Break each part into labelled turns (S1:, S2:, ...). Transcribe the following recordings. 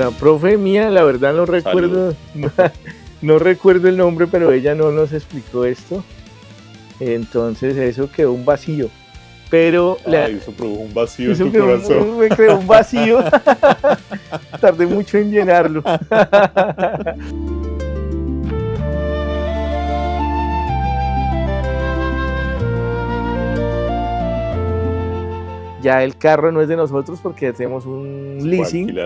S1: la profe mía, la verdad no recuerdo, no recuerdo el nombre, pero ella no nos explicó esto. Entonces eso quedó un vacío. Pero
S2: eso produjo un vacío en tu corazón.
S1: Me creó un vacío. Tardé mucho en llenarlo. Ya el carro no es de nosotros porque hacemos un leasing.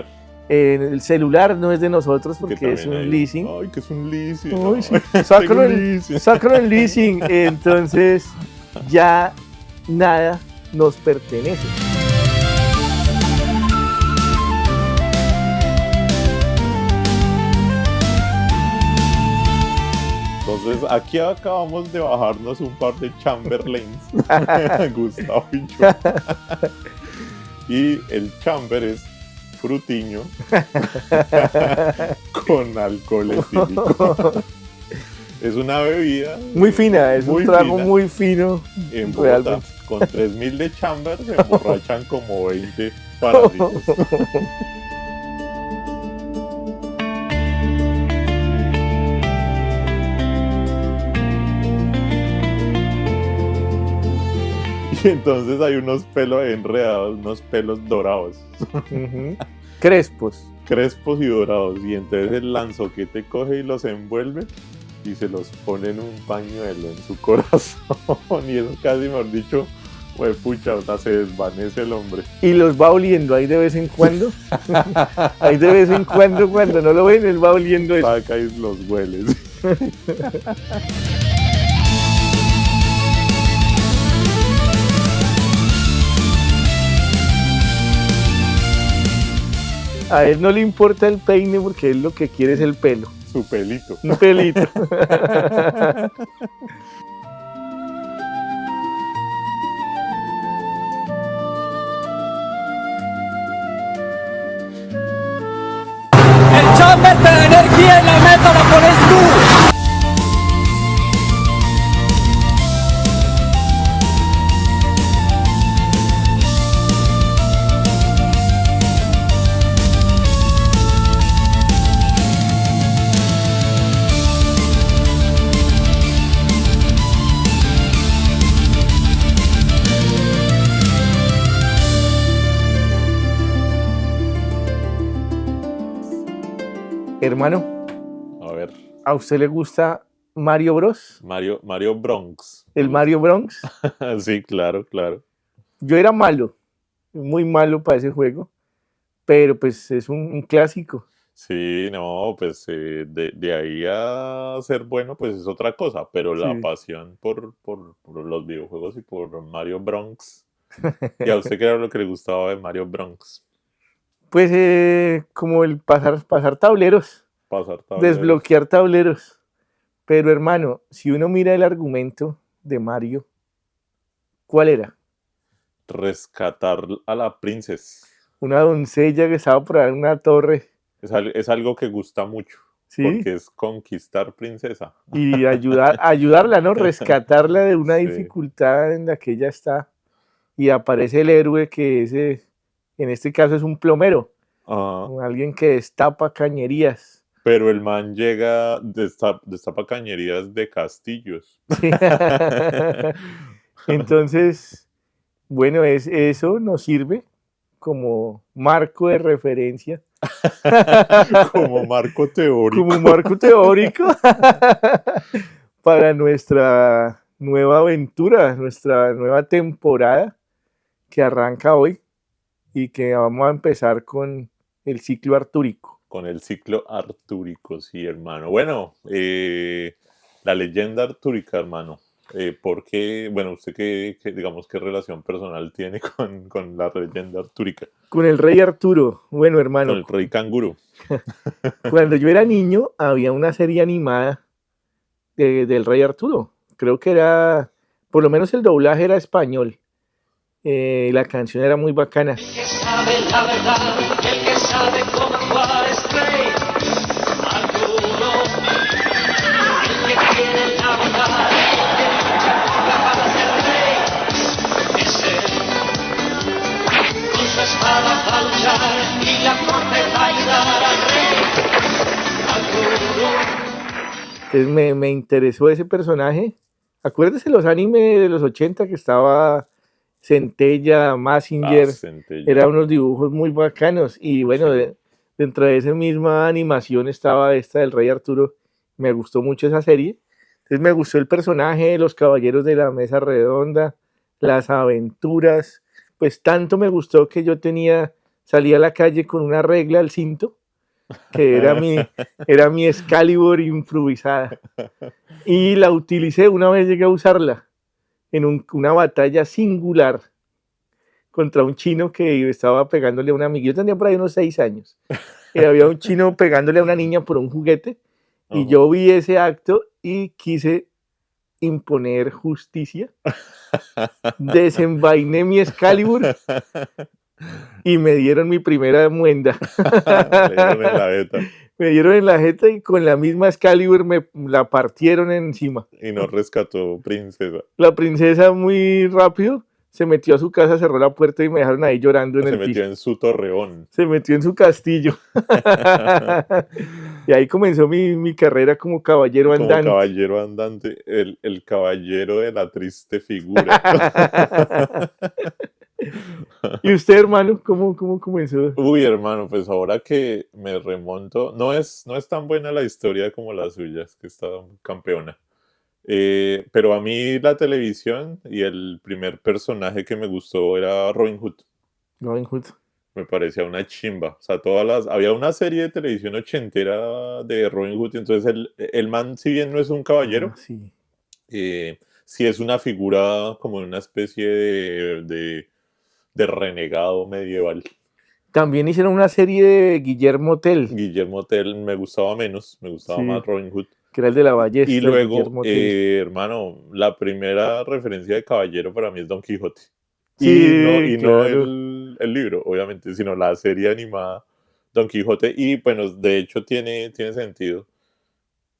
S1: El celular no es de nosotros porque es un leasing.
S2: Ay, que es un leasing.
S1: Ay, sí. Sácalo en leasing. Entonces ya nada nos pertenece.
S2: Entonces aquí acabamos de bajarnos un par de Chamberlains, Gustavo y yo. Y el chamber es frutiño con alcohol etílico. Es una bebida
S1: muy fina, es un trago muy fino.
S2: En Bogotá, con 3.000 de chamber se emborrachan como 20 parásitos. Y entonces hay unos pelos enredados, unos pelos dorados.
S1: Crespos
S2: y dorados. Y entonces el lanzoquete coge y los envuelve y se los pone en un pañuelo en su corazón. Y eso casi, mejor dicho, pucha, se desvanece el hombre.
S1: Y los va oliendo ahí de vez en cuando. Ahí de vez en cuando no lo ven, él va oliendo eso.
S2: Saca y los hueles.
S1: A él no le importa el peine porque él lo que quiere es el pelo.
S2: Su pelito.
S1: Un pelito.
S3: El chamber te da energía y la meta la pones tú.
S1: Hermano,
S2: a ver,
S1: ¿a usted le gusta Mario Bros?
S2: Mario Bronx.
S1: ¿El Mario Bronx?
S2: Sí, claro.
S1: Yo era malo, muy malo para ese juego, pero pues es un clásico.
S2: Sí, no, pues de ahí a ser bueno, pues es otra cosa, pero la pasión por los videojuegos y por Mario Bronx. ¿Y a usted qué era lo que le gustaba de Mario Bronx?
S1: Pues como el pasar tableros, desbloquear tableros. Pero hermano, si uno mira el argumento de Mario, ¿cuál era?
S2: Rescatar a la princesa.
S1: Una doncella que estaba por ahí en una torre.
S2: Es algo que gusta mucho, ¿sí? Porque es conquistar princesa.
S1: Y ayudarla, ¿no? Rescatarla de una dificultad en la que ella está. Y aparece el héroe que en este caso es un plomero. Alguien que destapa cañerías.
S2: Pero el man llega, destapa cañerías de castillos.
S1: Sí. Entonces, bueno, eso nos sirve como marco de referencia.
S2: Como marco teórico.
S1: Como marco teórico para nuestra nueva aventura, nuestra nueva temporada que arranca hoy y que vamos a empezar con el ciclo artúrico.
S2: Con el ciclo artúrico, sí, hermano. Bueno, la leyenda artúrica, hermano. ¿Por qué? Bueno, ¿usted qué relación personal tiene con la leyenda artúrica?
S1: Con el rey Arturo. Bueno, hermano.
S2: Con el rey canguro.
S1: Cuando yo era niño, había una serie animada del rey Arturo. Creo que era, por lo menos el doblaje era español. La canción era muy bacana.
S4: El que sabe la verdad, el que sabe cómo actuar es rey. Arturo, el que tiene la verdad, el que nunca para ser rey. Es él, con su espada va a luchar y la corte va a ayudar.
S1: Entonces me interesó ese personaje. Acuérdese los animes de los 80 que estaba Centella, Mazinger,
S2: Centella.
S1: eran unos dibujos muy bacanos. Y bueno,
S2: Sí.
S1: dentro de esa misma animación estaba esta del Rey Arturo. Me gustó mucho esa serie. Entonces me gustó el personaje, los caballeros de la mesa redonda, las aventuras. Pues tanto me gustó que yo salí a la calle con una regla al cinto, que era mi Excalibur improvisada. Y la utilicé, una vez llegué a usarla en una batalla singular contra un chino que estaba pegándole a una amiga. Yo tenía por ahí unos 6 años. Y había un chino pegándole a una niña por un juguete. Y yo vi ese acto y quise imponer justicia. Desenvainé mi Excalibur y me dieron mi primera muenda.
S2: Le dieron en la jeta.
S1: Me dieron en la jeta y con la misma Excalibur me la partieron encima.
S2: Y no rescató princesa.
S1: La princesa muy rápido se metió a su casa, cerró la puerta y me dejaron ahí llorando en el piso.
S2: Se metió en su torreón.
S1: Se metió en su castillo. Y ahí comenzó mi carrera como caballero andante.
S2: Como caballero andante, el caballero de la triste figura.
S1: ¿Y usted, hermano, cómo comenzó?
S2: Uy, hermano, pues ahora que me remonto, no es tan buena la historia como la suya, es que está campeona. Pero a mí la televisión y el primer personaje que me gustó era Robin Hood.
S1: Robin Hood.
S2: Me parecía una chimba. O sea, había una serie de televisión ochentera de Robin Hood, entonces el man, si bien no es un caballero,
S1: sí.
S2: Sí es una figura como una especie de renegado medieval.
S1: También hicieron una serie de Guillermo Tell.
S2: Guillermo Tell me gustaba menos, me gustaba más Robin Hood.
S1: Que era el de la ballesta.
S2: Y luego, hermano, la primera referencia de caballero para mí es Don Quijote.
S1: Sí,
S2: no el libro, obviamente, sino la serie animada Don Quijote. Y bueno, de hecho tiene sentido,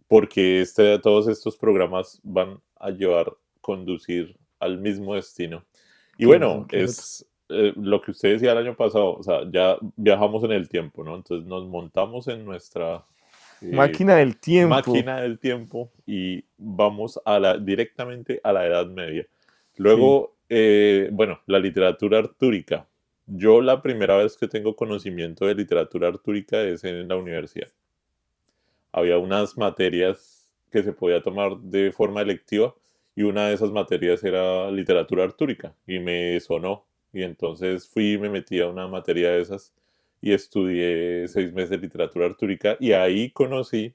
S2: porque todos estos programas van a conducir al mismo destino. Y bueno, es lo que usted decía el año pasado, o sea, ya viajamos en el tiempo, ¿no? Entonces nos montamos en nuestra
S1: máquina del
S2: tiempo y vamos directamente a la Edad Media. Luego, bueno, la literatura artúrica. Yo la primera vez que tengo conocimiento de literatura artúrica es en la universidad. Había unas materias que se podía tomar de forma electiva y una de esas materias era literatura artúrica y me sonó. Y entonces fui y me metí a una materia de esas y estudié 6 meses de literatura artúrica y ahí conocí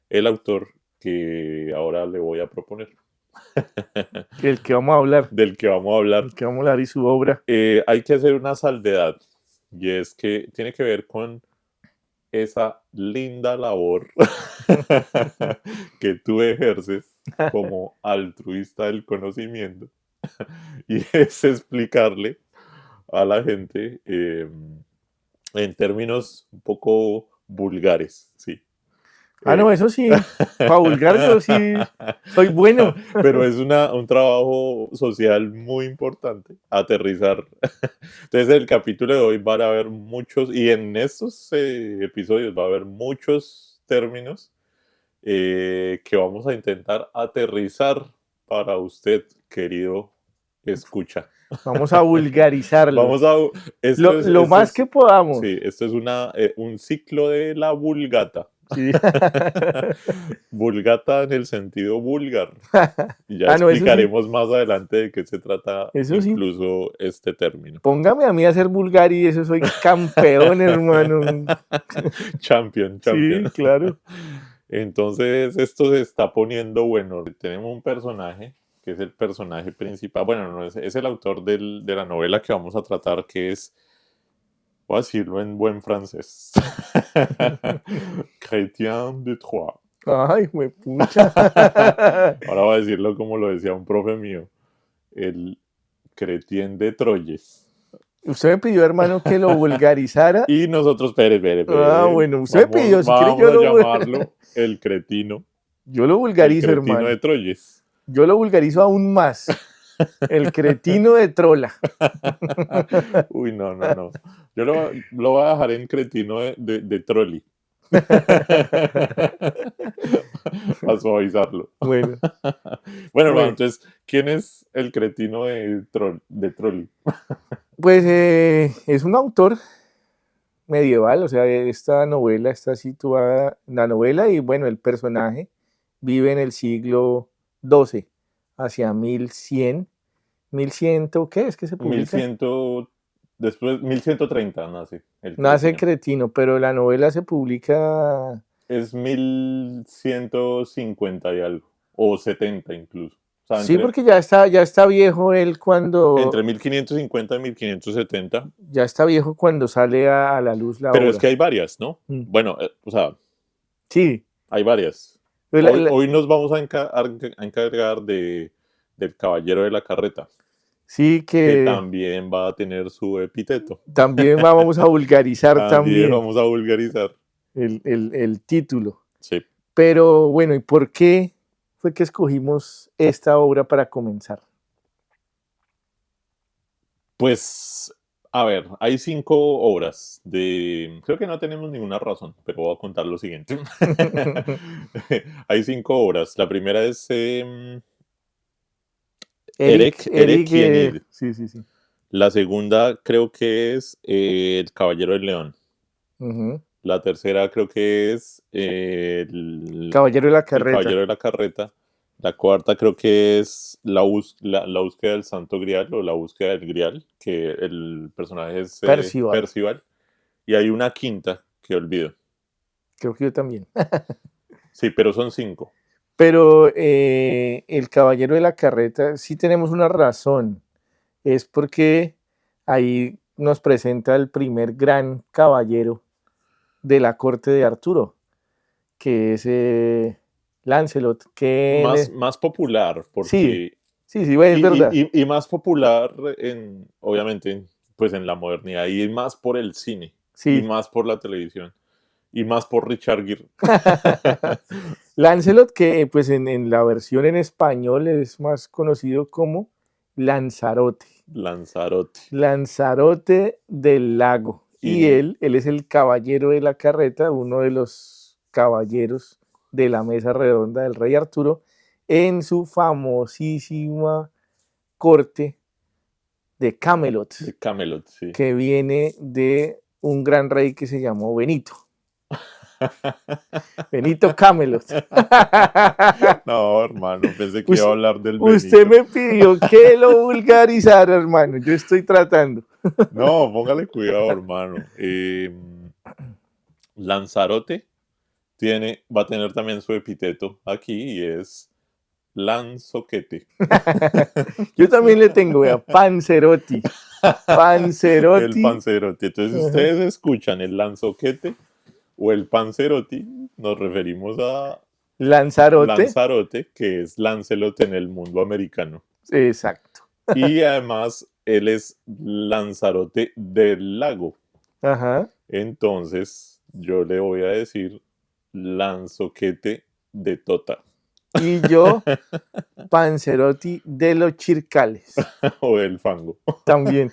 S2: el autor que ahora le voy a proponer.
S1: Del que vamos a hablar.
S2: Del que vamos a hablar.
S1: Del que vamos a hablar y su obra.
S2: Hay que hacer una salvedad y es que tiene que ver con esa linda labor que tú ejerces como altruista del conocimiento y es explicarle a la gente en términos un poco vulgares, sí.
S1: No, eso sí, para vulgar yo sí soy bueno.
S2: Pero es un trabajo social muy importante, aterrizar. Entonces el capítulo de hoy van a haber muchos, y en estos episodios va a haber muchos términos que vamos a intentar aterrizar para usted, querido escucha.
S1: Vamos a vulgarizarlo. Lo más que podamos.
S2: Sí, esto es un ciclo de la vulgata.
S1: Sí.
S2: Vulgata en el sentido vulgar. Y ya explicaremos más adelante de qué se trata incluso este término.
S1: Póngame a mí a ser vulgar y eso soy campeón, hermano.
S2: Champion.
S1: Sí, claro.
S2: Entonces esto se está poniendo bueno. Tenemos un personaje que es el personaje principal. Bueno, no es el autor de la novela que vamos a tratar, que es, voy a decirlo en buen francés, Chrétien de Troyes.
S1: Ay, me pucha.
S2: Ahora voy a decirlo como lo decía un profe mío, el Chrétien de Troyes.
S1: Usted me pidió, hermano, que lo vulgarizara.
S2: Y nosotros, espere.
S1: Bueno, usted me pidió, si quiere yo
S2: lo llamarlo el cretino.
S1: Yo lo vulgarizo,
S2: el cretino
S1: hermano.
S2: de Troyes.
S1: Yo lo vulgarizo aún más. El cretino de Trola.
S2: Uy, no. Yo lo voy a dejar en cretino de Trolli. A suavizarlo.
S1: Bueno,
S2: Bueno, hermano,
S1: Bueno.
S2: entonces, ¿quién es el cretino de Trolli?
S1: pues es un autor medieval, o sea, esta novela está situada, la novela y bueno, el personaje vive en el siglo XII, hacia 1100, 1100, ¿qué es que se publica?
S2: 1100, después 1130 nace el
S1: Nace
S2: cretino.
S1: Cretino, pero la novela se publica,
S2: Es 1150 y algo, o 70 incluso. O sea,
S1: sí, porque ya está viejo él
S2: entre
S1: cuando,
S2: 1550 y 1570.
S1: ya está viejo cuando sale a la luz la
S2: Pero es
S1: obra.
S2: que hay varias, ¿no?
S1: Mm.
S2: Bueno, o sea,
S1: Sí,
S2: hay varias.
S1: pues
S2: Hoy nos vamos a encargar del Caballero de la Carreta,
S1: sí
S2: que
S1: que
S2: también va a tener su epíteto.
S1: también vamos a vulgarizar
S2: También
S1: también
S2: vamos a vulgarizar.
S1: el título.
S2: Sí.
S1: Pero bueno, ¿y por qué fue que escogimos esta obra para comenzar?
S2: Pues, a ver, hay 5 obras creo que no tenemos ninguna razón, pero voy a contar lo siguiente. Hay 5 obras. La primera es Eric y Enid.
S1: sí.
S2: La segunda creo que es El Caballero del León.
S1: Ujú.
S2: La tercera creo que es el
S1: Caballero de la
S2: El
S1: Carreta.
S2: Caballero de la Carreta. La cuarta creo que es la búsqueda del Santo Grial o la búsqueda del Grial, que el personaje es
S1: Percival.
S2: Percival. Y hay una quinta que olvido.
S1: Creo que yo también.
S2: Sí, pero son 5.
S1: Pero el Caballero de la Carreta sí tenemos una razón. Es porque ahí nos presenta el primer gran caballero de la corte de Arturo, que es Lancelot, que
S2: Más popular, porque...
S1: sí, es verdad.
S2: Y más popular, obviamente, pues en la modernidad, y más por el cine,
S1: Sí.
S2: y más por la televisión, y más por Richard Gere.
S1: Lancelot, que pues en la versión en español es más conocido como Lanzarote.
S2: Lanzarote.
S1: Lanzarote del lago. Y
S2: Y-
S1: él es el caballero de la carreta, uno de los caballeros de la mesa redonda del rey Arturo, en su famosísima corte de Camelot,
S2: De Camelot, sí.
S1: que viene de un gran rey que se llamó Benito. Benito Camelot.
S2: No, hermano, pensé que iba a hablar del
S1: Usted
S2: Benito.
S1: me pidió que lo vulgarizara, hermano. Yo estoy tratando.
S2: No, póngale cuidado, hermano. Lanzarote va a tener también su epíteto aquí y es Lanzoquete.
S1: Yo también le tengo, vea, Panzerotti.
S2: El
S1: Panzerotti.
S2: Panzerotti. Entonces, si ustedes escuchan el Lanzoquete o el Panzerotti, nos referimos a
S1: Lanzarote.
S2: Lanzarote, que es Lancelot en el mundo americano.
S1: Exacto.
S2: Y además, él es Lanzarote del lago.
S1: Ajá.
S2: Entonces, yo le voy a decir Lanzoquete de Tota.
S1: Y yo, Panzerotti de los Chircales.
S2: O del fango.
S1: También.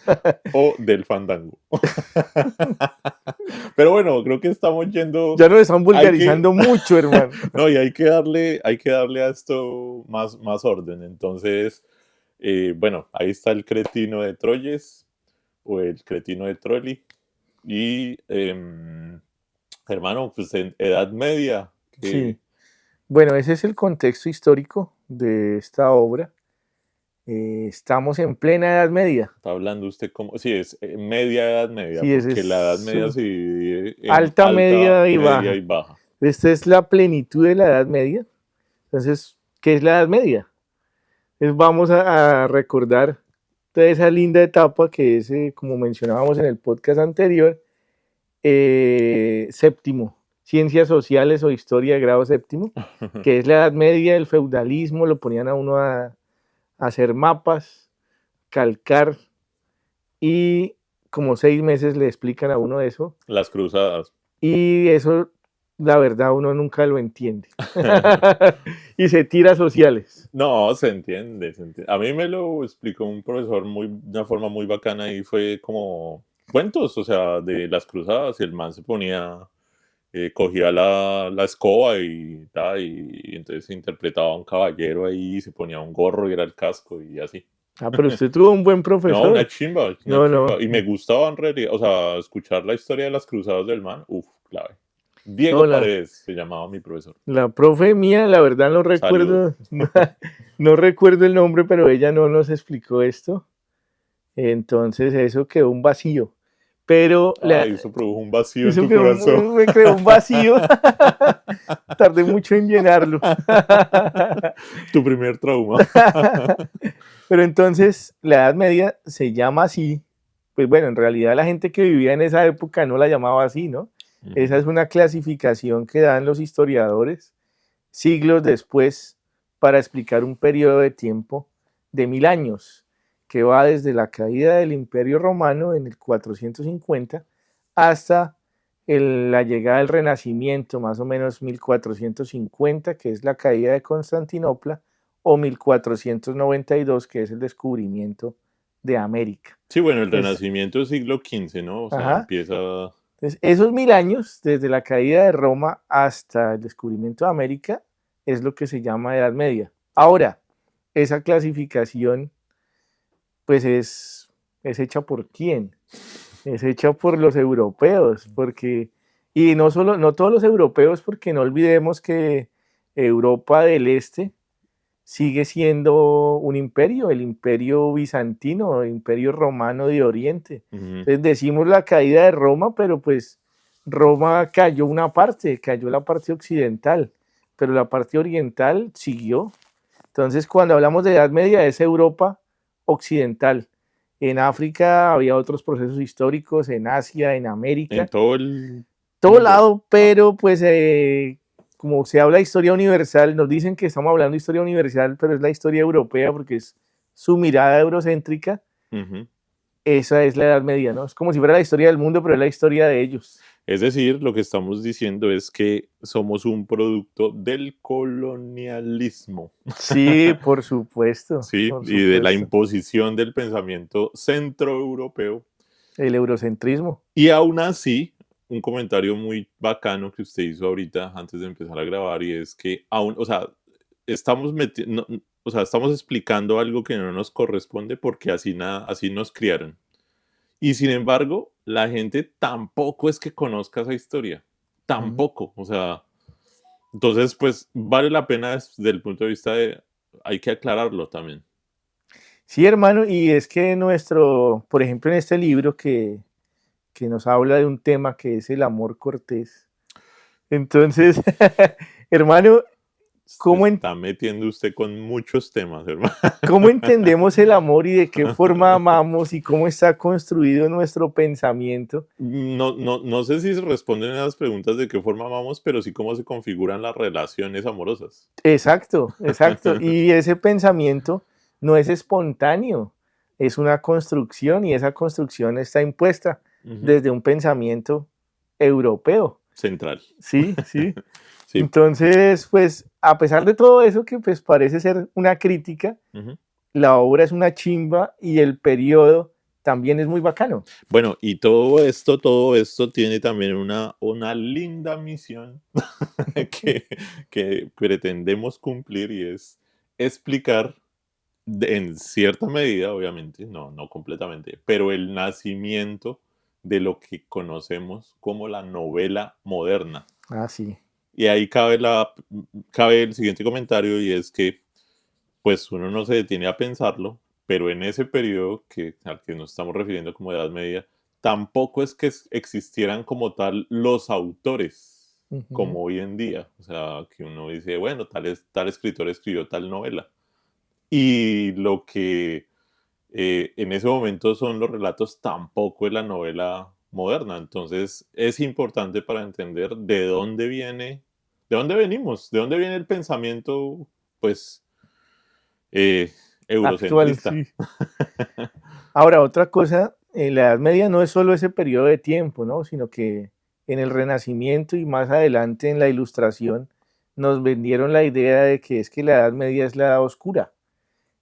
S2: O del fandango. Pero bueno, creo que estamos yendo.
S1: Ya nos están vulgarizando mucho, hermano.
S2: No, y hay que darle a esto más orden. Entonces, bueno, ahí está el cretino de Troyes o el cretino de Trolli. Y, hermano, pues en Edad Media.
S1: Sí. Bueno, ese es el contexto histórico de esta obra. Estamos en plena Edad Media.
S2: Está hablando usted como. Sí, es media Edad Media,
S1: Sí, ese
S2: porque
S1: es
S2: la Edad Media se divide en
S1: alta, media y baja. Esta es la plenitud de la Edad Media. Entonces, ¿qué es la Edad Media? Entonces vamos a recordar toda esa linda etapa que es, como mencionábamos en el podcast anterior, séptimo, ciencias sociales o historia de grado séptimo, que es la Edad Media, el feudalismo, lo ponían a uno a hacer mapas, calcar, y como 6 meses le explican a uno eso.
S2: Las cruzadas.
S1: Y eso, la verdad, uno nunca lo entiende. Y se tira sociales.
S2: No, se entiende. A mí me lo explicó un profesor de una forma muy bacana y fue como cuentos, o sea, de las cruzadas y el man se ponía cogía la escoba y entonces interpretaba a un caballero ahí, se ponía un gorro y era el casco y así.
S1: Ah, pero usted tuvo un buen
S2: No,
S1: profesor.
S2: una chimba, una
S1: No,
S2: chimba.
S1: no.
S2: Y me gustaba en realidad, o sea, escuchar la historia de las cruzadas del man, clave. Diego
S1: No,
S2: Paredes se llamaba mi profesor.
S1: la profe mía, la verdad no recuerdo, no recuerdo el nombre, pero ella no nos explicó esto. Entonces eso quedó un vacío. Pero
S2: Eso produjo un vacío en
S1: eso
S2: tu corazón.
S1: me creó un vacío. Tardé mucho en llenarlo.
S2: Tu primer trauma.
S1: Pero entonces la Edad Media se llama así. Pues bueno, en realidad la gente que vivía en esa época no la llamaba así, ¿no? Esa es una clasificación que dan los historiadores siglos después para explicar un periodo de tiempo de 1000 años, que va desde la caída del Imperio Romano en el 450 hasta la llegada del Renacimiento, más o menos 1450, que es la caída de Constantinopla, o 1492, que es el descubrimiento de América.
S2: Sí, bueno, el Renacimiento es siglo XV, ¿no? O sea, empieza...
S1: Entonces, esos 1000 años, desde la caída de Roma hasta el descubrimiento de América, es lo que se llama Edad Media. Ahora, esa clasificación, pues es hecha por quién? Es hecha por los europeos, porque, y no todos los europeos, porque no olvidemos que Europa del Este sigue siendo un imperio, el imperio bizantino, el imperio romano de Oriente. Entonces decimos la caída de Roma, pero pues Roma cayó una parte, cayó la parte occidental, pero la parte oriental siguió. Entonces cuando hablamos de Edad Media es Europa occidental. En África había otros procesos históricos, en Asia, en América.
S2: En todo
S1: lado, pero pues como se habla de historia universal, nos dicen que estamos hablando de historia universal, pero es la historia europea porque es su mirada eurocéntrica. Esa es la Edad Media, ¿no? Es como si fuera la historia del mundo, pero es la historia de ellos.
S2: Es decir, lo que estamos diciendo es que somos un producto del colonialismo.
S1: Sí, por supuesto.
S2: Sí,
S1: por
S2: y
S1: supuesto.
S2: de la imposición del pensamiento centroeuropeo.
S1: El eurocentrismo.
S2: Y aún así, un comentario muy bacano que usted hizo ahorita antes de empezar a grabar, y es que aún, o sea, estamos explicando algo que no nos corresponde porque así nos criaron. Y sin embargo, la gente tampoco es que conozca esa historia. Tampoco. O sea, entonces, pues, vale la pena desde el punto de vista de... Hay que aclararlo también.
S1: Sí, hermano, y es que por ejemplo, en este libro que nos habla de un tema que es el amor cortés. Entonces, hermano,
S2: ¿Cómo está metiendo usted con muchos temas, hermano?
S1: ¿Cómo entendemos el amor y de qué forma amamos y cómo está construido nuestro pensamiento?
S2: No sé si se responden a las preguntas de qué forma amamos, pero sí cómo se configuran las relaciones amorosas.
S1: Exacto. Y ese pensamiento no es espontáneo, es una construcción y esa construcción está impuesta desde un pensamiento europeo.
S2: Central.
S1: Sí. Sí. Entonces, pues, a pesar de todo eso que pues parece ser una crítica, la obra es una chimba y el periodo también es muy bacano.
S2: Bueno, y todo esto tiene también una linda misión que pretendemos cumplir, y es explicar en cierta medida, obviamente, no completamente, pero el nacimiento de lo que conocemos como la novela moderna.
S1: Ah, sí.
S2: Y ahí cabe el siguiente comentario, y es que pues uno no se detiene a pensarlo, pero en ese periodo al que nos estamos refiriendo como Edad Media, tampoco es que existieran como tal los autores, como hoy en día. O sea, que uno dice, bueno, tal escritor escribió tal novela. Y lo que en ese momento son los relatos tampoco es la novela moderna. Entonces es importante para entender de dónde venimos, de dónde viene el pensamiento, pues, eurocentrista.
S1: Actual, sí. Ahora, otra cosa, en la Edad Media no es solo ese periodo de tiempo, ¿no? Sino que en el Renacimiento y más adelante en la Ilustración nos vendieron la idea de que es que la Edad Media es la Edad Oscura.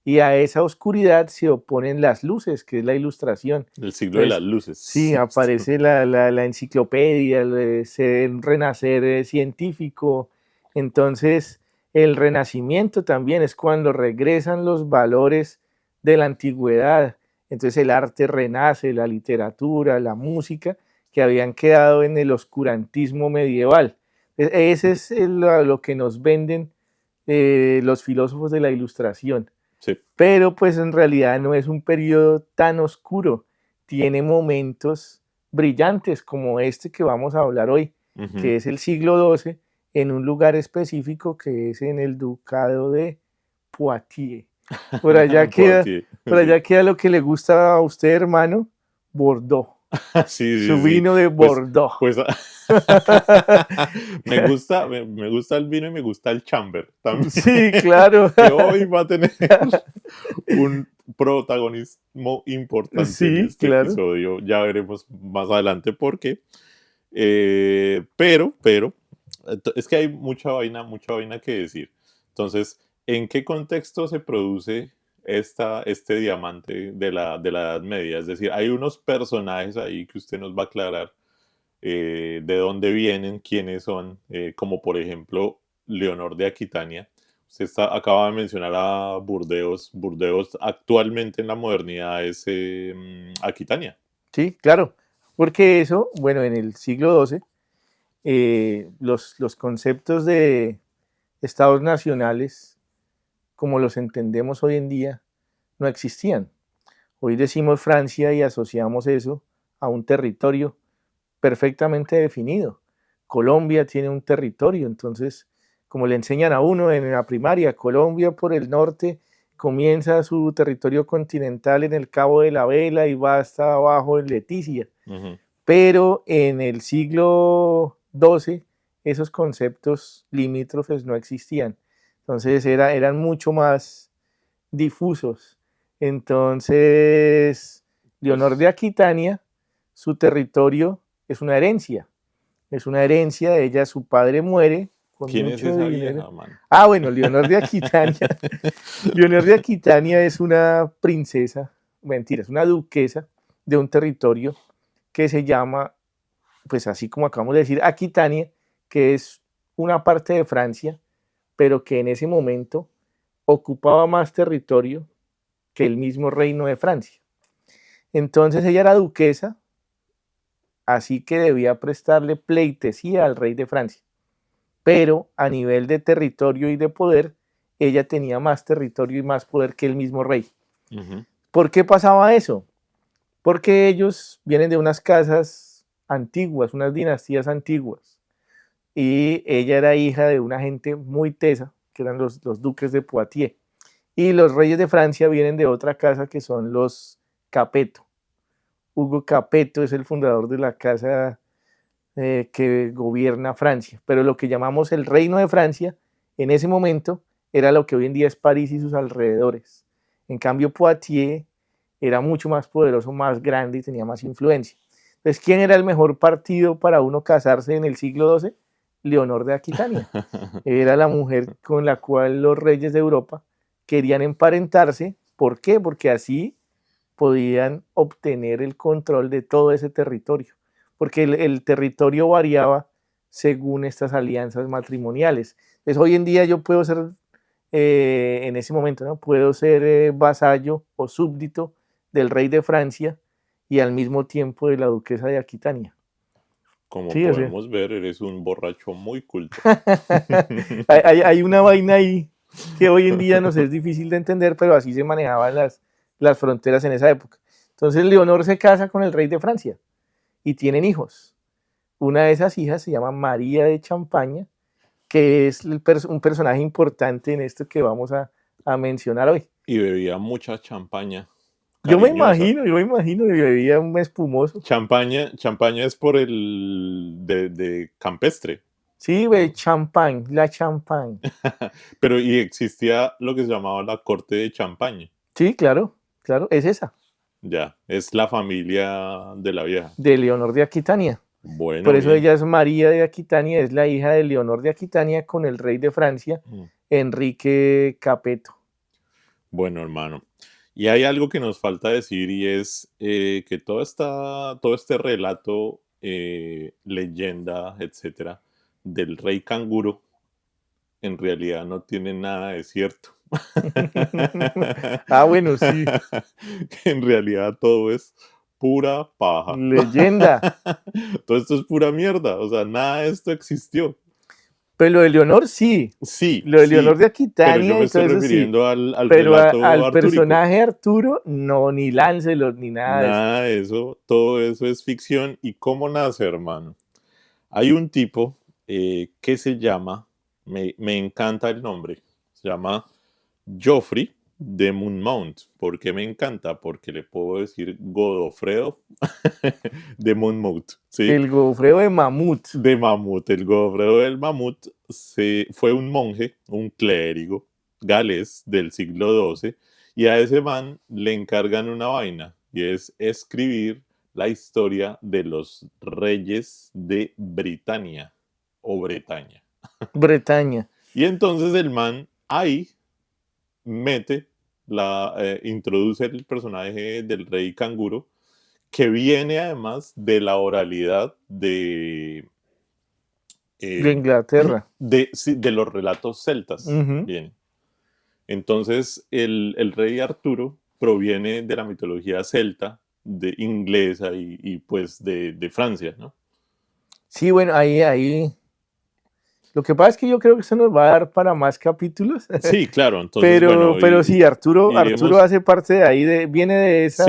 S1: y a esa oscuridad se oponen las luces, que es la ilustración.
S2: El siglo de
S1: Entonces,
S2: las luces.
S1: sí, aparece la enciclopedia, el renacer científico. Entonces, el renacimiento también es cuando regresan los valores de la antigüedad. Entonces, el arte renace, la literatura, la música, que habían quedado en el oscurantismo medieval. Ese es lo que nos venden los filósofos de la Ilustración.
S2: Sí.
S1: Pero pues en realidad no es un periodo tan oscuro, tiene momentos brillantes como este que vamos a hablar hoy, que es el siglo XII, en un lugar específico que es en el ducado de Poitiers. Por allá queda, por allá queda lo que le gusta a usted, hermano, Bordeaux.
S2: Sí,
S1: Su vino de Bordeaux.
S2: Pues, me gusta el vino y me gusta el chamber también.
S1: Sí, claro.
S2: Que hoy va a tener un protagonismo importante
S1: Sí,
S2: en este
S1: claro.
S2: episodio. Ya veremos más adelante por qué. Pero, es que hay mucha vaina que decir. Entonces, ¿en qué contexto se produce este diamante de la Edad Media? Es decir, hay unos personajes ahí que usted nos va a aclarar de dónde vienen, quiénes son, como por ejemplo Leonor de Aquitania. Usted acaba de mencionar a Burdeos. Burdeos actualmente en la modernidad es Aquitania.
S1: Sí, claro, porque eso, bueno, en el siglo XII, los conceptos de estados nacionales, como los entendemos hoy en día, no existían. Hoy decimos Francia y asociamos eso a un territorio perfectamente definido. Colombia tiene un territorio, entonces, como le enseñan a uno en la primaria, Colombia por el norte comienza su territorio continental en el Cabo de la Vela y va hasta abajo en Leticia. Pero en el siglo XII esos conceptos limítrofes no existían. Entonces eran mucho más difusos. Entonces, Leonor de Aquitania, su territorio es una herencia. Es una herencia de ella, su padre muere con
S2: ¿Quién
S1: mucho
S2: es esa
S1: dinero.
S2: vieja, man?
S1: Ah, bueno, Leonor de Aquitania. Leonor de Aquitania es una princesa, mentira, es una duquesa de un territorio que se llama, pues así como acabamos de decir, Aquitania, que es una parte de Francia, pero que en ese momento ocupaba más territorio que el mismo reino de Francia. Entonces ella era duquesa, así que debía prestarle pleitesía al rey de Francia. Pero a nivel de territorio y de poder, ella tenía más territorio y más poder que el mismo rey. ¿Por qué pasaba eso? Porque ellos vienen de unas casas antiguas, unas dinastías antiguas, y ella era hija de una gente muy tesa, que eran los duques de Poitiers, y los reyes de Francia vienen de otra casa que son los Capeto. Hugo Capeto es el fundador de la casa que gobierna Francia, pero lo que llamamos el Reino de Francia en ese momento era lo que hoy en día es París y sus alrededores. En cambio, Poitiers era mucho más poderoso, más grande y tenía más influencia. Entonces, ¿quién era el mejor partido para uno casarse en el siglo XII? Leonor de Aquitania. Era la mujer con la cual los reyes de Europa querían emparentarse. ¿Por qué? Porque así podían obtener el control de todo ese territorio, porque el territorio variaba según estas alianzas matrimoniales. Entonces, hoy en día yo puedo ser, en ese momento, ¿no? Puedo ser vasallo o súbdito del rey de Francia y al mismo tiempo de la duquesa de Aquitania.
S2: Como
S1: Sí,
S2: podemos ver, eres un borracho muy culto.
S1: hay una vaina ahí que hoy en día nos es difícil de entender, pero así se manejaban las fronteras en esa época. Entonces Leonor se casa con el rey de Francia y tienen hijos. Una de esas hijas se llama María de Champaña, que es un personaje importante en esto que vamos a mencionar hoy.
S2: Y bebía mucha champaña.
S1: Yo me
S2: cariñosa.
S1: imagino que bebía un espumoso.
S2: Champaña es por el de campestre.
S1: Sí, güey, champán, la champán.
S2: Pero y existía lo que se llamaba la corte de Champaña.
S1: Sí, claro, es esa,
S2: Ya, es la familia de la vieja.
S1: de Leonor de Aquitania.
S2: Bueno,
S1: Por eso
S2: bien.
S1: ella es María de Aquitania, es la hija de Leonor de Aquitania con el rey de Francia, Enrique Capeto.
S2: Bueno, hermano. Y hay algo que nos falta decir y es que todo este relato, leyenda, etcétera, del rey canguro, en realidad no tiene nada de cierto.
S1: Ah, bueno, sí.
S2: En realidad todo es pura paja.
S1: Leyenda.
S2: Todo esto es pura mierda. O sea, nada de esto existió.
S1: Pero lo de Leonor sí.
S2: Sí,
S1: Lo de Leonor
S2: sí,
S1: de
S2: pero yo
S1: Aquitania
S2: me
S1: y todo
S2: estoy
S1: eso sí.
S2: refiriendo al
S1: Pero
S2: relato
S1: al
S2: artúrico.
S1: personaje Arturo, no, ni Lancelot, ni nada de eso.
S2: Nada de eso, todo eso es ficción. ¿Y cómo nace, hermano? Hay un tipo que se llama, me encanta el nombre, se llama Joffrey de Monmouth. ¿Por qué me encanta? Porque le puedo decir Godofredo de Monmouth, ¿sí?
S1: El gofreo de mamut.
S2: De Mamut. El Godofredo del Mamut fue un monje, un clérigo galés del siglo XII, y a ese man le encargan una vaina, y es escribir la historia de los reyes de Britania o Bretaña.
S1: Bretaña.
S2: Y entonces el man ahí mete, introduce el personaje del rey canguro, que viene además de la oralidad
S1: De
S2: eh,
S1: Inglaterra.
S2: sí, de los relatos celtas.
S1: Ujú.
S2: Bien. Entonces, el rey Arturo proviene de la mitología celta, de inglesa y pues de Francia, ¿no?
S1: Sí, bueno, ahí. Lo que pasa es que yo creo que eso nos va a dar para más capítulos.
S2: Sí, claro. Entonces,
S1: Pero,
S2: bueno,
S1: pero sí, Arturo
S2: iremos.
S1: hace parte de ahí, viene
S2: Sí.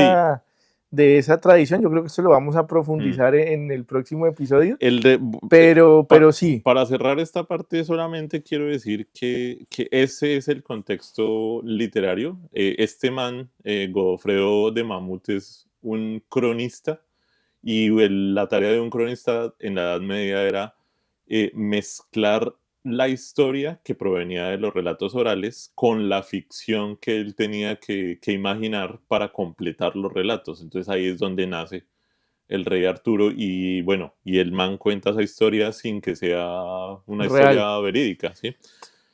S1: de esa tradición. Yo creo que eso lo vamos a
S2: Mm.
S1: profundizar en el próximo episodio.
S2: El de,
S1: Pero sí.
S2: Para cerrar esta parte, solamente quiero decir que ese es el contexto literario. Este man, Godofredo de Mamut, es un cronista y la tarea de un cronista en la Edad Media era mezclar la historia que provenía de los relatos orales con la ficción que él tenía que imaginar para completar los relatos. Entonces ahí es donde nace el rey Arturo y bueno, y el man cuenta esa historia sin que sea una
S1: Real.
S2: historia verídica, ¿sí?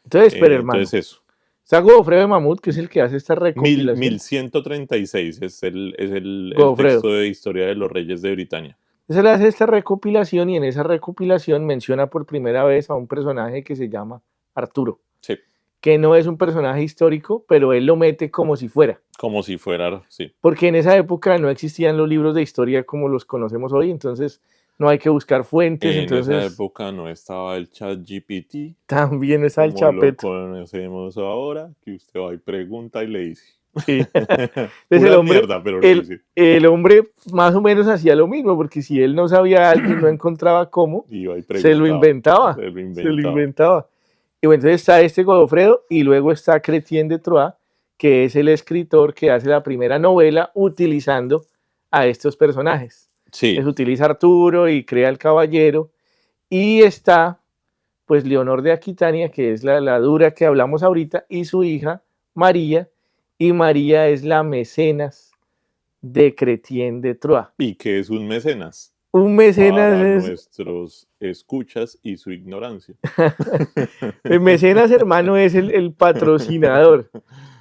S1: Entonces, espera, hermano.
S2: Entonces eso.
S1: Está Godofredo de Mamut, que es el que hace esta recopilación.
S2: 1136 es el
S1: Godofredo.
S2: texto de historia de los reyes de Britania.
S1: Entonces él hace esta recopilación y en esa recopilación menciona por primera vez a un personaje que se llama Arturo.
S2: Sí.
S1: Que no es un personaje histórico, pero él lo mete como si fuera.
S2: Como si fuera, sí.
S1: Porque en esa época no existían los libros de historia como los conocemos hoy, entonces no hay que buscar fuentes.
S2: En
S1: entonces,
S2: esa época no estaba el chat GPT.
S1: También está el
S2: como lo
S1: chapeto.
S2: conocemos ahora, que usted va y pregunta y le dice.
S1: Sí.
S2: Pura
S1: el hombre,
S2: mierda, pero le dice.
S1: el hombre más o menos hacía lo mismo, porque si él no sabía algo y no encontraba cómo,
S2: Iba y
S1: se lo inventaba.
S2: Se lo
S1: Se lo inventaba. Y bueno, entonces está este Godofredo y luego está Chrétien de Troyes, que es el escritor que hace la primera novela utilizando a estos personajes.
S2: Sí.
S1: Les utiliza a Arturo y crea el caballero. Y está, pues, Leonor de Aquitania, que es la dura que hablamos ahorita, y su hija María. Y María es la mecenas de Chrétien de Troyes.
S2: ¿Y qué es un mecenas?
S1: Un mecenas
S2: para
S1: es...
S2: nuestros escuchas y su ignorancia.
S1: El mecenas, hermano, es el patrocinador.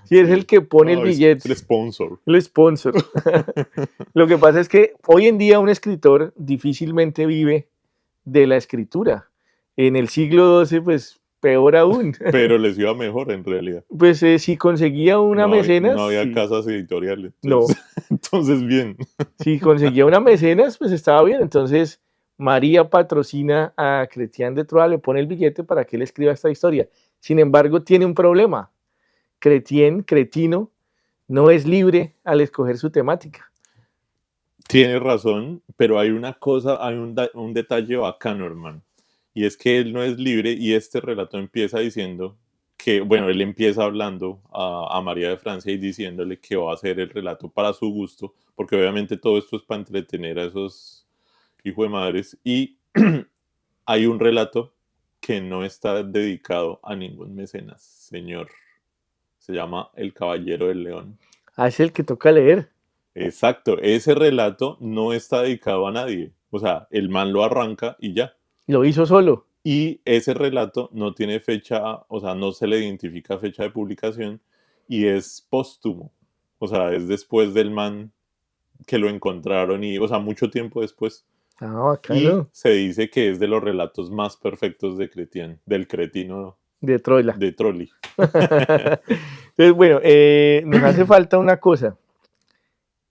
S1: Sí, es el que pone el billete.
S2: Es el sponsor.
S1: El sponsor. Lo que pasa es que hoy en día un escritor difícilmente vive de la escritura. En el siglo XII, pues peor aún.
S2: Pero les iba mejor en realidad.
S1: Pues si conseguía una mecenas.
S2: No había
S1: sí.
S2: casas editoriales.
S1: Entonces,
S2: no. Entonces, bien.
S1: Si conseguía una mecenas, pues estaba bien. Entonces, María patrocina a Chrétien de Troyes, le pone el billete para que él escriba esta historia. Sin embargo, tiene un problema. Cretino, no es libre al escoger su temática.
S2: Tienes razón, pero hay una cosa, hay un detalle bacano, hermano. Y es que él no es libre y este relato empieza diciendo que, bueno, él empieza hablando a María de Francia y diciéndole que va a hacer el relato para su gusto, porque obviamente todo esto es para entretener a esos hijos de madres. Y hay un relato que no está dedicado a ningún mecenas, señor. Se llama El Caballero del León.
S1: Ah, es el que toca leer.
S2: Exacto, ese relato no está dedicado a nadie. O sea, el man lo arranca y ya.
S1: Lo hizo solo.
S2: Y ese relato no tiene fecha, o sea, no se le identifica fecha de publicación. y es póstumo. O sea, es después del man que lo encontraron y, o sea, mucho tiempo después.
S1: Ah,
S2: Y
S1: bacano.
S2: se dice que es de los relatos más perfectos de Cretien, del cretino
S1: De Troila.
S2: de Trolli.
S1: Entonces, bueno, nos hace falta una cosa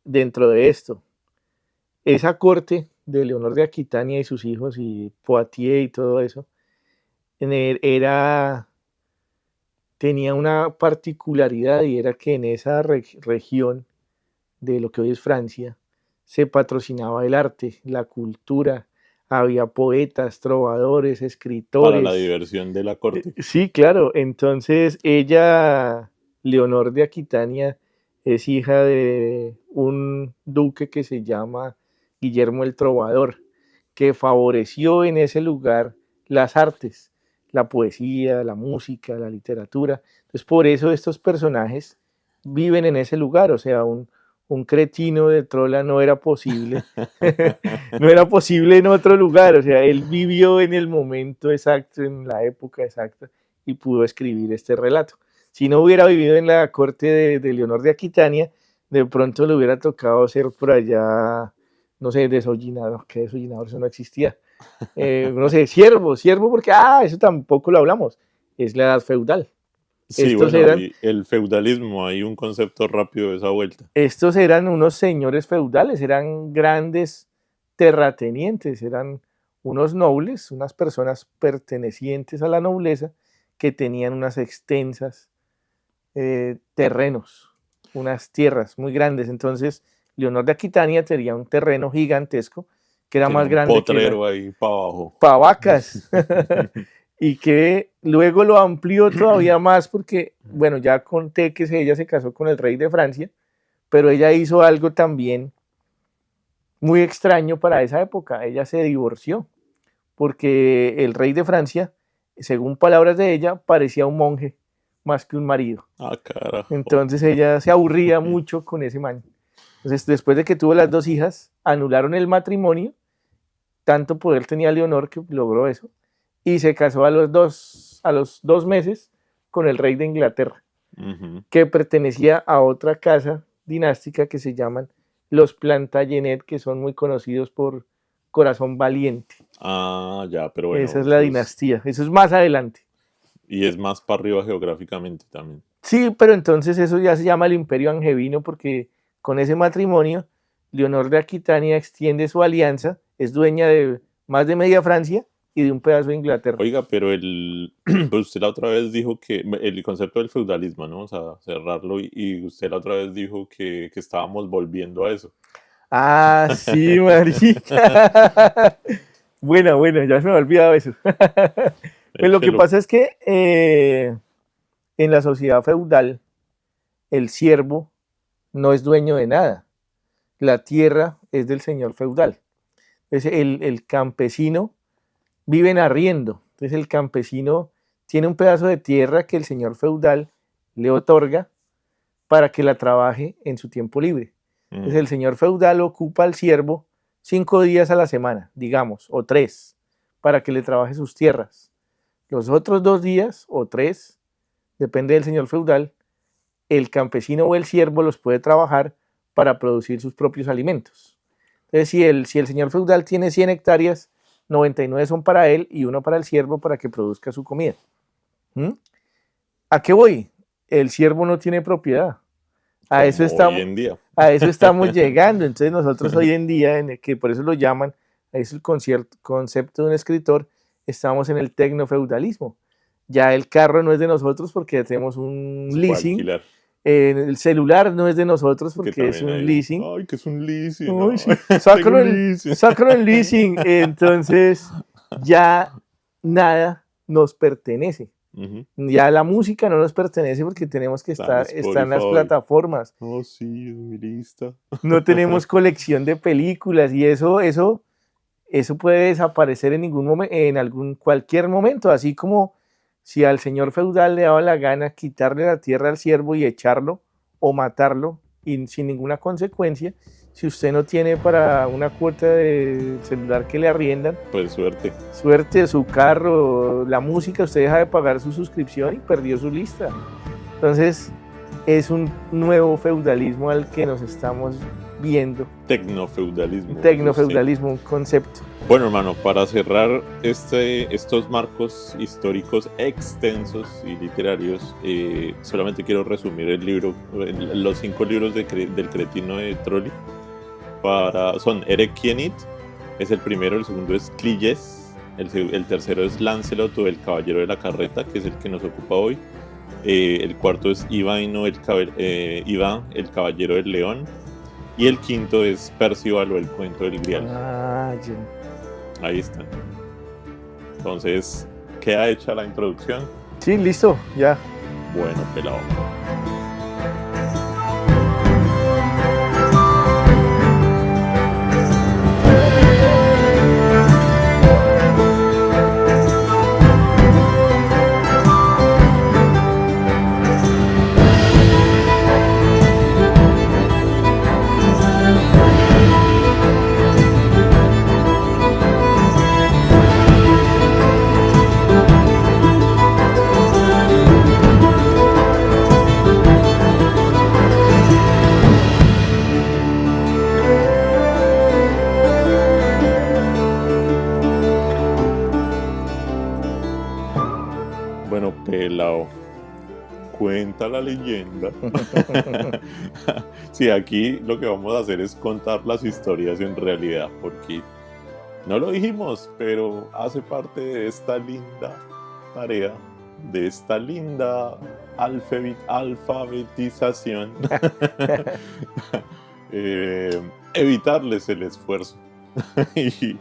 S1: dentro de esto. Esa corte de Leonor de Aquitania y sus hijos y Poitiers y todo eso, tenía una particularidad y era que en esa región de lo que hoy es Francia se patrocinaba el arte, la cultura, había poetas, trovadores, escritores.
S2: Para la diversión de la corte.
S1: Sí, claro. Entonces ella, Leonor de Aquitania, es hija de un duque que se llama Guillermo el Trovador, que favoreció en ese lugar las artes, la poesía, la música, la literatura. Entonces por eso estos personajes viven en ese lugar, o sea, un cretino de Trola no era posible, no era posible en otro lugar, o sea, él vivió en el momento exacto, en la época exacta, y pudo escribir este relato. Si no hubiera vivido en la corte de Leonor de Aquitania, de pronto le hubiera tocado ser por allá, no sé, desollinado, que desollinador, eso no existía, no sé, siervo porque, eso tampoco lo hablamos, es la edad feudal.
S2: Sí,
S1: Estos
S2: bueno,
S1: eran-
S2: y el feudalismo, hay un concepto rápido de esa vuelta.
S1: Estos eran unos señores feudales, eran grandes terratenientes, eran unos nobles, unas personas pertenecientes a la nobleza que tenían unas extensas terrenos, unas tierras muy grandes. Entonces, Leonor de Aquitania tenía un terreno gigantesco que era
S2: Tiene
S1: más
S2: un
S1: grande
S2: potrero ahí para abajo.
S1: para vacas. Y que luego lo amplió todavía más porque, bueno, ya conté que ella se casó con el rey de Francia, pero ella hizo algo también muy extraño para esa época. Ella se divorció porque el rey de Francia, según palabras de ella, parecía un monje más que un marido.
S2: Ah, carajo.
S1: Entonces ella se aburría mucho con ese man. Entonces, después de que tuvo las dos hijas, anularon el matrimonio. Tanto poder tenía Leonor que logró eso. Y se casó a los dos meses con el rey de Inglaterra, que pertenecía a otra casa dinástica que se llaman los Plantagenet, que son muy conocidos por Corazón Valiente.
S2: Ah, ya, pero bueno.
S1: Esa es la dinastía, eso es más adelante.
S2: Y es más para arriba geográficamente también.
S1: Sí, pero entonces eso ya se llama el Imperio Angevino, porque con ese matrimonio, Leonor de Aquitania extiende su alianza, es dueña de más de media Francia y de un pedazo de Inglaterra.
S2: Oiga, pero pues usted la otra vez dijo que el concepto del feudalismo, ¿no? O sea, cerrarlo y usted la otra vez dijo que estábamos volviendo a eso.
S1: Ah, sí, marica. Bueno, ya se me ha olvidado eso. Pues lo que pasa es que en la sociedad feudal el siervo no es dueño de nada. La tierra es del señor feudal. Entonces el campesino vive en arriendo. Entonces el campesino tiene un pedazo de tierra que el señor feudal le otorga para que la trabaje en su tiempo libre. Entonces el señor feudal ocupa al siervo 5 días a la semana, digamos, o 3, para que le trabaje sus tierras. Los otros 2 días o 3, depende del señor feudal, el campesino o el siervo los puede trabajar para producir sus propios alimentos. Entonces si el señor feudal tiene 100 hectáreas, 99 son para él y 1 para el siervo para que produzca su comida. ¿A qué voy? El siervo no tiene propiedad. A eso estamos llegando. Entonces nosotros hoy en día, que por eso lo llaman, es el concepto de un escritor, estamos en el tecnofeudalismo. Ya el carro no es de nosotros porque tenemos un leasing. El celular no es de nosotros porque es un leasing.
S2: Ay, que es un leasing.
S1: Uy, sí. Sácalo en leasing. Entonces ya nada nos pertenece. Ya la música no nos pertenece porque tenemos que estar en las plataformas.
S2: Oh, sí, es mi lista.
S1: No tenemos colección de películas y eso puede desaparecer en cualquier momento, así como si al señor feudal le daba la gana quitarle la tierra al siervo y echarlo o matarlo y sin ninguna consecuencia. Si usted no tiene para una cuota de celular que le arriendan,
S2: pues
S1: suerte, su carro, la música, usted deja de pagar su suscripción y perdió su lista. Entonces, es un nuevo feudalismo al que nos estamos viendo.
S2: Tecnofeudalismo.
S1: Tecnofeudalismo, un concepto.
S2: Bueno, hermano, para cerrar estos marcos históricos extensos y literarios, solamente quiero resumir el libro, los 5 libros del cretino de Trolli. Son Erec Kienit, es el primero, el segundo es Clíes, el tercero es Lancelot o el caballero de la carreta, que es el que nos ocupa hoy. El cuarto es Iván, el caballero del león. Y el quinto es Percival o el cuento del Grial. Ahí están. Entonces, ¿queda hecha la introducción?
S1: Sí, listo, ya.
S2: Bueno, pelado. Bueno, pelado, cuenta la leyenda. Sí, aquí lo que vamos a hacer es contar las historias en realidad, porque no lo dijimos, pero hace parte de esta linda tarea, de esta linda alfabetización, evitarles el esfuerzo. Y
S1: Sí,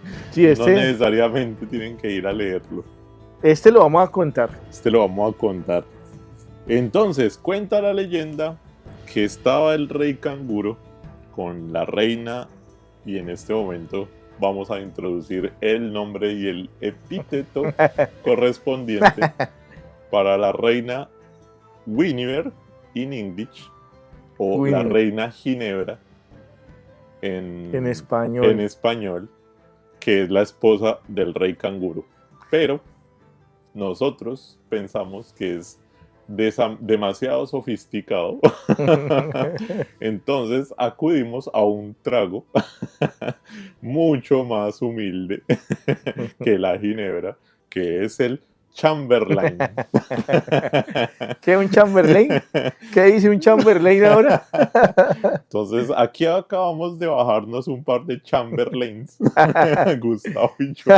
S2: no necesariamente tienen que ir a leerlo.
S1: Lo vamos a contar.
S2: Lo vamos a contar. Entonces, cuenta la leyenda que estaba el rey canguro con la reina, y en este momento vamos a introducir el nombre y el epíteto correspondiente para la reina Guinevere in English, o
S1: Guinevere.
S2: la reina Ginebra en español, que es la esposa del rey canguro. Pero nosotros pensamos que es demasiado sofisticado. Entonces acudimos a un trago mucho más humilde que la ginebra, que es el Chamberlain.
S1: ¿Qué es un Chamberlain? ¿Qué dice un Chamberlain ahora?
S2: Entonces aquí acabamos de bajarnos un par de Chamberlains, Gustavo y yo.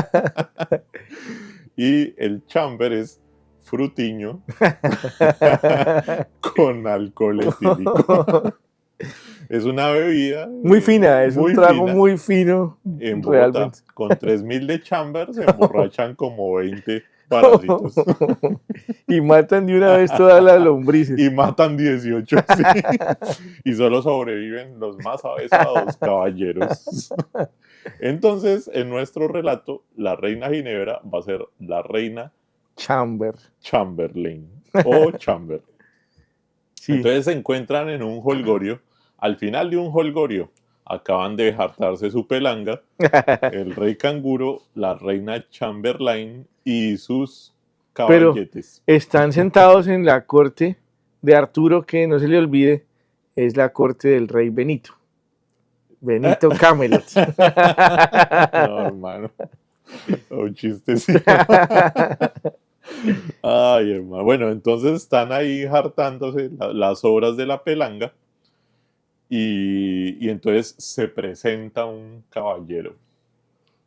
S2: Y el chamber es frutiño con alcohol etílico. Es una bebida
S1: muy fina, es un trago
S2: fina.
S1: Muy fino.
S2: En Bogotá, realmente. Con 3.000 de chamber se emborrachan como 20 parásitos.
S1: Y matan de una vez todas las lombrices.
S2: Y matan 18, sí. Y solo sobreviven los más avesados caballeros. Entonces, en nuestro relato, la reina Ginebra va a ser la reina Chamberlain o Chamber. Sí. Entonces se encuentran en un holgorio. Al final de un holgorio, acaban de jartarse su pelanga el rey canguro, la reina Chamberlain y sus caballetes.
S1: Pero están sentados en la corte de Arturo, que no se le olvide, es la corte del rey Benito Camelot.
S2: No, hermano. Un chistecito. Ay, hermano. Bueno, entonces están ahí hartándose las obras de la pelanga. Y entonces se presenta un caballero.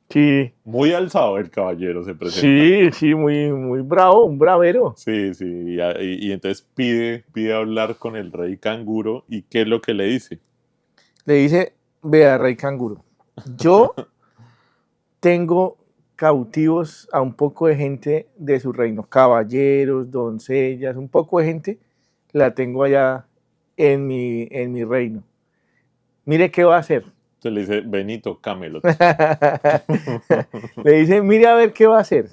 S1: Sí.
S2: Muy alzado el caballero se presenta.
S1: Sí, muy bravo, un bravero.
S2: Sí. Y entonces pide hablar con el rey canguro. ¿Y qué es lo que le dice?
S1: Le dice: vea, rey canguro, yo tengo cautivos a un poco de gente de su reino, caballeros, doncellas, un poco de gente la tengo allá en mi reino. Mire qué va a hacer.
S2: Entonces le dice Benito Camelot.
S1: Le dice: mire a ver qué va a hacer.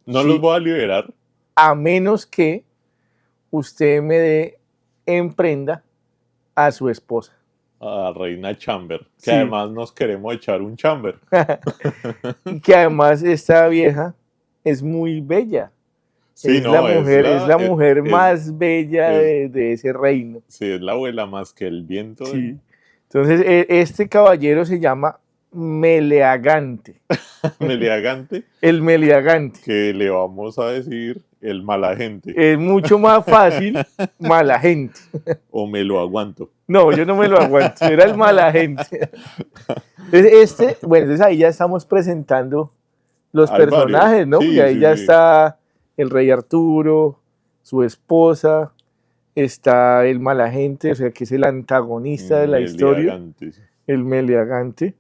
S2: No los voy a liberar.
S1: A menos que usted me dé en prenda a su esposa.
S2: A reina Chamber, que además nos queremos echar un chamber.
S1: Que además esta vieja es muy bella.
S2: Sí,
S1: es
S2: no,
S1: la mujer, es la mujer
S2: es-
S1: más bella de ese reino.
S2: sí, es la abuela más que el viento.
S1: Sí. Entonces, este caballero se llama Meleagante.
S2: Meleagante,
S1: El Meleagante.
S2: que le vamos a decir el mala gente.
S1: Es mucho más fácil, mala gente.
S2: O me lo aguanto.
S1: No, yo no me lo aguanto. Era el mala gente. Entonces, bueno, entonces ahí ya estamos presentando los
S2: Hay
S1: personajes,
S2: varios.
S1: ¿no?
S2: Sí,
S1: Porque ahí
S2: sí,
S1: ya
S2: sí.
S1: está el rey Arturo, su esposa, está el mala gente, o sea, que es el antagonista de la historia,
S2: Meleagante, sí.
S1: el Meleagante.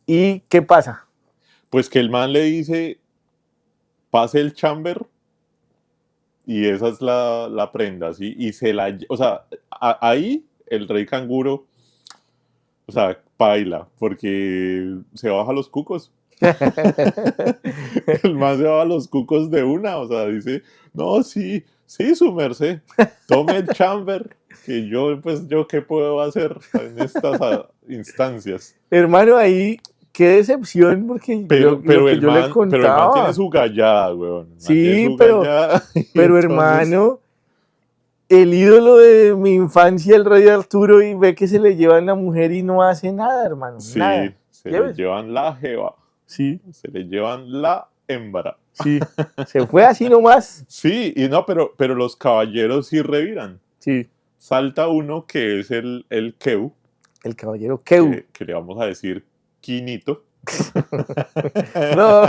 S1: ¿Y qué pasa?
S2: Pues que el man le dice, pase el chamber y esa es la prenda, ¿sí? Y se la... O sea, ahí el rey canguro, o sea, paila, porque se baja los cucos. El man se baja los cucos de una, o sea, dice, no, sí, su merced, tome el chamber, que yo, pues, yo qué puedo hacer en estas instancias.
S1: Hermano, ahí, qué decepción, porque
S2: Pero,
S1: lo
S2: pero,
S1: que
S2: el
S1: yo le
S2: man, pero el man
S1: contaba.
S2: tiene su gallada, weón. El man
S1: Sí,
S2: tiene su
S1: pero-
S2: gallada, y
S1: Pero
S2: entonces-
S1: hermano, el ídolo de mi infancia, el rey Arturo, y ve que se le llevan la mujer y no hace nada, hermano.
S2: Sí,
S1: Nada.
S2: se
S1: ¿Ya
S2: le
S1: ves?
S2: llevan la jeva,
S1: Sí,
S2: se le llevan la hembra.
S1: sí. Se fue así nomás.
S2: Sí, y no, pero los caballeros sí reviran.
S1: Sí.
S2: Salta uno que es el Keu,
S1: El caballero Keu.
S2: que le vamos a decir Quinito.
S1: No.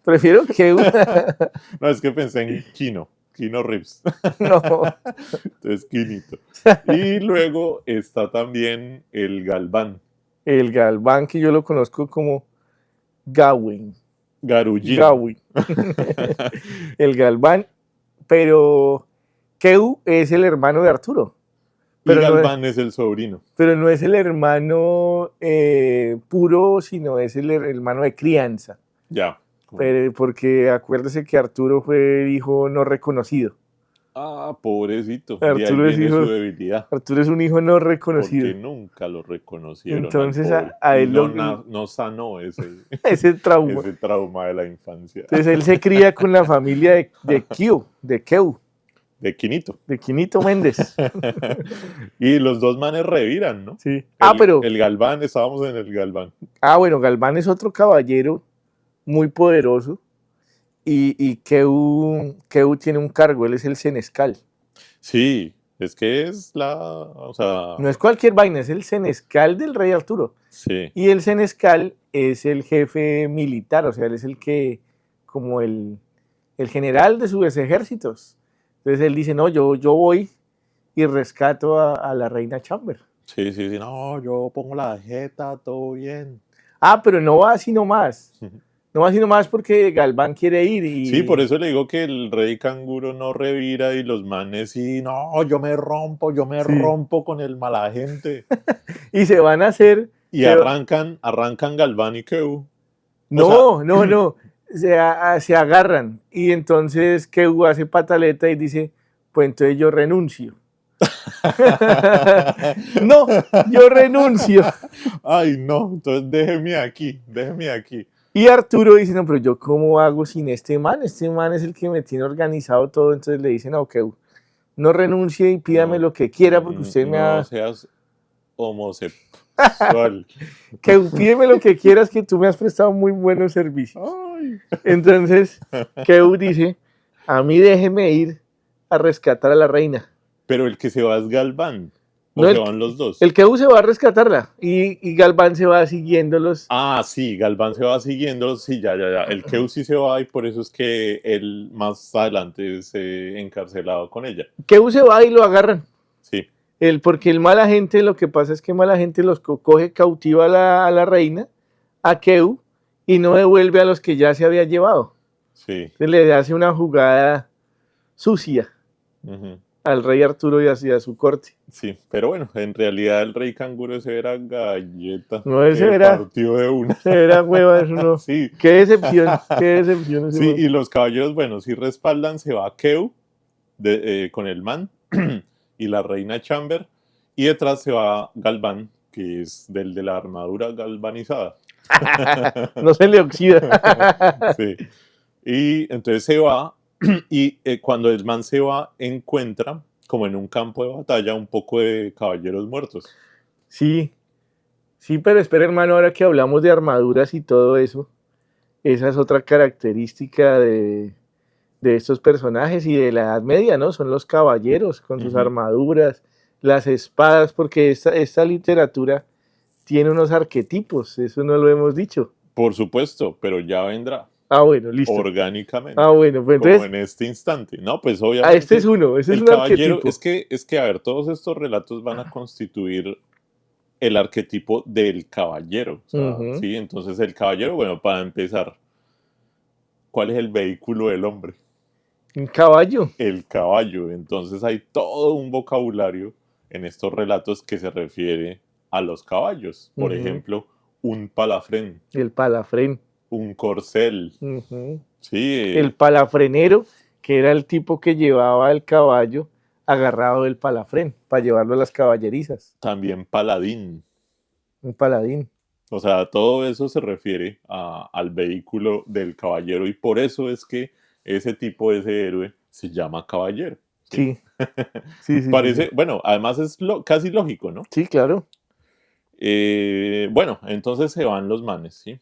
S1: Prefiero Keu.
S2: No, es que pensé en Kino Reeves.
S1: No.
S2: Entonces, Quinito. Y luego está también el Galván,
S1: El Galván, que yo lo conozco como Gawain.
S2: Garullín.
S1: Gawain. El Galván. Pero Keu es el hermano de Arturo.
S2: Y
S1: Pero no es-
S2: Galván es el sobrino.
S1: Pero no es el hermano puro, sino es el hermano de crianza.
S2: Ya.
S1: Porque acuérdese que Arturo fue hijo no reconocido.
S2: Ah, pobrecito. De ahí
S1: Arturo es
S2: viene
S1: hijo-
S2: su debilidad.
S1: Arturo es un hijo no reconocido.
S2: Porque nunca lo reconocieron.
S1: Entonces,
S2: al pobre.
S1: a
S2: Y
S1: él
S2: no,
S1: lo-
S2: no sanó ese
S1: Ese trauma.
S2: trauma de la infancia.
S1: Entonces él se cría con la familia de Keu,
S2: De Quinito.
S1: de Quinito Méndez.
S2: Y los dos manes reviran, ¿no?
S1: Sí. Ah, pero.
S2: El Galván, estábamos en el Galván.
S1: Ah, bueno, Galván es otro caballero muy poderoso. Y Keu tiene un cargo, él es el senescal.
S2: Sí, es que es o sea,
S1: No es cualquier vaina, es el senescal del rey Arturo.
S2: sí,
S1: Y el senescal es el jefe militar, o sea, él es el que, como el general de sus ejércitos. Entonces él dice, no, yo voy y rescato a la reina Chamber.
S2: sí, no, yo pongo la jeta, todo bien.
S1: Ah, pero no va así nomás. No va así nomás porque Galván quiere ir. Y...
S2: Sí, por eso le digo que el rey canguro no revira y los manes sí, no, yo me rompo con el mala gente.
S1: Y se van a hacer...
S2: Y
S1: pero-
S2: arrancan Galván y Keu.
S1: No. Se agarran. Y entonces Keu hace pataleta y dice, pues entonces yo renuncio. No, yo renuncio.
S2: Ay, no, entonces déjeme aquí.
S1: Y Arturo dice, no, pero yo cómo hago sin este man es el que me tiene organizado todo. Entonces le dicen, no, Keu, no renuncie y pídame
S2: No,
S1: lo que quiera porque usted me
S2: no
S1: ha...
S2: seas homosexual.
S1: Keu, pídeme lo que quieras que tú me has prestado muy buenos servicios.
S2: Ay.
S1: Entonces, Keu dice, a mí déjeme ir a rescatar a la reina.
S2: Pero el que se va es Galván. ¿O
S1: No,
S2: se
S1: el-
S2: van los dos?
S1: El Keu se va a rescatarla y Galván se va siguiéndolos.
S2: Ah, sí, Galván se va siguiendo. Sí, ya. El Keu sí se va y por eso es que él más adelante es encarcelado con ella.
S1: Keu se va y lo agarran.
S2: Sí,
S1: Porque el mala gente, lo que pasa es que mala gente los coge cautiva a la reina, a Keu, y no devuelve a los que ya se había llevado.
S2: sí.
S1: Entonces le hace una jugada sucia
S2: Ujú.
S1: al rey Arturo y hacia su corte.
S2: Sí, pero bueno, en realidad el rey canguro ese era galleta.
S1: No, ese
S2: que
S1: era-
S2: partió de una.
S1: Era hueva, eso no.
S2: Sí,
S1: Qué decepción, qué decepción. ese
S2: sí,
S1: huevo.
S2: y los caballeros, bueno, sí respaldan, se va Keu con el man y la reina Chamber, y detrás se va Galván, que es del de la armadura galvanizada.
S1: No se le oxida.
S2: Sí. Y entonces se va y cuando el man se va encuentra como en un campo de batalla un poco de caballeros muertos.
S1: Sí, sí, pero espera, hermano, ahora que hablamos de armaduras y todo eso, esa es otra característica de estos personajes y de la Edad Media, ¿no? Son los caballeros con sus armaduras, las espadas, porque esta literatura tiene unos arquetipos, eso no lo hemos dicho.
S2: Por supuesto, pero ya vendrá
S1: Ah, bueno, listo.
S2: orgánicamente.
S1: Ah, bueno, pues
S2: Como
S1: entonces,
S2: en este instante. No, pues obviamente.
S1: este es uno, ese es
S2: el
S1: un
S2: caballero,
S1: arquetipo.
S2: es que, a ver, todos estos relatos van a constituir el arquetipo del caballero. O sea,
S1: Ujú.
S2: ¿sí? Entonces el caballero, bueno, para empezar, ¿cuál es el vehículo del hombre?
S1: Un caballo.
S2: El caballo. Entonces hay todo un vocabulario en estos relatos que se refiere a los caballos. Por
S1: Ujú.
S2: ejemplo, un palafrén,
S1: El palafrén.
S2: un corcel.
S1: Ujú.
S2: Sí,
S1: El palafrenero, que era el tipo que llevaba el caballo agarrado del palafrén para llevarlo a las caballerizas.
S2: también paladín.
S1: Un paladín.
S2: O sea, todo eso se refiere al vehículo del caballero y por eso es que ese tipo, ese héroe, se llama caballero. ¿Sí?
S1: Sí, sí, sí,
S2: Parece,
S1: sí.
S2: bueno, además es casi lógico, ¿no?
S1: Sí, claro.
S2: Bueno, entonces se van los manes, ¿sí?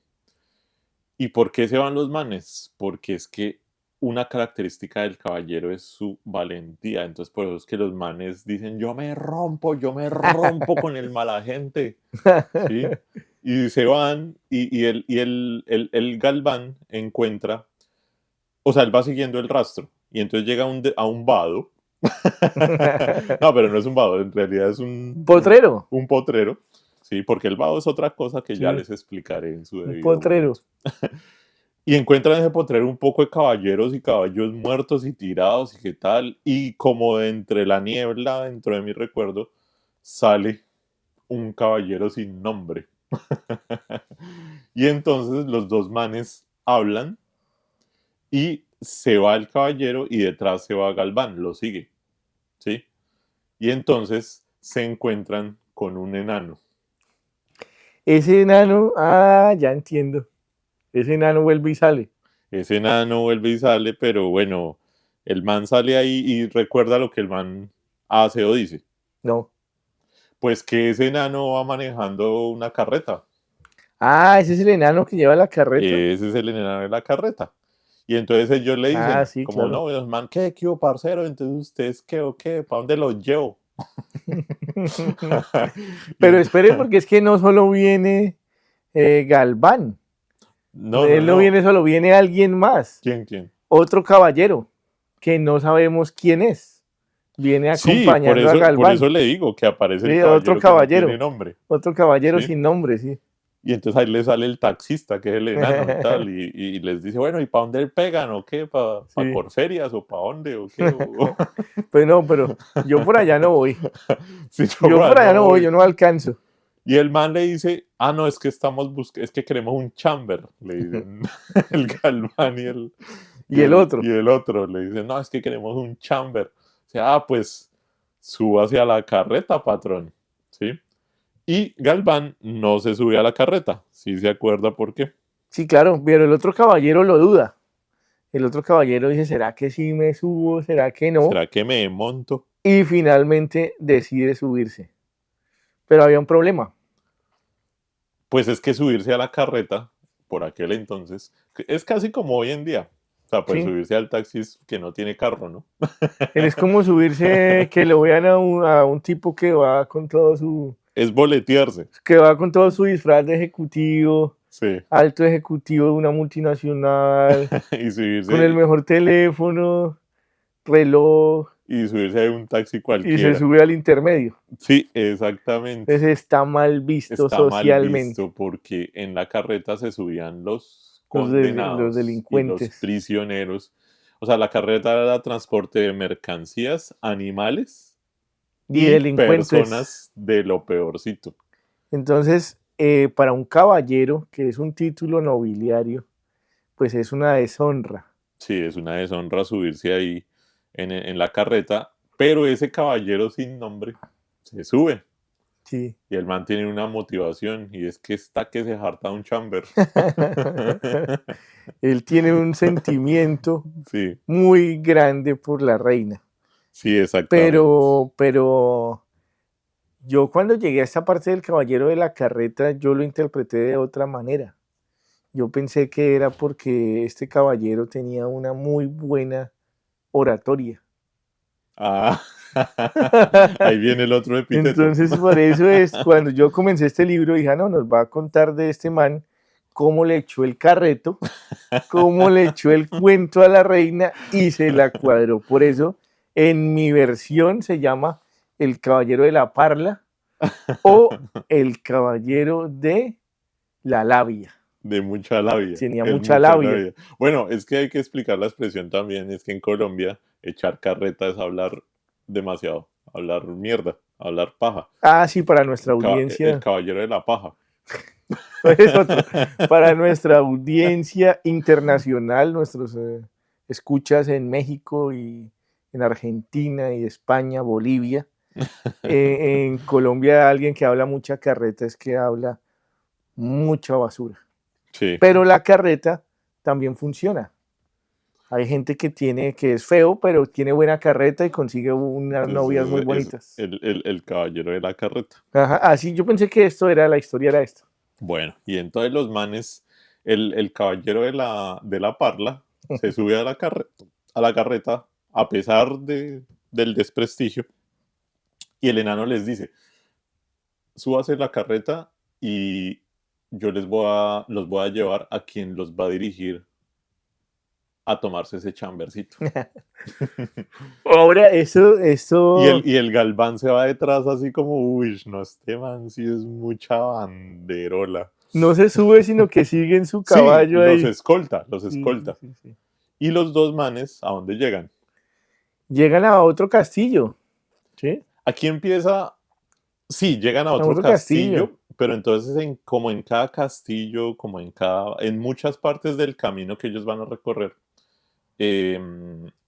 S2: ¿Y por qué se van los manes? Porque es que una característica del caballero es su valentía. Entonces, por eso es que los manes dicen, yo me rompo con el mala gente. ¿Sí? Y se van y el Galván encuentra, o sea, él va siguiendo el rastro y entonces llega a un vado. No, pero no es un vado, en realidad es
S1: Potrero.
S2: un potrero, ¿sí? Porque el vado es otra cosa que ya
S1: Sí,
S2: les explicaré en su
S1: un
S2: debido
S1: potrero.
S2: momento. Y encuentran en ese potrero un poco de caballeros y caballos muertos y tirados y qué tal. Y como de entre la niebla, dentro de mi recuerdo, sale un caballero sin nombre. Y entonces los dos manes hablan y se va el caballero y detrás se va Galván, lo sigue, ¿sí? Y entonces se encuentran con un enano.
S1: Ese enano, ya entiendo. Ese enano vuelve y sale.
S2: Ese enano vuelve y sale, pero bueno, el man sale ahí y recuerda lo que el man hace o dice.
S1: No.
S2: Pues que ese enano va manejando una carreta.
S1: Ese es el enano que lleva la carreta.
S2: Ese es el enano de la carreta. Y entonces ellos le dicen,
S1: Sí,
S2: como
S1: claro.
S2: no, el man, ¿qué hubo, parcero? Entonces ustedes, ¿qué o qué? ¿Para dónde los llevo?
S1: Pero espere, porque es que no solo viene Galván. Él no viene solo, viene alguien más.
S2: ¿Quién?
S1: Otro caballero, que no sabemos quién es. Viene acompañando a Galván.
S2: Por eso le digo que aparece el caballero,
S1: otro caballero.
S2: Que no tiene nombre.
S1: Otro caballero
S2: ¿Sí?
S1: sin nombre, sí.
S2: Y entonces ahí le sale el taxista, que es el enano y tal, y les dice, bueno, ¿y para dónde pegan o qué? ¿Para Corferias o para dónde o qué?
S1: Pues no, pero yo por allá no voy.
S2: Sí,
S1: yo por allá no voy, yo no alcanzo.
S2: Y el man le dice, no, es que es que queremos un chamber, le dicen el Galván
S1: y el otro.
S2: Y el otro le dice, no, es que queremos un chamber. O sea, pues suba hacia la carreta, patrón, ¿sí? Y Galván no se sube a la carreta, ¿sí se acuerda por qué?
S1: Sí, claro, pero el otro caballero lo duda. El otro caballero dice, ¿será que sí me subo? ¿Será que no?
S2: ¿Será que me monto?
S1: Y finalmente decide subirse. Pero había un problema.
S2: Pues es que subirse a la carreta, por aquel entonces, es casi como hoy en día. O sea, pues subirse al taxi que no tiene carro, ¿no?
S1: Es como subirse, que lo vean a un tipo que va con todo su...
S2: Es boletearse.
S1: Que va con todo su disfraz de ejecutivo.
S2: Sí.
S1: Alto ejecutivo de una multinacional.
S2: Y subirse.
S1: Con el mejor teléfono, reloj.
S2: Y subirse a un taxi cualquiera.
S1: Y se sube al intermedio.
S2: Sí, exactamente.
S1: Entonces está mal visto socialmente.
S2: Mal visto porque en la carreta se subían los condenados,
S1: los delincuentes.
S2: Y los prisioneros. O sea, la carreta era transporte de mercancías, animales
S1: y delincuentes.
S2: Personas de lo peorcito.
S1: Entonces, para un caballero, que es un título nobiliario, pues es una deshonra.
S2: Sí, es una deshonra subirse ahí en la carreta, pero ese caballero sin nombre se sube.
S1: Sí.
S2: Y el man tiene una motivación y es que está que se harta un chamber.
S1: Él tiene un sentimiento
S2: Sí,
S1: muy grande por la reina.
S2: sí, exactamente.
S1: Pero yo cuando llegué a esta parte del caballero de la carreta, yo lo interpreté de otra manera. Yo pensé que era porque este caballero tenía una muy buena oratoria.
S2: Ah, ahí viene el otro epíteto.
S1: Entonces, por eso es, cuando yo comencé este libro, dije, no, nos va a contar de este man cómo le echó el carreto, cómo le echó el cuento a la reina y se la cuadró. Por eso, en mi versión se llama El Caballero de la Parla o El Caballero de la Labia.
S2: De mucha labia.
S1: Tenía
S2: Es
S1: mucha labia.
S2: Bueno, es que hay que explicar la expresión también. Es que en Colombia echar carreta es hablar demasiado, hablar mierda, hablar paja.
S1: Ah, sí, para nuestra
S2: El
S1: audiencia.
S2: caballero de la paja.
S1: Es otro. Para nuestra audiencia internacional, nuestros escuchas en México y en Argentina y España, Bolivia. En Colombia alguien que habla mucha carreta es que habla mucha basura.
S2: Sí.
S1: Pero la carreta también funciona. Hay gente que es feo, pero tiene buena carreta y consigue unas novias muy bonitas.
S2: El caballero de la carreta.
S1: Ajá, así yo pensé que la historia era esto.
S2: Bueno, y entonces los manes, el caballero de la parla se sube a la carreta a pesar del desprestigio y el enano les dice, súbase la carreta y yo los voy a llevar a quien los va a dirigir a tomarse ese chambercito.
S1: Ahora, eso...
S2: Y el Galván se va detrás así como, uy, no, este man sí es mucha banderola.
S1: No se sube, sino que sigue en su caballo
S2: sí,
S1: ahí.
S2: los escolta.
S1: Sí.
S2: Y los dos manes, ¿a dónde llegan?
S1: Llegan a otro castillo. ¿Sí?
S2: Aquí empieza, sí, llegan a otro
S1: otro
S2: castillo,
S1: castillo.
S2: pero entonces como en cada castillo, en muchas partes del camino que ellos van a recorrer,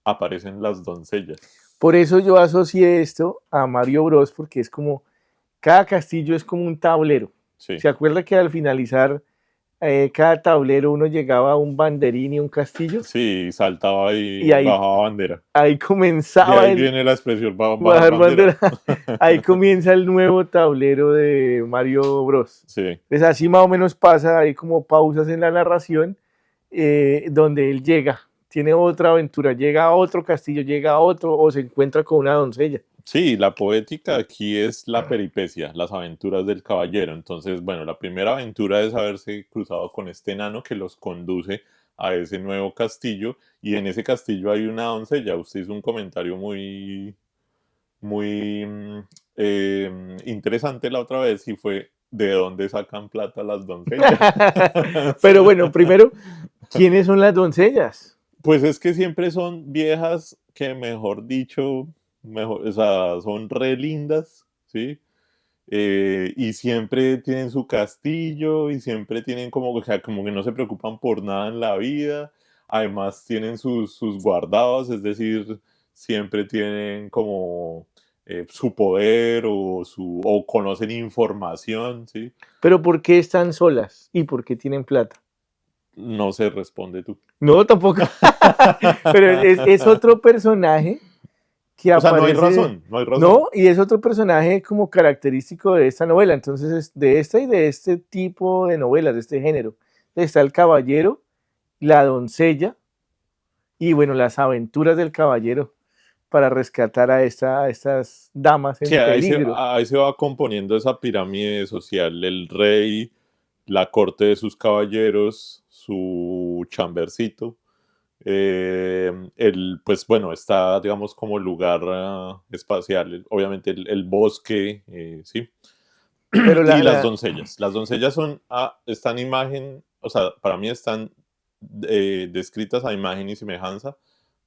S2: aparecen las doncellas.
S1: Por eso yo asocié esto a Mario Bros, porque es como, cada castillo es como un tablero.
S2: Sí.
S1: ¿Se acuerda que al finalizar cada tablero uno llegaba a un banderín y un castillo?
S2: Sí, saltaba y
S1: ahí
S2: bajaba bandera.
S1: Ahí comenzaba
S2: Y ahí viene la expresión
S1: bajar bandera. Ahí comienza el nuevo tablero de Mario Bros.
S2: Sí.
S1: Pues así más o menos pasa, hay como pausas en la narración donde él llega, tiene otra aventura, llega a otro castillo, llega a otro o se encuentra con una doncella.
S2: Sí, la poética aquí es la peripecia, las aventuras del caballero. Entonces, bueno, la primera aventura es haberse cruzado con este enano que los conduce a ese nuevo castillo y en ese castillo hay una doncella. Usted hizo un comentario muy interesante la otra vez y fue ¿de dónde sacan plata las doncellas?
S1: Pero bueno, primero, ¿quiénes son las doncellas?
S2: Pues es que siempre son viejas que, mejor dicho, o sea, son re lindas, ¿sí? Y siempre tienen su castillo y siempre tienen o sea, como que no se preocupan por nada en la vida. Además tienen sus guardados, es decir, siempre tienen como su poder o conocen información, ¿sí?
S1: Pero ¿por qué están solas y por qué tienen plata?
S2: No se responde tú.
S1: No, tampoco. Pero es otro personaje que
S2: O sea,
S1: aparece.
S2: no hay razón.
S1: No, y es otro personaje como característico de esta novela. Entonces, es de esta y de este tipo de novelas, de este género. Está el caballero, la doncella y, bueno, las aventuras del caballero para rescatar a estas damas en
S2: Sí,
S1: peligro.
S2: ahí se va componiendo esa pirámide social. El rey, la corte de sus caballeros, su chambercito. Pues bueno, está, digamos, como lugar espacial, obviamente el bosque, sí.
S1: Pero
S2: Y las doncellas. Las doncellas están imagen, o sea, para mí están descritas a imagen y semejanza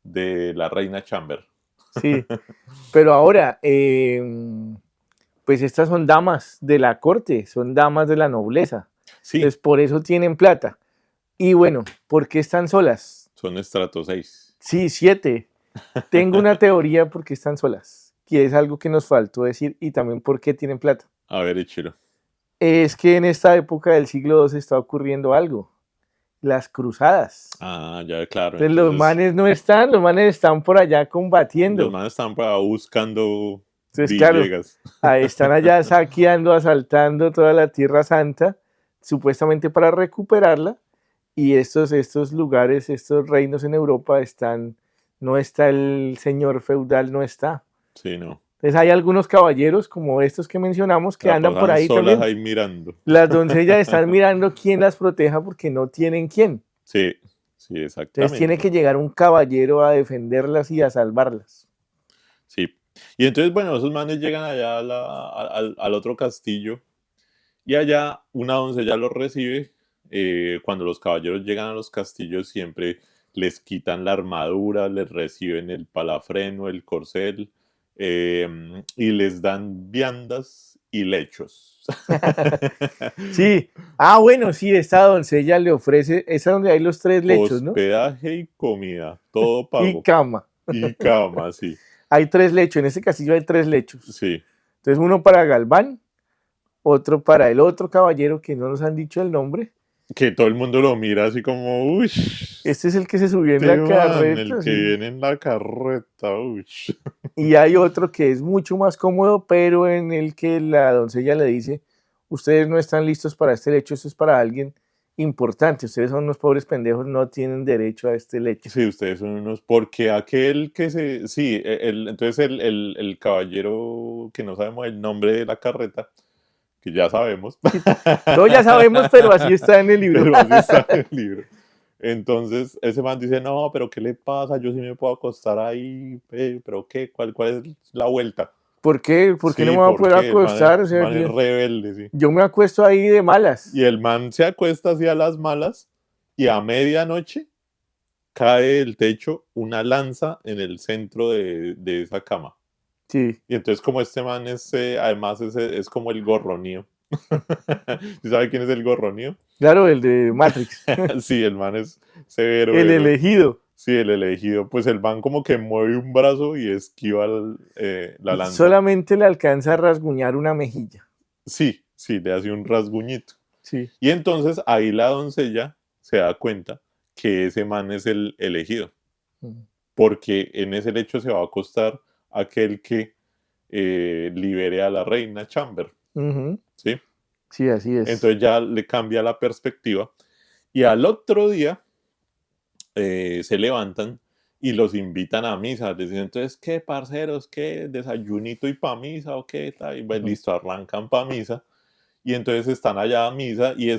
S2: de la reina Chamber.
S1: Sí, pero ahora, pues estas son damas de la corte, son damas de la nobleza.
S2: Sí.
S1: Entonces, por eso tienen plata. Y bueno, ¿por qué están solas?
S2: Son estrato 6.
S1: Sí, 7. Tengo una teoría por qué están solas, que es algo que nos faltó decir, y también por qué tienen plata.
S2: A ver, échelo.
S1: Es que en esta época del siglo II está ocurriendo algo. Las cruzadas.
S2: Ah, ya, claro.
S1: Entonces los manes no están, los manes están por allá
S2: los
S1: combatiendo.
S2: manes están por ahí buscando
S1: Entonces, claro,
S2: Villegas.
S1: están allá saqueando, asaltando toda la Tierra Santa, supuestamente para recuperarla. Y estos lugares, estos reinos en Europa no está el señor feudal, no está.
S2: Sí, no.
S1: Entonces hay algunos caballeros como estos que mencionamos que
S2: La
S1: andan por
S2: pasan
S1: ahí
S2: solas
S1: también.
S2: ahí mirando.
S1: Las doncellas están mirando quién las proteja porque no tienen quién.
S2: Sí, sí,
S1: Entonces
S2: exactamente.
S1: tiene que llegar un caballero a defenderlas y a salvarlas.
S2: Sí. Y entonces, bueno, esos manes llegan allá al otro castillo y allá una doncella los recibe. Cuando los caballeros llegan a los castillos siempre les quitan la armadura, les reciben el palafreno, el corcel y les dan viandas y lechos.
S1: Sí. Ah, bueno, sí, esta doncella le ofrece, esa donde hay los 3 lechos, ¿no?
S2: Hospedaje y comida, todo
S1: Y
S2: pago.
S1: cama.
S2: Y cama, sí.
S1: Hay 3 lechos, en ese castillo hay 3 lechos.
S2: Sí.
S1: Entonces uno para Galván, otro para el otro caballero que no nos han dicho el nombre.
S2: Que todo el mundo lo mira así como, uy.
S1: Este es el que se subió en
S2: Este
S1: la
S2: man,
S1: carreta.
S2: el que
S1: sí.
S2: viene en la carreta, uy.
S1: Y hay otro que es mucho más cómodo, pero en el que la doncella le dice, ustedes no están listos para este lecho, esto es para alguien importante, ustedes son unos pobres pendejos, no tienen derecho a este lecho.
S2: Sí, ustedes son unos, porque aquel que se, sí, entonces el caballero que no sabemos el nombre de la carreta, que ya sabemos,
S1: Todos ya sabemos, pero así está en el libro.
S2: pero así está en el libro. Entonces ese man dice, no, pero ¿qué le pasa? Yo sí me puedo acostar ahí, pero ¿qué? ¿Cuál es la vuelta?
S1: ¿Por qué? ¿Por qué
S2: Sí,
S1: no me voy a
S2: ¿por
S1: poder
S2: qué? El man
S1: acostar? O
S2: es,
S1: sea,
S2: man es rebelde, sí.
S1: yo me acuesto ahí de malas.
S2: Y el man se acuesta así a las malas y a medianoche cae del techo una lanza en el centro de esa cama.
S1: Sí,
S2: Y entonces como este man es, además es como el gorronío. ¿Sí sabe quién es el gorronío?
S1: claro, el de Matrix,
S2: Sí, el man es severo.
S1: el
S2: héroe.
S1: elegido.
S2: Sí, el elegido. Pues el man como que mueve un brazo y esquiva la lanza.
S1: Solamente le alcanza a rasguñar una mejilla.
S2: Sí, sí, le hace un rasguñito.
S1: Sí.
S2: Y entonces ahí la doncella se da cuenta que ese man es el elegido. Porque en ese lecho se va a acostar aquel que libere a la reina Chamber.
S1: Ujú.
S2: ¿Sí?
S1: Sí, así es.
S2: Entonces ya le cambia la perspectiva. Y al otro día se levantan y los invitan a misa. Les dicen, entonces, ¿qué, parceros? ¿Qué? ¿Desayunito y pa' misa o qué? Y pues listo, arrancan pa' misa. Y entonces están allá a misa y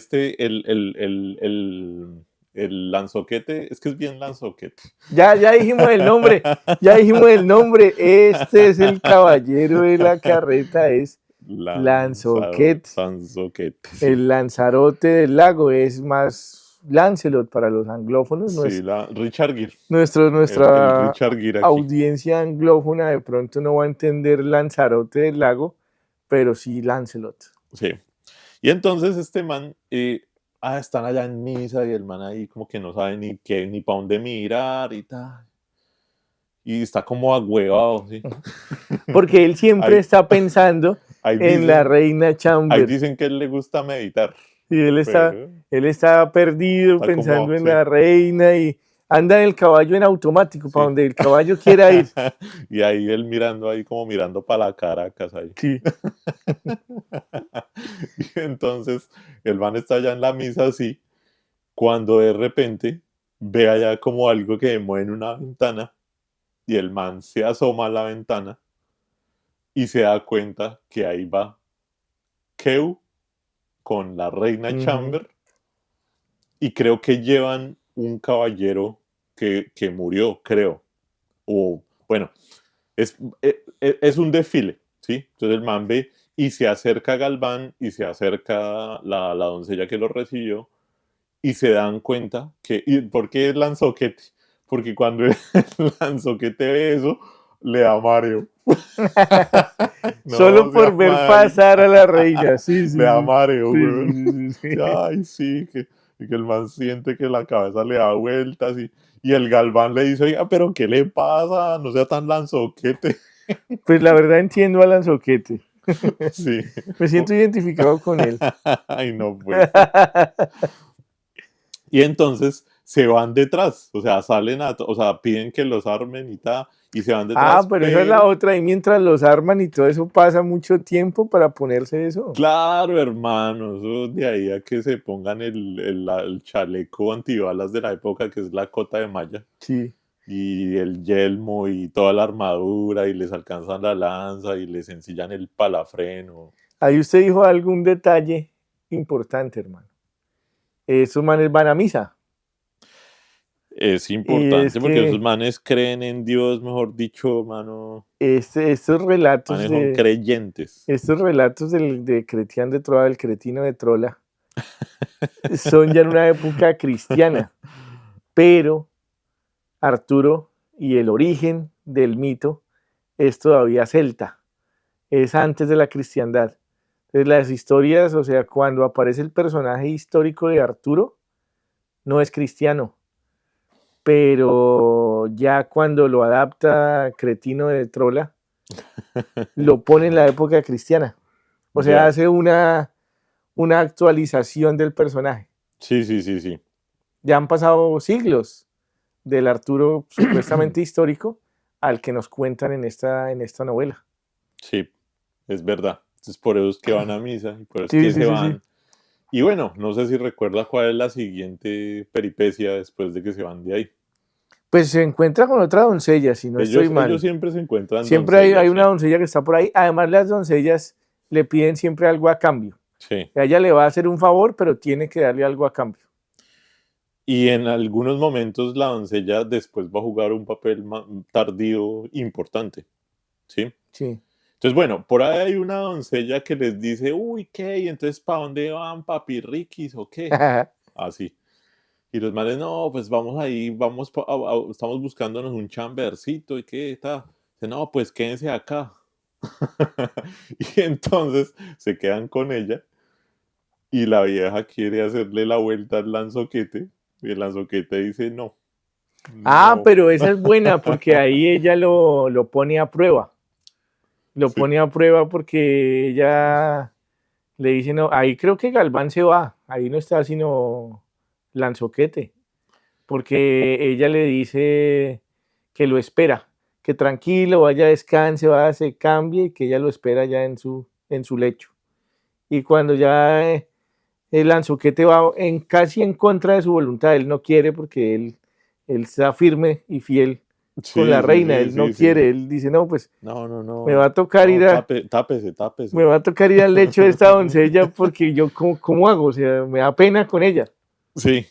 S2: el lanzoquete, es que es bien lanzoquete.
S1: Ya dijimos el nombre, ya dijimos el nombre. Este es el caballero de la carreta, es Lanzoquete.
S2: Lanzoquete. Sí.
S1: El Lanzarote del lago es más Lancelot para los anglófonos.
S2: Sí, Richard Gere.
S1: Nuestra
S2: el Richard Gere aquí.
S1: audiencia anglófona de pronto no va a entender Lanzarote del lago, pero sí Lancelot.
S2: Sí. Y entonces este man, están allá en misa y el man ahí como que no sabe ni qué, ni para dónde mirar y tal. Y está como agüevado, ¿sí?
S1: Porque él siempre
S2: Ahí-
S1: está pensando en la reina Chamber.
S2: Ahí dicen que a él le gusta meditar.
S1: Y él
S2: pero
S1: está perdido
S2: está
S1: pensando
S2: como,
S1: en
S2: sí.
S1: la reina y anda en el caballo en automático, para
S2: Sí.
S1: donde el caballo quiera ir.
S2: Y ahí él mirando ahí como mirando para la Caracas ahí.
S1: Sí.
S2: Y entonces el man está allá en la misa así, cuando de repente ve allá como algo que mueve en una ventana y el man se asoma a la ventana y se da cuenta que ahí va Kew con la reina
S1: Ujú.
S2: Chamber y creo que llevan un caballero que murió, creo. O bueno, es un desfile, ¿sí? Entonces el man ve y se acerca a Galván y se acerca la doncella que lo recibió y se dan cuenta que, ¿por qué es Lanzoquete? Porque cuando el Lanzoquete ve eso, le da mareo. No,
S1: Solo por
S2: sea
S1: ver
S2: mal.
S1: pasar a la reina. Sí, sí.
S2: Le da
S1: sí.
S2: mareo,
S1: Sí,
S2: weón.
S1: sí, sí, sí.
S2: Ay, sí, y que el man siente que la cabeza le da vueltas y el Galván le dice, oiga, pero ¿qué le pasa? No sea tan lanzoquete.
S1: Pues la verdad entiendo a Lanzoquete.
S2: Sí.
S1: Me siento identificado con él.
S2: Ay, no, pues. Y entonces se van detrás, o sea, o sea, piden que los armen y tal, y se van detrás,
S1: Pero esa es la otra. Y mientras los arman y todo eso pasa mucho tiempo para ponerse eso.
S2: claro, hermano, eso de ahí a que se pongan el chaleco antibalas de la época, que es la cota de malla,
S1: Sí.
S2: y el yelmo y toda la armadura, y les alcanzan la lanza y les ensillan el palafreno.
S1: Ahí usted dijo algún detalle importante, hermano. Esos manes van a misa.
S2: Es
S1: Y
S2: importante
S1: es
S2: porque esos
S1: que
S2: manes creen en Dios, mejor dicho, mano,
S1: estos relatos
S2: manes son creyentes.
S1: de Cretián de Troa, del cretino de Trola, son ya en una época cristiana. Pero Arturo y el origen del mito es todavía celta. Es antes de la cristiandad. Entonces las historias, o sea, cuando aparece el personaje histórico de Arturo, no es cristiano. Pero ya cuando lo adapta Cretino de Trola, lo pone en la época cristiana. O sea,
S2: Ya.
S1: hace una actualización del personaje.
S2: Sí, sí, sí, sí.
S1: Ya han pasado siglos del Arturo supuestamente histórico al que nos cuentan en esta novela.
S2: Sí, es verdad. Entonces por eso es que van a misa y por eso
S1: Sí,
S2: es que
S1: sí,
S2: se
S1: sí,
S2: van.
S1: sí.
S2: Y bueno, no sé si recuerda cuál es la siguiente peripecia después de que se van de ahí.
S1: Pues se encuentra con otra doncella, si no estoy mal.
S2: Ellos siempre se encuentran
S1: Siempre hay
S2: doncellas,
S1: una doncella que está por ahí. Además, las doncellas le piden siempre algo a cambio.
S2: sí.
S1: A ella le va a hacer un favor, pero tiene que darle algo a cambio.
S2: Y en algunos momentos la doncella después va a jugar un papel tardío importante. ¿Sí?
S1: Sí.
S2: Entonces, bueno, por ahí hay una doncella que les dice, uy, ¿qué? ¿Y entonces para dónde van, papirriquis o qué? Así. Y los manes, no, pues vamos ahí, estamos buscándonos un chambercito y qué está. Dice, no, pues quédense acá. Y entonces se quedan con ella y la vieja quiere hacerle la vuelta al lanzoquete y el lanzoquete dice, no. No.
S1: Pero esa es buena porque ahí ella lo pone a prueba. Lo
S2: Sí.
S1: pone a prueba porque ella le dice, no, ahí creo que Galván se va, ahí no está sino Lanzoquete, porque ella le dice que lo espera, que tranquilo, vaya, descanse, vaya, se cambie y que ella lo espera ya en su lecho. Y cuando ya el Lanzoquete va casi en contra de su voluntad, él no quiere porque él está firme y fiel con la reina, él no quiere, él dice, no, pues
S2: No.
S1: me va a tocar ir a...
S2: Tápese.
S1: Me va a tocar ir al lecho de esta doncella porque yo, ¿cómo hago? O sea, me da pena con ella.
S2: Sí.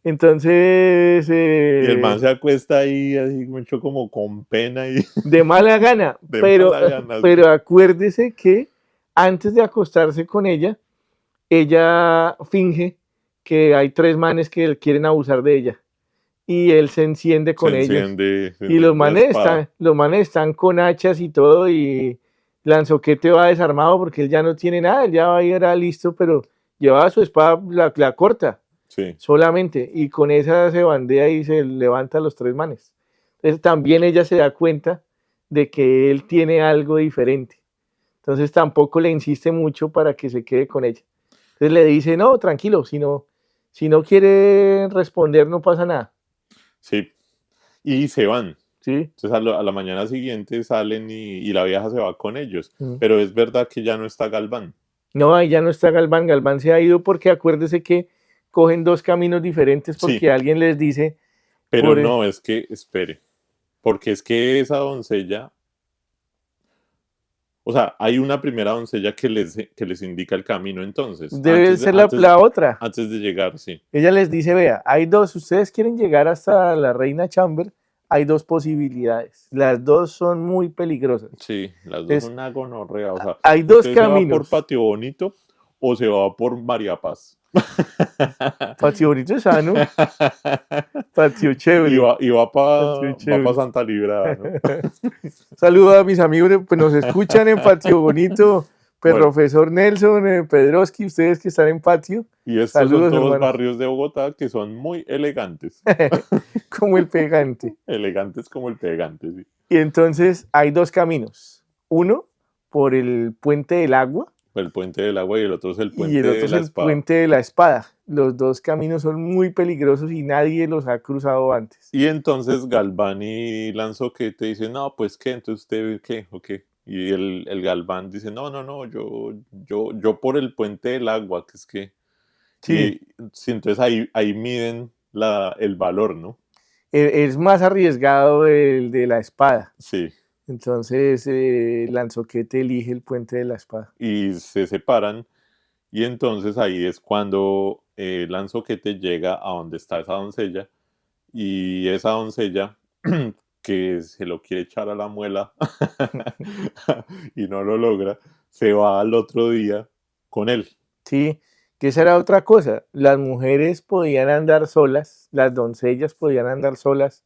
S1: Entonces...
S2: Y el man se acuesta ahí así mucho como con pena y
S1: de mala gana.
S2: de
S1: pero,
S2: mala gana.
S1: Pero acuérdese que antes de acostarse con ella finge que hay 3 manes que quieren abusar de ella. Y él se enciende con ellos. Y los manes están con hachas y todo y Lanzoquete va desarmado porque él ya no tiene nada, él ya era listo, pero llevaba su espada, la corta,
S2: Sí.
S1: solamente, y con esa se bandea y se levanta a los 3 manes. Entonces también ella se da cuenta de que él tiene algo diferente. Entonces tampoco le insiste mucho para que se quede con ella. Entonces le dice, no, tranquilo, si no quiere responder no pasa nada.
S2: Sí. Y se van.
S1: ¿Sí?
S2: Entonces a la mañana siguiente salen y la vieja se va con ellos. Pero es verdad que ya no está Galván.
S1: No, ahí ya no está Galván. Galván se ha ido porque acuérdese que cogen 2 caminos diferentes porque alguien les dice...
S2: Pero no, es que, espere. Porque es que esa doncella... O sea, hay una primera doncella que les indica el camino entonces.
S1: Debe ser la otra.
S2: Antes de llegar, sí.
S1: Ella les dice, vea, hay 2, ustedes quieren llegar hasta la reina Chamber, hay 2 posibilidades. Las 2 son muy peligrosas.
S2: Sí, las 2 son una gonorrea. O sea,
S1: hay 2 caminos.
S2: ¿se va por Patio Bonito o se va por María Paz?
S1: Patio Bonito es sano. Patio chévere.
S2: Y va para Santa Librada, ¿no?
S1: Saludos a mis amigos que nos escuchan en Patio Bonito, Profesor Nelson, Pedroski, ustedes que están en Patio.
S2: Y estos saludos, son todos barrios de Bogotá que son muy elegantes.
S1: Como el pegante.
S2: Elegantes como el pegante, sí.
S1: Y entonces hay 2 caminos. Uno, por el puente del agua.
S2: El puente del agua y el otro es el puente
S1: Y el otro
S2: de
S1: es
S2: la
S1: el
S2: espada.
S1: puente de la espada. Los dos caminos son muy peligrosos y nadie los ha cruzado antes.
S2: Y entonces Galván y Lanzoquete dicen, no, pues qué, entonces usted qué, o qué. Y el Galván dice, no, yo por el puente del agua, que es que.
S1: Sí,
S2: Y sí, entonces ahí miden el valor, ¿no?
S1: es más arriesgado el de la espada.
S2: Sí.
S1: Entonces Lanzoquete elige el puente de la espada.
S2: Y se separan. Y entonces ahí es cuando Lanzoquete llega a donde está esa doncella. Y esa doncella que se lo quiere echar a la muela y no lo logra, se va al otro día con él.
S1: Sí, que esa era otra cosa. Las mujeres podían andar solas, las doncellas podían andar solas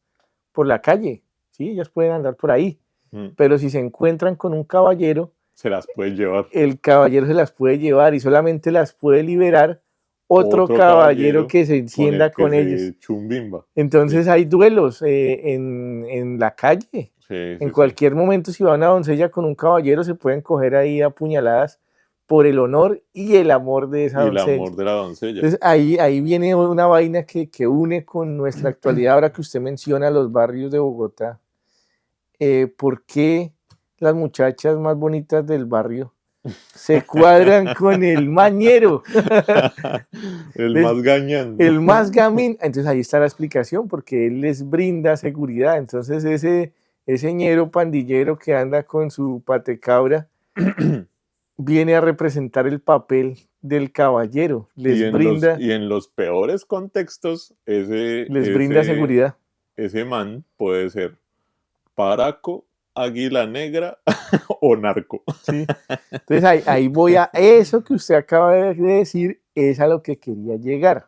S1: por la calle. Sí, ellas pueden andar por ahí.
S2: Mm,
S1: Pero si se encuentran con un caballero,
S2: Se las puede llevar.
S1: el caballero se las puede llevar y solamente las puede liberar otro caballero que se encienda
S2: el que
S1: con
S2: se
S1: ellos.
S2: chumbimba.
S1: Entonces hay duelos en la calle.
S2: Sí,
S1: En
S2: sí.
S1: cualquier momento, si va una doncella con un caballero, se pueden coger ahí a puñaladas por el honor y el amor de esa
S2: Y el
S1: doncella.
S2: amor de la doncella.
S1: Entonces ahí viene una vaina que une con nuestra actualidad, ahora que usted menciona los barrios de Bogotá. ¿Por qué las muchachas más bonitas del barrio se cuadran con el mañero?
S2: El
S1: ¿Ves?
S2: más gañán.
S1: El más gamín. Entonces ahí está la explicación, porque él les brinda seguridad. Entonces ese ñero pandillero que anda con su patecabra viene a representar el papel del caballero. Les
S2: Y en los peores contextos,
S1: les brinda seguridad.
S2: ese man puede ser paraco, águila negra o narco.
S1: ¿Sí? Entonces ahí voy a eso que usted acaba de decir, es a lo que quería llegar.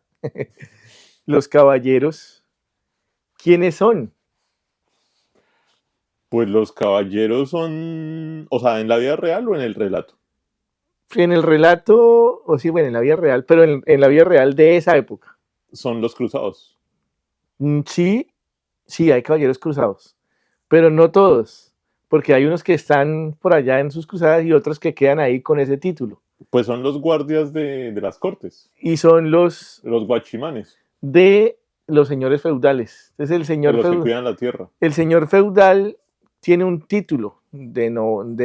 S1: Los caballeros, ¿quiénes son?
S2: Pues los caballeros son, o sea, en la vida real o en el relato.
S1: En el relato, o sí, bueno, en la vida real, pero en la vida real de esa época.
S2: Son los cruzados.
S1: Sí, hay caballeros cruzados, pero no todos, porque hay unos que están por allá en sus cruzadas y otros que quedan ahí con ese título.
S2: Pues son los guardias de las cortes,
S1: Y son los
S2: los guachimanes,
S1: de los señores feudales. Entonces el señor,
S2: los que cuidan la tierra.
S1: el señor feudal tiene un título de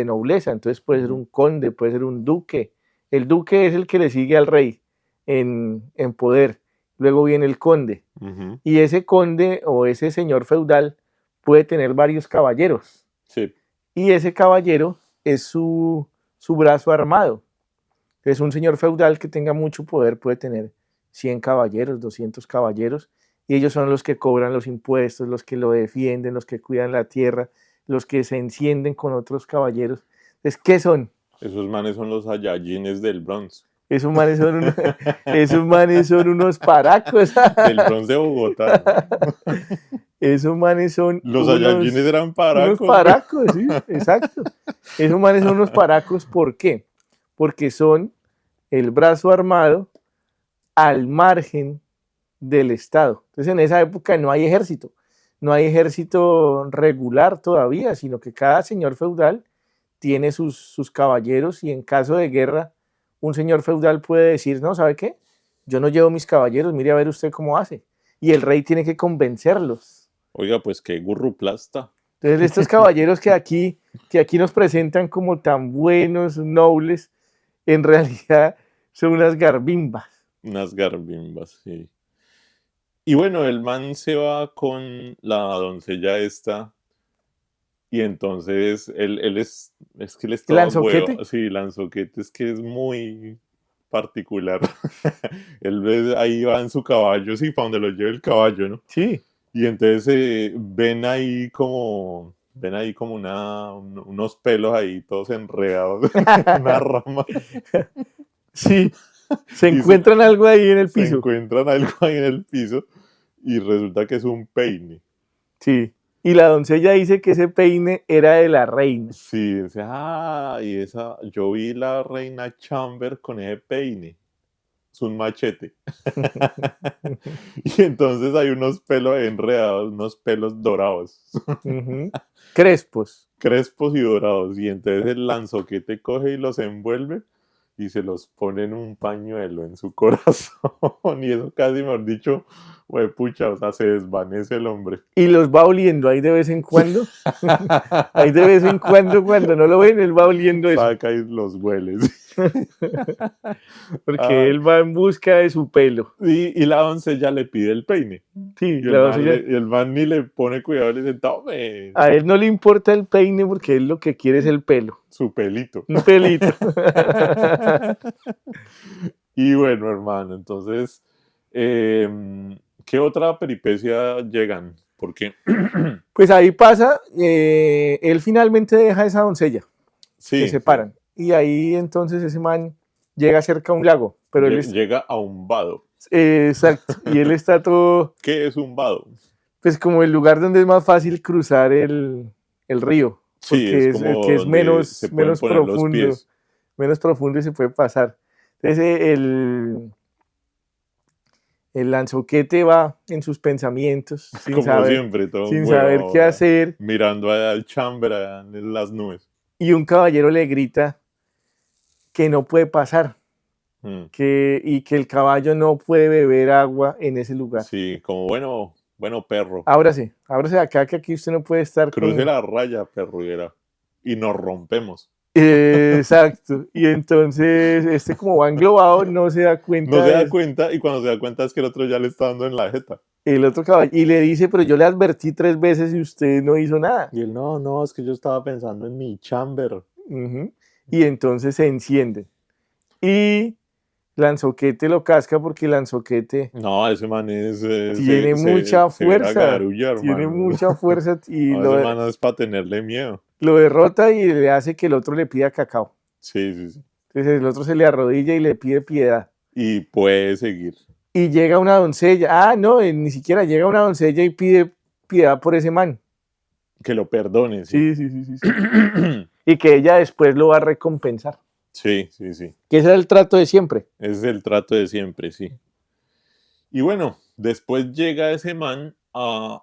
S1: nobleza, entonces puede ser un conde, puede ser un duque. El duque es el que le sigue al rey en poder. Luego viene el conde.
S2: Ujú.
S1: Y ese conde o ese señor feudal puede tener varios caballeros.
S2: Sí,
S1: Y ese caballero es su brazo armado. Es un señor feudal que tenga mucho poder, puede tener 100 caballeros, 200 caballeros, y ellos son los que cobran los impuestos, los que lo defienden, los que cuidan la tierra, los que se encienden con otros caballeros. Entonces, ¿qué son?
S2: esos manes son los Saiyajines del Bronx.
S1: Esos manes son unos paracos.
S2: Del Bronx de Bogotá.
S1: Esos manes son
S2: Los Saiyajines eran
S1: unos
S2: paracos.
S1: paracos, sí, exacto. Esos manes son unos paracos, ¿por qué? Porque son el brazo armado al margen del Estado. Entonces, en esa época no hay ejército regular todavía, sino que cada señor feudal tiene sus caballeros y en caso de guerra, un señor feudal puede decir, no, ¿sabe qué? Yo no llevo mis caballeros, mire a ver usted cómo hace. Y el rey tiene que convencerlos.
S2: Oiga, pues qué gurruplasta.
S1: Entonces, estos caballeros que aquí nos presentan como tan buenos, nobles, en realidad son unas garbimbas.
S2: Unas garbimbas, sí. Y bueno, el man se va con la doncella esta. Y entonces él es que él estaba
S1: ¿Lanzoquete?
S2: huevo. Sí, Lanzoquete es que es muy particular. Él ahí va en su caballo, sí, para donde lo lleve el caballo, ¿no?
S1: Sí.
S2: Y entonces ven ahí como unos pelos ahí todos enredados en una rama.
S1: Sí. Se encuentran algo ahí en el
S2: Se
S1: piso.
S2: encuentran algo ahí en el piso y resulta que es un peine.
S1: Sí. Y la doncella dice que ese peine era de la reina.
S2: Sí, dice, yo vi la reina Chamber con ese peine. es un machete. Y entonces hay unos pelos enredados, unos pelos dorados,
S1: Ujú. Crespos.
S2: crespos y dorados. Y entonces el lanzoquete coge y los envuelve y se los pone en un pañuelo en su corazón. Y eso casi, mejor dicho, pucha, o sea, se desvanece el hombre.
S1: Y los va oliendo ahí de vez en cuando. Ahí de vez en cuando no lo ven, él va oliendo eso.
S2: Saca y los hueles.
S1: Porque
S2: Ah.
S1: él va en busca de su pelo.
S2: Y la doncella le pide el peine.
S1: Sí,
S2: Y
S1: la doncella-
S2: y el man ni le pone cuidado, le dice, tome
S1: a él no le importa el peine porque él lo que quiere es el pelo.
S2: su pelito.
S1: Un pelito.
S2: Y bueno, hermano, entonces, ¿qué otra peripecia llegan? Porque
S1: Pues ahí pasa, él finalmente deja a esa doncella,
S2: sí,
S1: se separan. Y ahí entonces ese man llega cerca a un lago. Pero él es,
S2: llega a un vado.
S1: exacto, y él está todo,
S2: ¿Qué es un vado?
S1: pues como el lugar donde es más fácil cruzar el río.
S2: Sí,
S1: Porque
S2: como
S1: que es
S2: donde
S1: menos,
S2: se pueden
S1: menos
S2: poner los
S1: profundo.
S2: pies.
S1: Menos profundo y se puede pasar. Entonces el lanzoquete va en sus pensamientos sin
S2: Como
S1: saber,
S2: siempre, todo
S1: sin
S2: hueva,
S1: saber qué hacer,
S2: mirando al chamber en las nubes.
S1: y un caballero le grita que no puede pasar
S2: Mm,
S1: y que el caballo no puede beber agua en ese lugar.
S2: sí, como bueno perro.
S1: Ábrase de acá que aquí usted no puede estar con-
S2: Cruce la raya, perruguera. Y nos rompemos.
S1: Exacto. Y entonces como va englobado no se da cuenta.
S2: No se
S1: de
S2: da
S1: eso.
S2: cuenta y cuando se da cuenta es que el otro ya le está dando en la jeta.
S1: El otro caballo y le dice, pero yo le advertí 3 veces y usted no hizo nada.
S2: Y él, no, es que yo estaba pensando en mi chamber.
S1: Ujú. Y entonces se encienden. Y Lanzoquete lo casca porque Lanzoquete
S2: No, ese man es...
S1: tiene mucha
S2: se ve la
S1: fuerza.
S2: garulla,
S1: Tiene
S2: hermano.
S1: mucha fuerza y
S2: No, ese man es para tenerle miedo.
S1: lo derrota y le hace que el otro le pida cacao.
S2: Sí, sí, sí.
S1: Entonces el otro se le arrodilla y le pide piedad.
S2: Y puede seguir.
S1: Y llega una doncella. Ah, no, ni siquiera llega una doncella y pide piedad por ese man.
S2: Que lo perdone,
S1: Sí, sí, sí, sí, sí. Y que ella después lo va a recompensar.
S2: Sí, sí, sí.
S1: Que ese era el trato de siempre.
S2: Ese es el trato de siempre, sí. Y bueno, después llega ese man a...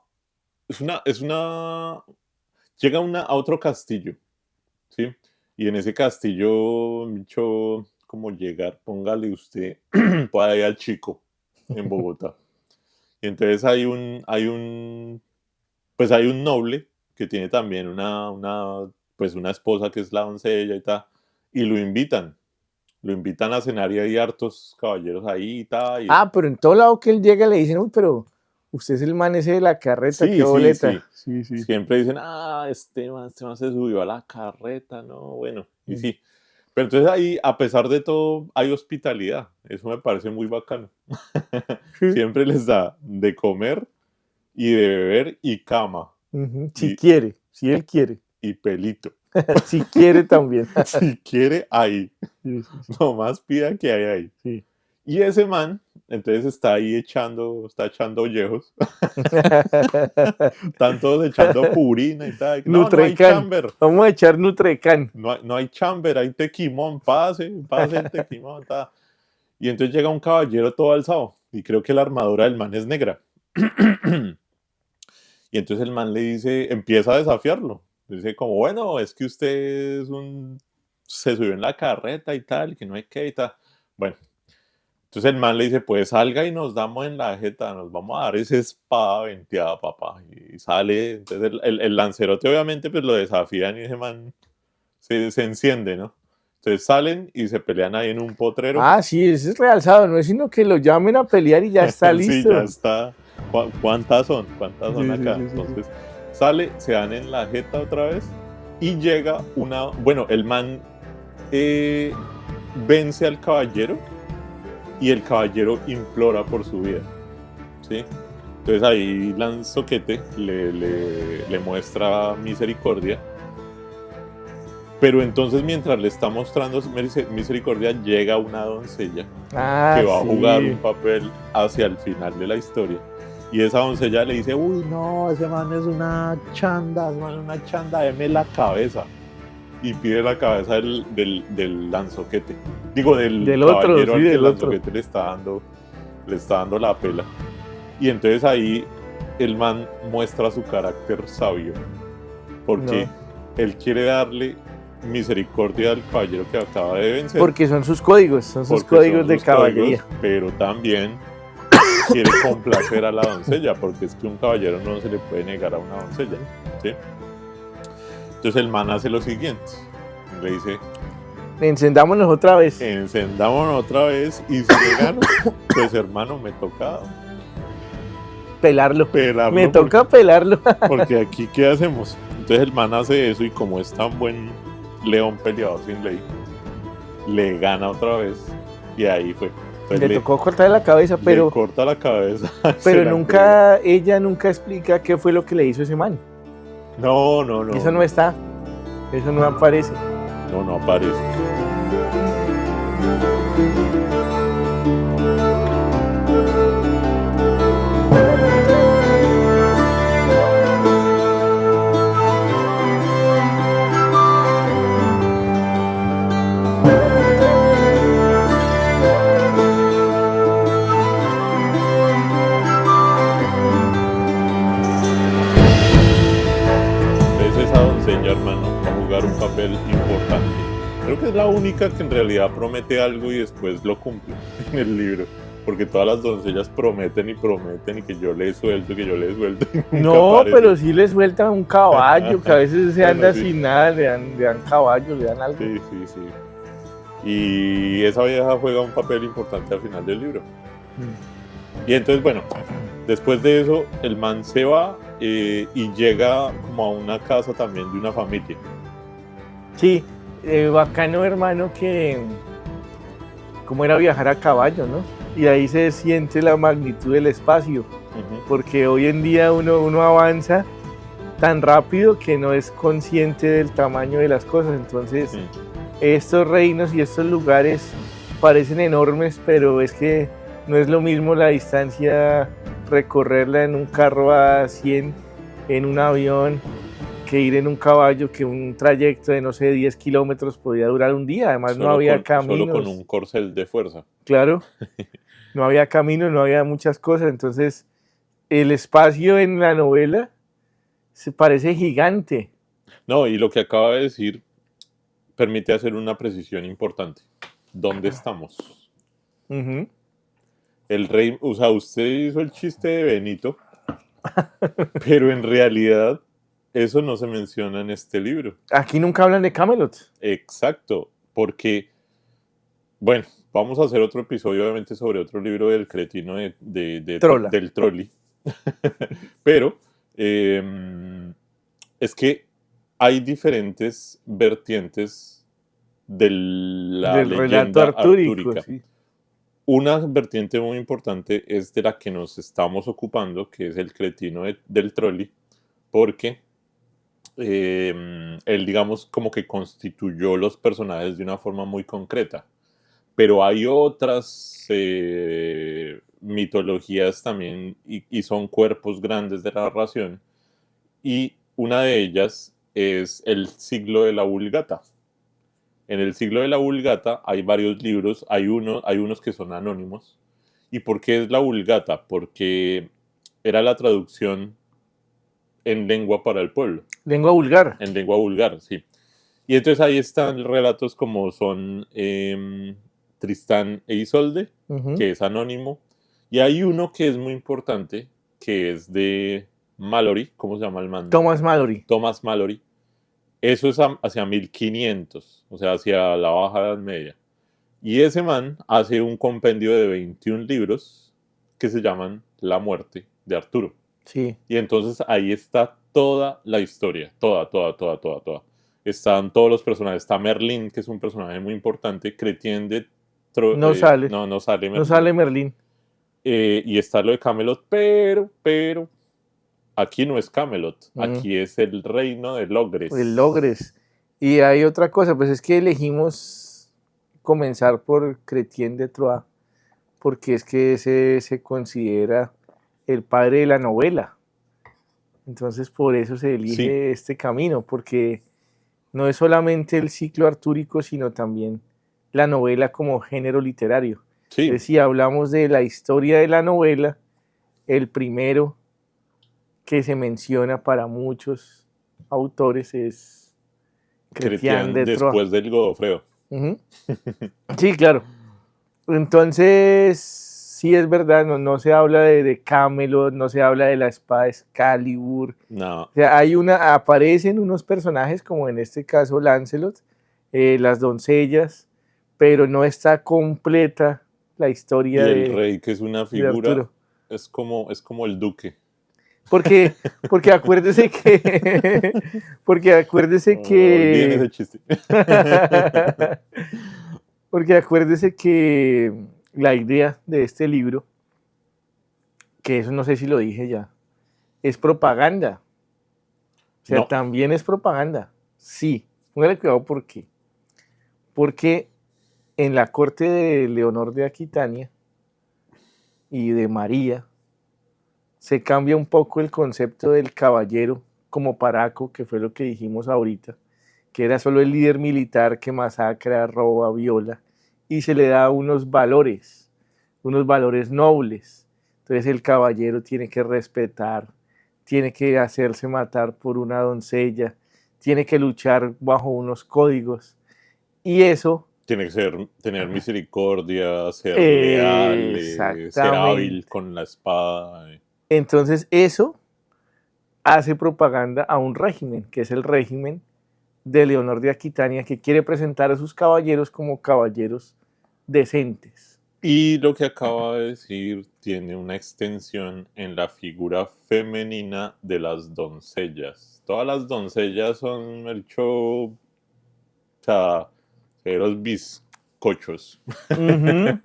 S2: Llega a otro castillo, ¿sí? Y en ese castillo, mucho como llegar, póngale usted, por ahí al Chico, en Bogotá. Y entonces hay un noble que tiene también una esposa que es la doncella y tal, y lo invitan a cenar y hay hartos caballeros ahí y tal. Y
S1: Ah, pero en todo lado que él llega le dicen, uy, pero usted es el man ese de la carreta,
S2: Sí,
S1: qué
S2: sí,
S1: boleta.
S2: sí.
S1: Sí, sí.
S2: siempre dicen, este man se subió a la carreta, no, bueno, y
S1: Mm.
S2: sí. Pero entonces ahí, a pesar de todo, hay hospitalidad. Eso me parece muy bacano.
S1: Sí.
S2: Siempre les da de comer y de beber y cama
S1: Ujú. Si
S2: Y-
S1: quiere, si él quiere.
S2: y pelito.
S1: Si quiere también.
S2: Si quiere, ahí.
S1: Sí, sí, sí.
S2: Nomás pida que hay ahí.
S1: Sí.
S2: Y ese man, entonces está ahí echando ollejos. Están todos echando purina y tal. No, no hay
S1: Nutrecan.
S2: chamber.
S1: Vamos a echar Nutrecan.
S2: No hay chamber, hay tequimón, pase el tequimón. Ta. Y entonces llega un caballero todo alzado. Y creo que la armadura del man es negra. Y entonces el man le dice, empieza a desafiarlo. Dice como, bueno, es que usted se subió en la carreta y tal, que no hay que y tal. Bueno, entonces el man le dice, pues salga y nos damos en la jeta, nos vamos a dar esa espada venteada, papá. Y sale, entonces el lancerote obviamente pues lo desafían y ese man se enciende, ¿no? Entonces salen y se pelean ahí en un potrero.
S1: Ah, sí, ese es realzado, no es sino que lo llamen a pelear y ya está listo.
S2: Sí, ya está. ¿Cuántas son? ¿Cuántas son
S1: Sí, sí,
S2: acá?
S1: sí, sí, sí.
S2: Entonces sale, se dan en la jeta otra vez y llega bueno, el man vence al caballero y el caballero implora por su vida, ¿sí? Entonces ahí Lanzoquete le muestra misericordia, pero entonces mientras le está mostrando misericordia llega una doncella
S1: Ah,
S2: que va a
S1: sí.
S2: jugar un papel hacia el final de la historia. Y esa doncella le dice, uy, no, ese man es una chanda, deme la cabeza. y pide la cabeza del lanzoquete. Digo, del
S1: otro,
S2: caballero
S1: sí,
S2: al que el
S1: del otro.
S2: lanzoquete le está dando la pela. Y entonces ahí el man muestra su carácter sabio, porque él quiere darle misericordia al caballero que acaba de vencer.
S1: Porque son sus códigos, son sus
S2: porque
S1: códigos
S2: son
S1: de
S2: sus
S1: caballería.
S2: códigos, pero también quiere complacer a la doncella, porque es que un caballero no se le puede negar a una doncella, ¿sí? Entonces el man hace lo siguiente, le dice:
S1: Encendámonos otra vez.
S2: encendámonos otra vez, y si le gano, pues hermano, me toca
S1: Pelarlo.
S2: pelarlo.
S1: Me toca pelarlo.
S2: Porque aquí, ¿qué hacemos? Entonces el man hace eso, y como es tan buen león peleador sin ley, le gana otra vez, y ahí fue. Entonces
S1: Le tocó cortarle la cabeza, pero
S2: le corta la cabeza.
S1: pero ella nunca explica qué fue lo que le hizo ese man.
S2: No.
S1: Eso no está. Eso no aparece.
S2: No aparece. Entonces esa doncella, hermano, va a jugar un papel importante. Creo que es la única que en realidad promete algo y después lo cumple en el libro. Porque todas las doncellas prometen y que yo le suelto, y nunca
S1: No,
S2: aparece.
S1: pero sí le sueltan un caballo, que a veces se anda
S2: Bueno, sí.
S1: sin nada, le dan caballo, le dan algo.
S2: Sí. Y esa vieja juega un papel importante al final del libro. Y entonces, bueno, después de eso, el man se va y llega como a una casa también de una familia.
S1: Sí, bacano, hermano, que como era viajar a caballo, ¿no? Y ahí se siente la magnitud del espacio, porque hoy en día uno avanza tan rápido que no es consciente del tamaño de las cosas. Entonces,
S2: Sí.
S1: estos reinos y estos lugares parecen enormes, pero es que no es lo mismo la distancia recorrerla en un carro a 100, en un avión, que ir en un caballo, que un trayecto de, no sé, 10 kilómetros podía durar un día. Además, no había caminos.
S2: Solo con un corcel de fuerza.
S1: Claro, no había caminos, no había muchas cosas. Entonces, el espacio en la novela se parece gigante.
S2: No, y lo que acaba de decir permite hacer una precisión importante. ¿Dónde estamos?
S1: Ujú.
S2: El rey, o sea, usted hizo el chiste de Benito, pero en realidad eso no se menciona en este libro.
S1: Aquí nunca hablan de Camelot.
S2: Exacto, porque, bueno, vamos a hacer otro episodio obviamente sobre otro libro del cretino
S1: Trolla.
S2: del Trolli. Pero es que hay diferentes vertientes de la
S1: Del relato
S2: leyenda
S1: artúrico.
S2: artúrica.
S1: Sí.
S2: Una vertiente muy importante es de la que nos estamos ocupando, que es el cretino del Trolli, porque él, digamos, como que constituyó los personajes de una forma muy concreta. Pero hay otras mitologías también, y son cuerpos grandes de la narración, y una de ellas es el siglo de la Vulgata. En el siglo de la Vulgata hay varios libros, hay unos que son anónimos. ¿Y por qué es la Vulgata? Porque era la traducción en lengua para el pueblo.
S1: Lengua vulgar.
S2: En lengua vulgar, sí. Y entonces ahí están relatos como son Tristán e Isolde,
S1: Ujú.
S2: que es anónimo. Y hay uno que es muy importante, que es de Malory. ¿Cómo se llama el man?
S1: Thomas Malory.
S2: Thomas Malory. Eso es hacia 1500, o sea, hacia la Baja Edad Media. Y ese man hace un compendio de 21 libros que se llaman La muerte de Arturo.
S1: Sí.
S2: Y entonces ahí está toda la historia, toda. Están todos los personajes. Está Merlín, que es un personaje muy importante. Chrétien de Troyes.
S1: No sale.
S2: No sale Merlín.
S1: No sale Merlín.
S2: Y está lo de Camelot, pero aquí no es Camelot. Aquí es el reino de Logres.
S1: El Logres. Y hay otra cosa, pues es que elegimos comenzar por Chrétien de Troyes, porque es que ese se considera el padre de la novela. Entonces por eso se elige este camino, porque no es solamente el ciclo artúrico, sino también la novela como género literario.
S2: Sí,
S1: Entonces, si hablamos de la historia de la novela, el primero que se menciona para muchos autores es Chrétien de Troyes.
S2: después del Godofredo.
S1: Ujú. Sí, claro. Entonces, sí es verdad, no se habla de Camelot, no se habla de la espada Excalibur.
S2: No,
S1: O sea, aparecen unos personajes, como en este caso Lancelot, las doncellas, pero no está completa la
S2: y
S1: historia
S2: el
S1: de
S2: rey, que es una figura,
S1: Arturo.
S2: es como el duque.
S1: Porque acuérdese que, porque acuérdese
S2: Olviden ese
S1: que,
S2: chiste.
S1: porque acuérdese que la idea de este libro, que eso no sé si lo dije ya, es propaganda. O sea,
S2: No.
S1: también es propaganda. Sí, póngale cuidado por qué. Porque en la corte de Leonor de Aquitania y de María se cambia un poco el concepto del caballero como paraco, que fue lo que dijimos ahorita, que era solo el líder militar que masacra, roba, viola, y se le da unos valores nobles. Entonces el caballero tiene que respetar, tiene que hacerse matar por una doncella, tiene que luchar bajo unos códigos, y eso
S2: Tiene que tener misericordia, ser leal, ser hábil
S1: exactamente.
S2: con la espada.
S1: Entonces eso hace propaganda a un régimen, que es el régimen de Leonor de Aquitania, que quiere presentar a sus caballeros como caballeros decentes.
S2: Y lo que acaba de decir tiene una extensión en la figura femenina de las doncellas. Todas las doncellas son el show, o sea, los bizcochos.
S1: Ujú.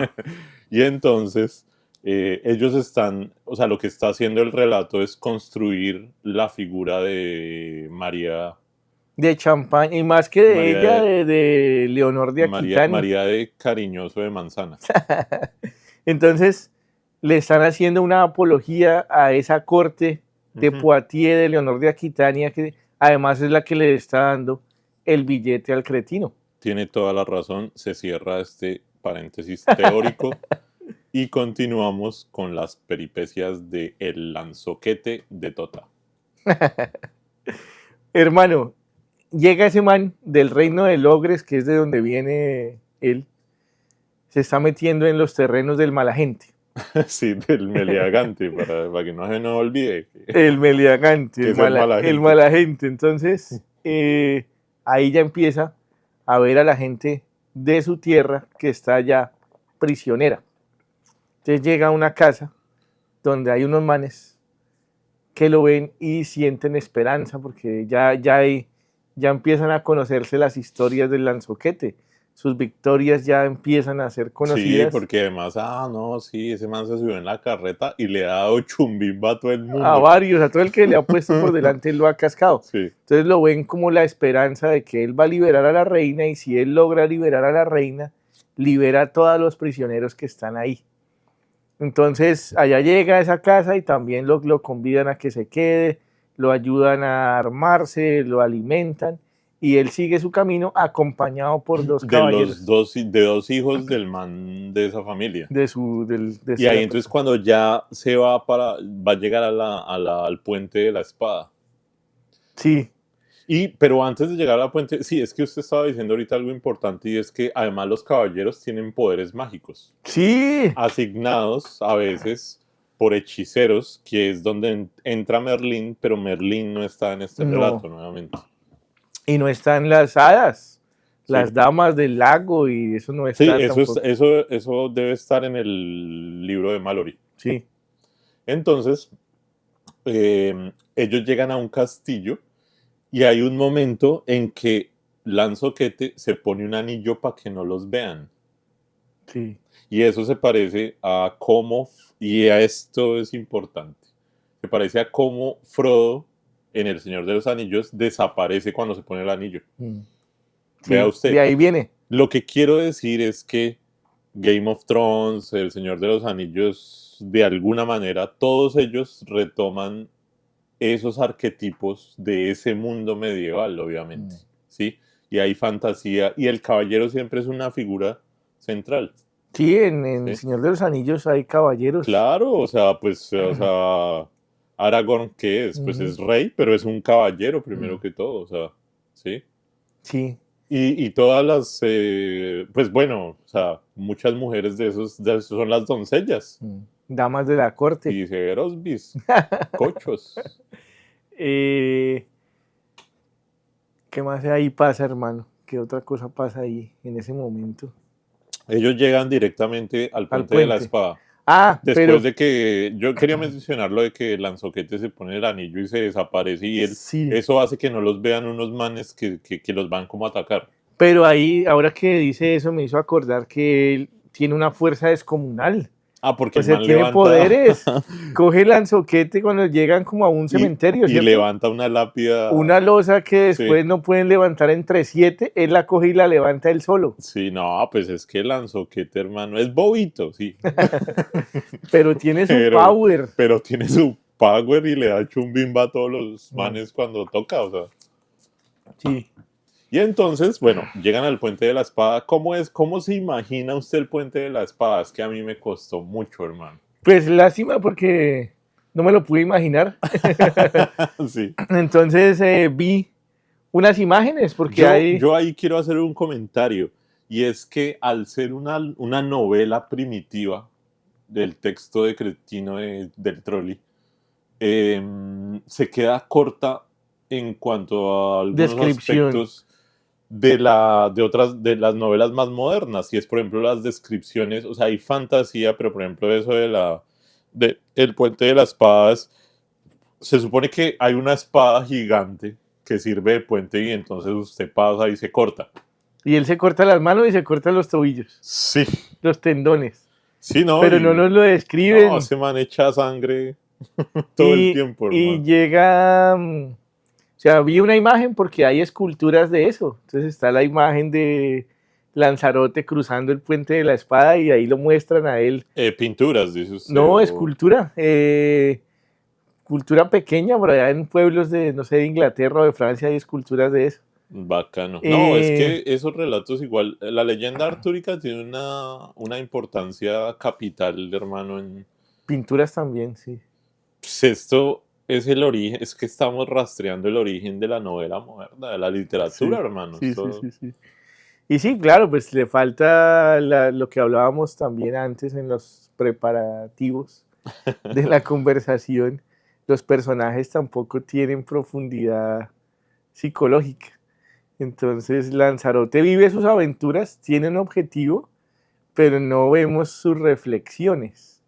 S2: Y entonces ellos están, o sea, lo que está haciendo el relato es construir la figura de María,
S1: De Champaña, y más que de
S2: María
S1: ella,
S2: de,
S1: de Leonor de Aquitania.
S2: María de Cariñoso de Manzana.
S1: Entonces, le están haciendo una apología a esa corte de
S2: Ujú.
S1: Poitiers de Leonor de Aquitania, que además es la que le está dando el billete al cretino.
S2: Tiene toda la razón, se cierra este paréntesis teórico y continuamos con las peripecias de El Lanzoquete de Tota.
S1: Hermano, llega ese man del reino de Logres, que es de donde viene él, se está metiendo en los terrenos del Malagente.
S2: Sí, del Meleagante, para que no se nos olvide.
S1: El Meliagante,
S2: Que es el mala
S1: el
S2: gente.
S1: Malagente. Entonces, ahí ya empieza a ver a la gente de su tierra que está ya prisionera. Entonces llega a una casa donde hay unos manes que lo ven y sienten esperanza, porque ya empiezan a conocerse las historias del Lanzoquete. Sus victorias ya empiezan a ser
S2: Sí,
S1: conocidas
S2: porque además, no, sí, ese man se subió en la carreta y le ha dado chumbimba a todo el
S1: a
S2: mundo.
S1: varios, a todo el que le ha puesto por delante, él lo ha cascado.
S2: Sí,
S1: Entonces lo ven como la esperanza de que él va a liberar a la reina, y si él logra liberar a la reina, libera a todos los prisioneros que están ahí. Entonces allá llega a esa casa y también lo convidan a que se quede, lo ayudan a armarse, lo alimentan, y él sigue su camino acompañado por dos
S2: de
S1: caballeros
S2: de dos hijos del man de esa familia.
S1: de
S2: Y ahí entonces cuando ya se va va a llegar al puente de la espada.
S1: Sí,
S2: Pero antes de llegar a la puente, sí, es que usted estaba diciendo ahorita algo importante, y es que además los caballeros tienen poderes mágicos,
S1: sí,
S2: asignados a veces por hechiceros, que es donde entra Merlín, pero Merlín no está en este
S1: No.
S2: relato nuevamente.
S1: y no están las hadas,
S2: Sí.
S1: las damas del lago, y eso no
S2: Sí,
S1: está
S2: eso,
S1: tampoco.
S2: eso debe estar en el libro de Mallory.
S1: Sí,
S2: Entonces, ellos llegan a un castillo y hay un momento en que Lanzoquete se pone un anillo para que no los vean.
S1: sí.
S2: Y eso se parece a cómo, y a esto es importante, se parece a cómo Frodo en El Señor de los Anillos desaparece cuando se pone el anillo.
S1: Mm.
S2: Vea
S1: Sí,
S2: usted.
S1: de ahí viene.
S2: Lo que quiero decir es que Game of Thrones, El Señor de los Anillos, de alguna manera, todos ellos retoman esos arquetipos de ese mundo medieval, obviamente. ¿sí? Y hay fantasía, y el caballero siempre es una figura central.
S1: Sí, en
S2: Sí.
S1: Señor de los Anillos hay caballeros.
S2: Claro, o sea, pues, o sea, Aragorn, ¿qué es? Pues es rey, pero es un caballero primero que todo, o sea, ¿sí?
S1: Sí.
S2: Y todas las, pues bueno, o sea, muchas mujeres de esos son las doncellas.
S1: Damas de la corte.
S2: Y severos bis, cochos.
S1: ¿Qué más ahí pasa, hermano? ¿Qué otra cosa pasa ahí en ese momento?
S2: Ellos llegan directamente al puente de la
S1: puente.
S2: espada.
S1: Ah,
S2: Después
S1: pero
S2: de que, yo quería mencionar lo de que Lanzoquete se pone el anillo y se desaparece y él,
S1: sí.
S2: eso hace que no los vean unos manes que los van como a atacar.
S1: Pero ahí, ahora que dice eso, me hizo acordar que él tiene una fuerza descomunal.
S2: Ah, porque
S1: O
S2: el
S1: sea,
S2: man
S1: tiene
S2: levanta,
S1: poderes. Coge el anzoquete cuando llegan como a un cementerio,
S2: y
S1: ¿cierto?
S2: levanta una lápida.
S1: Una losa que después
S2: Sí.
S1: no pueden levantar entre 7, él la coge y la levanta él solo.
S2: Sí, no, pues es que el Lanzoquete, hermano, es bobito, sí.
S1: Pero tiene su power.
S2: Pero tiene su power y le da chumbimba a todos los manes cuando toca, o sea.
S1: Sí.
S2: Y entonces, bueno, llegan al puente de la espada. ¿Cómo es? ¿Cómo se imagina usted el puente de la espada? Es que a mí me costó mucho, hermano.
S1: Pues lástima porque no me lo pude imaginar.
S2: Sí.
S1: Entonces vi unas imágenes porque
S2: Yo ahí quiero hacer un comentario. Y es que al ser una novela primitiva del texto de Cretino del Trolli, se queda corta en cuanto a algunos aspectos de las novelas más modernas, y es por ejemplo las descripciones, o sea, hay fantasía, pero por ejemplo eso de el puente de las espadas, se supone que hay una espada gigante que sirve de puente y entonces usted pasa y se corta.
S1: Y él se corta las manos y se corta los tobillos.
S2: Sí.
S1: Los tendones.
S2: Sí, no.
S1: Pero no nos lo describen.
S2: No, ese man echa sangre todo el tiempo, hermano.
S1: Y llega... O sea, vi una imagen porque hay esculturas de eso. Entonces está la imagen de Lanzarote cruzando el puente de la espada y ahí lo muestran a él.
S2: Pinturas, dice usted.
S1: No, escultura. Cultura pequeña, por allá en pueblos de, no sé, de Inglaterra o de Francia hay esculturas de eso.
S2: Bacano. No, es que esos relatos igual, la leyenda artúrica tiene una importancia capital, hermano, en...
S1: Pinturas también, sí.
S2: Pues esto es el origen, es que estamos rastreando el origen de la novela moderna, de la literatura,
S1: sí,
S2: hermano.
S1: Sí, sí. Y sí, claro, pues le falta lo que hablábamos también antes en los preparativos de la conversación. Los personajes tampoco tienen profundidad psicológica. Entonces Lanzarote vive sus aventuras, tiene un objetivo, pero no vemos sus reflexiones.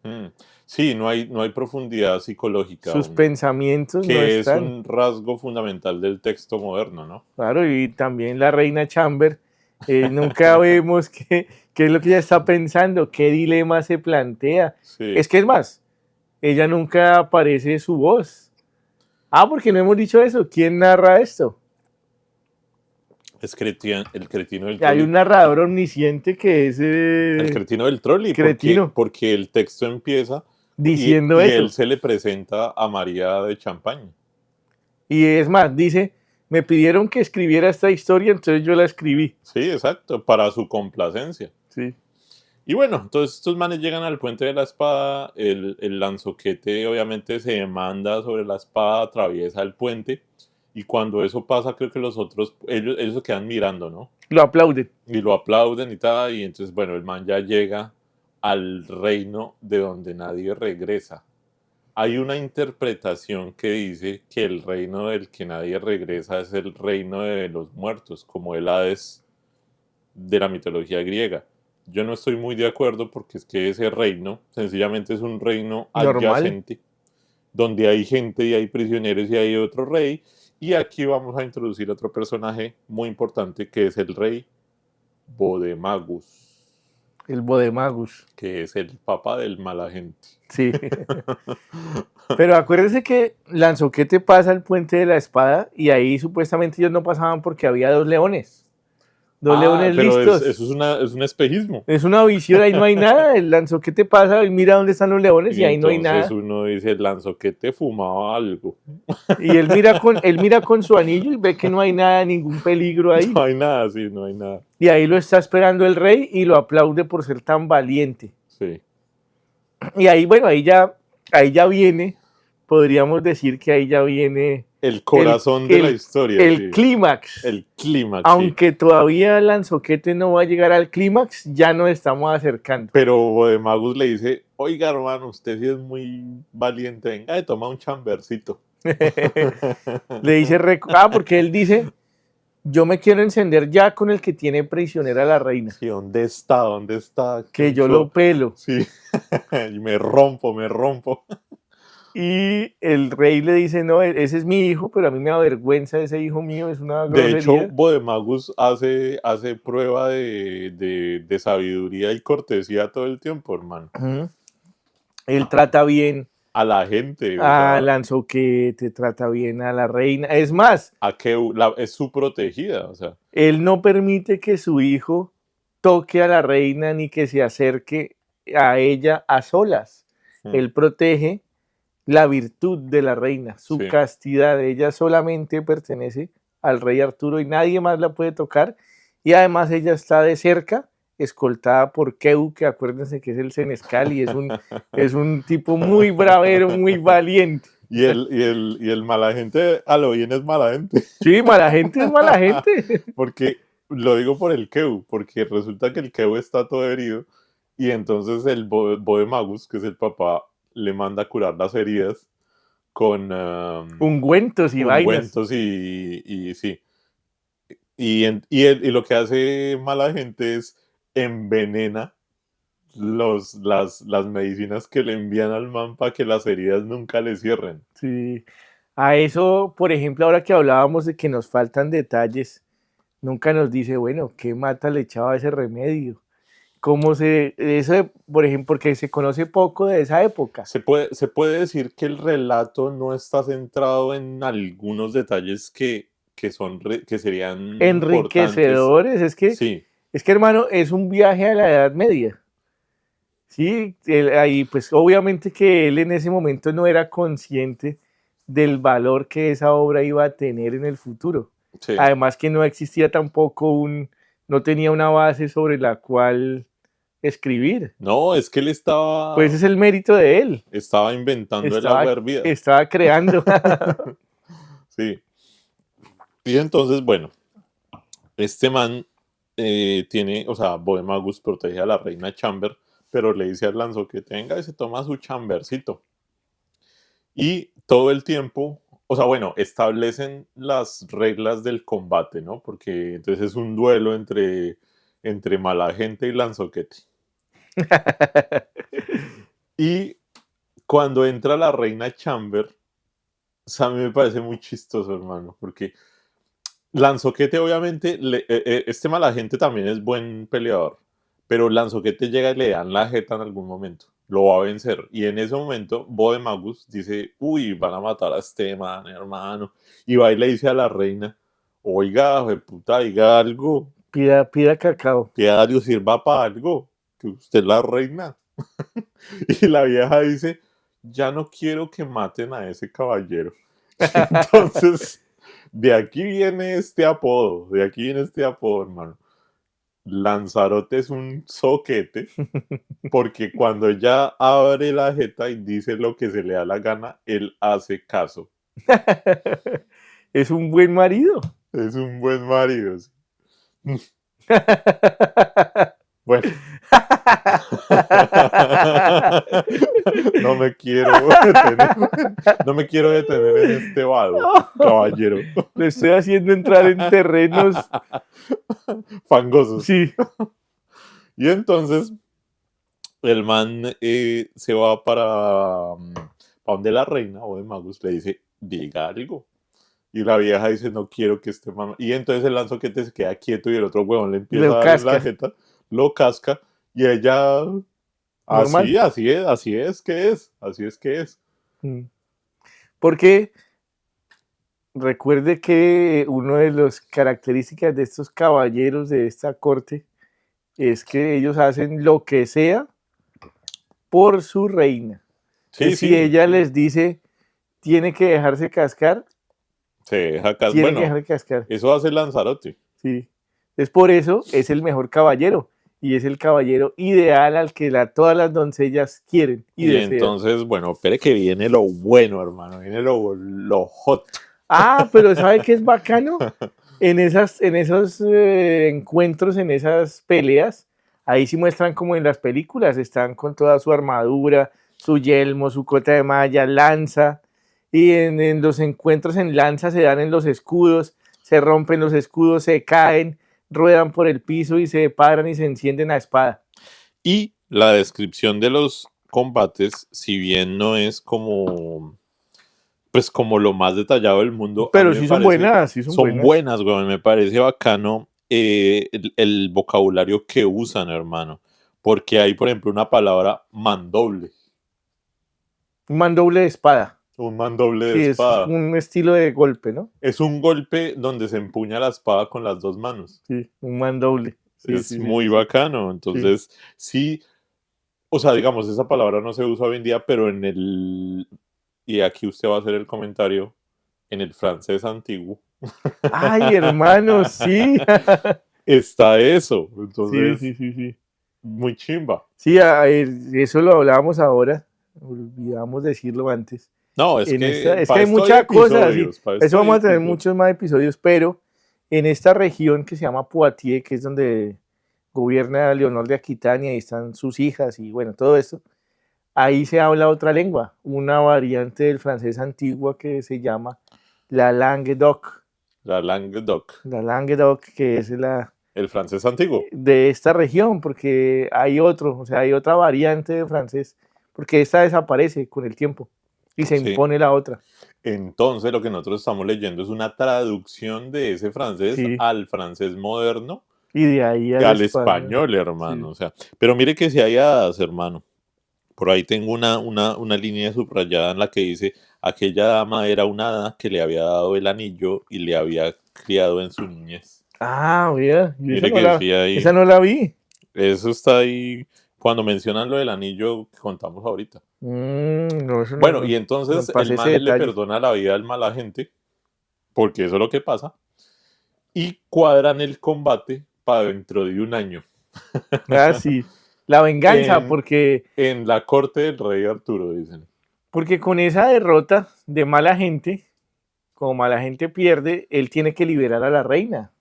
S2: Sí, no hay profundidad psicológica.
S1: Sus pensamientos no están.
S2: Que es un rasgo fundamental del texto moderno, ¿no?
S1: Claro, y también la reina Chamber, nunca vemos qué es lo que ella está pensando, qué dilema se plantea.
S2: Sí.
S1: Es que es más, ella nunca aparece su voz. Ah, porque no hemos dicho eso. ¿Quién narra esto?
S2: Es el cretino del
S1: Trolli. Hay un narrador omnisciente que es...
S2: el cretino del Trolli. Porque el texto empieza
S1: diciendo
S2: y
S1: eso.
S2: él se le presenta a María de Champaña.
S1: Y es más, dice, me pidieron que escribiera esta historia, entonces yo la escribí.
S2: Sí, exacto, para su complacencia.
S1: Sí.
S2: Y bueno, entonces estos manes llegan al puente de la espada, el Lanzoquete obviamente se demanda sobre la espada, atraviesa el puente, y cuando eso pasa creo que los otros, ellos se quedan mirando, ¿no?
S1: Lo aplauden.
S2: Y lo aplauden y tal, y entonces bueno, el man ya llega al reino de donde nadie regresa. Hay una interpretación que dice que el reino del que nadie regresa es el reino de los muertos, como el Hades de la mitología griega. Yo no estoy muy de acuerdo porque es que ese reino sencillamente es un reino adyacente, donde hay gente y hay prisioneros y hay otro rey. Y aquí vamos a introducir otro personaje muy importante que es el rey Bodemagus.
S1: El Bodemagus.
S2: Que es el papá del mala gente.
S1: Sí. Pero acuérdese que Lanzoquete pasa el puente de la espada y ahí supuestamente ellos no pasaban porque había 2 leones. Dos leones
S2: pero
S1: listos.
S2: eso es un espejismo.
S1: Es una visión, ahí no hay nada. El lanzoquete pasa y mira dónde están los leones y ahí no hay
S2: entonces
S1: nada.
S2: uno dice, el lanzoquete fumaba algo.
S1: Y él mira con su anillo y ve que no hay nada, ningún peligro ahí.
S2: No hay nada, sí, no hay nada.
S1: Y ahí lo está esperando el rey y lo aplaude por ser tan valiente.
S2: Sí.
S1: Y ahí, bueno, ahí ya viene, podríamos decir que ahí ya viene
S2: El corazón de la historia.
S1: el
S2: sí.
S1: clímax.
S2: El clímax.
S1: Aunque
S2: sí.
S1: todavía Lanzoquete no va a llegar al clímax, ya nos estamos acercando.
S2: Pero Bodemagus le dice, oiga hermano, usted sí es muy valiente, venga, toma un chambercito.
S1: Le dice, porque él dice, yo me quiero encender ya con el que tiene prisionera a la reina.
S2: Sí, ¿dónde está? ¿Dónde está?
S1: Que yo lo pelo.
S2: Sí, y me rompo.
S1: Y el rey le dice, no, ese es mi hijo, pero a mí me avergüenza ese hijo mío, es una grosería.
S2: De hecho, Bodemagus hace prueba de sabiduría y cortesía todo el tiempo, hermano.
S1: Él trata bien
S2: a la gente.
S1: A Lanzoquete, trata bien a la reina. Es más,
S2: a que es su protegida. O sea.
S1: Él no permite que su hijo toque a la reina ni que se acerque a ella a solas. Él protege la virtud de la reina, su castidad. Ella solamente pertenece al rey Arturo y nadie más la puede tocar. Y además ella está de cerca, escoltada por Keu, que acuérdense que es el senescal y es un tipo muy bravero, muy valiente.
S2: Y el mala gente, a lo bien es mala gente.
S1: Sí, mala gente es mala gente.
S2: Porque, lo digo por el Keu, porque resulta que el Keu está todo herido y entonces el Bodemagus, que es el papá, le manda a curar las heridas con
S1: ungüentos y vainas.
S2: Ungüentos y sí. Y lo que hace mala gente es envenena las medicinas que le envían al man para que las heridas nunca le cierren.
S1: Sí. A eso, por ejemplo, ahora que hablábamos de que nos faltan detalles, nunca nos dice, bueno, ¿qué mata le echaba ese remedio? Eso, por ejemplo, porque se conoce poco de esa época.
S2: Se puede decir que el relato no está centrado en algunos detalles que serían
S1: enriquecedores. Es que, hermano, es un viaje a la Edad Media. Sí, ahí pues obviamente que él en ese momento no era consciente del valor que esa obra iba a tener en el futuro. Sí. Además que no existía tampoco no tenía una base sobre la cual escribir.
S2: No, es que él estaba...
S1: Pues es el mérito de él.
S2: Estaba inventando el agua hervida.
S1: Estaba creando.
S2: Sí. Y entonces, bueno, este man Bodemagus protege a la reina Chamber, pero le dice al Lanzoquete, venga y se toma su chambercito. Y todo el tiempo, establecen las reglas del combate, ¿no? Porque entonces es un duelo entre mala gente y Lanzoquete. Y cuando entra la reina Chamber, a mí me parece muy chistoso, hermano, porque Lanzoquete obviamente, este mala gente también es buen peleador, pero Lanzoquete llega y le dan la jeta en algún momento, lo va a vencer, y en ese momento Bodemagus dice, uy, van a matar a este man, hermano, y va y le dice a la reina, oiga, puta, diga algo.
S1: Pida cacao.
S2: Pida Dios, sirva para algo, que usted es la reina. Y la vieja dice, ya no quiero que maten a ese caballero. Entonces, de aquí viene este apodo, hermano. Lanzarote es un soquete, porque cuando ella abre la jeta y dice lo que se le da la gana, él hace caso.
S1: Es un buen marido.
S2: Es un buen marido, sí. Bueno. No me quiero detener en este vado, caballero.
S1: Le estoy haciendo entrar en terrenos
S2: fangosos.
S1: Sí.
S2: Y entonces el man se va para donde la reina Bodemagus le dice, diga algo. Y la vieja dice, no quiero que este man... Y entonces el Lanzoquete se queda quieto y el otro huevón le empieza a dar la jeta, lo casca, y ella... Así es que es.
S1: Porque recuerde que una de las características de estos caballeros de esta corte es que ellos hacen lo que sea por su reina.
S2: Sí,
S1: Si
S2: sí,
S1: ella
S2: sí.
S1: les dice, tiene que dejarse cascar,
S2: Se deja cascar.
S1: tiene que
S2: Bueno,
S1: dejarse cascar.
S2: eso hace Lanzarote.
S1: Sí. Es por eso, es el mejor caballero. Y es el caballero ideal al que todas las doncellas quieren y desean.
S2: Entonces, bueno, espere que viene lo bueno, hermano. Viene lo hot.
S1: Ah, pero ¿sabe qué es bacano? En esos encuentros, en esas peleas, ahí sí muestran como en las películas, están con toda su armadura, su yelmo, su cota de malla, lanza, y en los encuentros en lanza se dan en los escudos, se rompen los escudos, se caen, ruedan por el piso y se paran y se encienden a espada.
S2: Y la descripción de los combates, si bien no es como, pues como lo más detallado del mundo, a
S1: Pero
S2: mí
S1: sí
S2: me
S1: son
S2: parece,
S1: buenas, sí son buenas.
S2: güey, me parece bacano el vocabulario que usan, hermano. Porque hay, por ejemplo, una palabra mandoble.
S1: Un mandoble de espada.
S2: Un mandoble de
S1: Sí, es
S2: espada.
S1: un estilo de golpe, ¿no?
S2: Es un golpe donde se empuña la espada con las dos manos.
S1: Sí, un mandoble. Sí,
S2: Es
S1: sí, sí,
S2: muy
S1: sí.
S2: bacano. Entonces, sí, o sea, digamos, esa palabra no se usa hoy en día, pero y aquí usted va a hacer el comentario, en el francés antiguo,
S1: Ay, hermano, sí.
S2: está eso.
S1: Sí,
S2: Entonces,
S1: sí, sí, sí.
S2: muy chimba.
S1: Sí, eso lo hablábamos ahora, olvidamos decirlo antes.
S2: No, es
S1: Es
S2: que
S1: que hay muchas cosas, sí.
S2: para
S1: Eso
S2: esto hay
S1: vamos a tener
S2: episodios.
S1: muchos más episodios, pero en esta región que se llama Poitiers, que es donde gobierna Leonor de Aquitania y están sus hijas y bueno, todo esto, ahí se habla otra lengua, una variante del francés antiguo que se llama la Languedoc.
S2: La Languedoc,
S1: La Languedoc, que es la
S2: el francés antiguo.
S1: de esta región, porque hay otro, o sea, hay otra variante de francés, porque esta desaparece con el tiempo y se
S2: Sí.
S1: impone la otra.
S2: Entonces, lo que nosotros estamos leyendo es una traducción de ese francés
S1: Sí.
S2: al francés moderno
S1: Y de ahí
S2: y al español, hermano. O sea, pero mire que si hay hadas, hermano. Por ahí tengo una línea subrayada en la que dice, aquella dama era una hada que le había dado el anillo y le había criado en su niñez.
S1: Ah, mira,
S2: Mire que decía ahí,
S1: esa no la vi.
S2: eso está ahí cuando mencionan lo del anillo que contamos ahorita.
S1: No, eso
S2: Bueno,
S1: no,
S2: y entonces
S1: no pasé
S2: el
S1: ese
S2: man le
S1: detalle.
S2: perdona la vida al mala gente, porque eso es lo que pasa, y cuadran el combate para dentro de un año.
S1: Ah, sí. La venganza,
S2: En-
S1: porque
S2: En la corte del rey Arturo, dicen.
S1: con esa derrota de mala gente, como mala gente pierde, él tiene que liberar a la reina.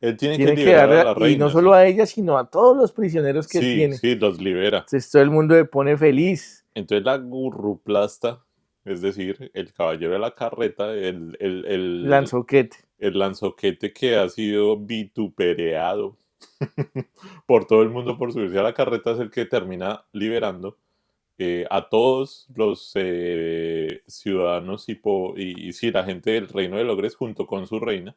S2: Él tiene que
S1: Tiene que
S2: liberar a
S1: darle,
S2: la
S1: y
S2: reina.
S1: no solo
S2: sí.
S1: a ella, sino a todos los prisioneros que él
S2: Sí,
S1: tiene.
S2: sí, los libera.
S1: Entonces todo el mundo le pone feliz.
S2: Entonces la gurruplasta, es decir, el caballero de la carreta, el
S1: Lanzoquete.
S2: el lanzoquete que ha sido vituperado por todo el mundo por subirse a la carreta, es el que termina liberando a todos los ciudadanos y sí, la gente del reino de Logres junto con su reina.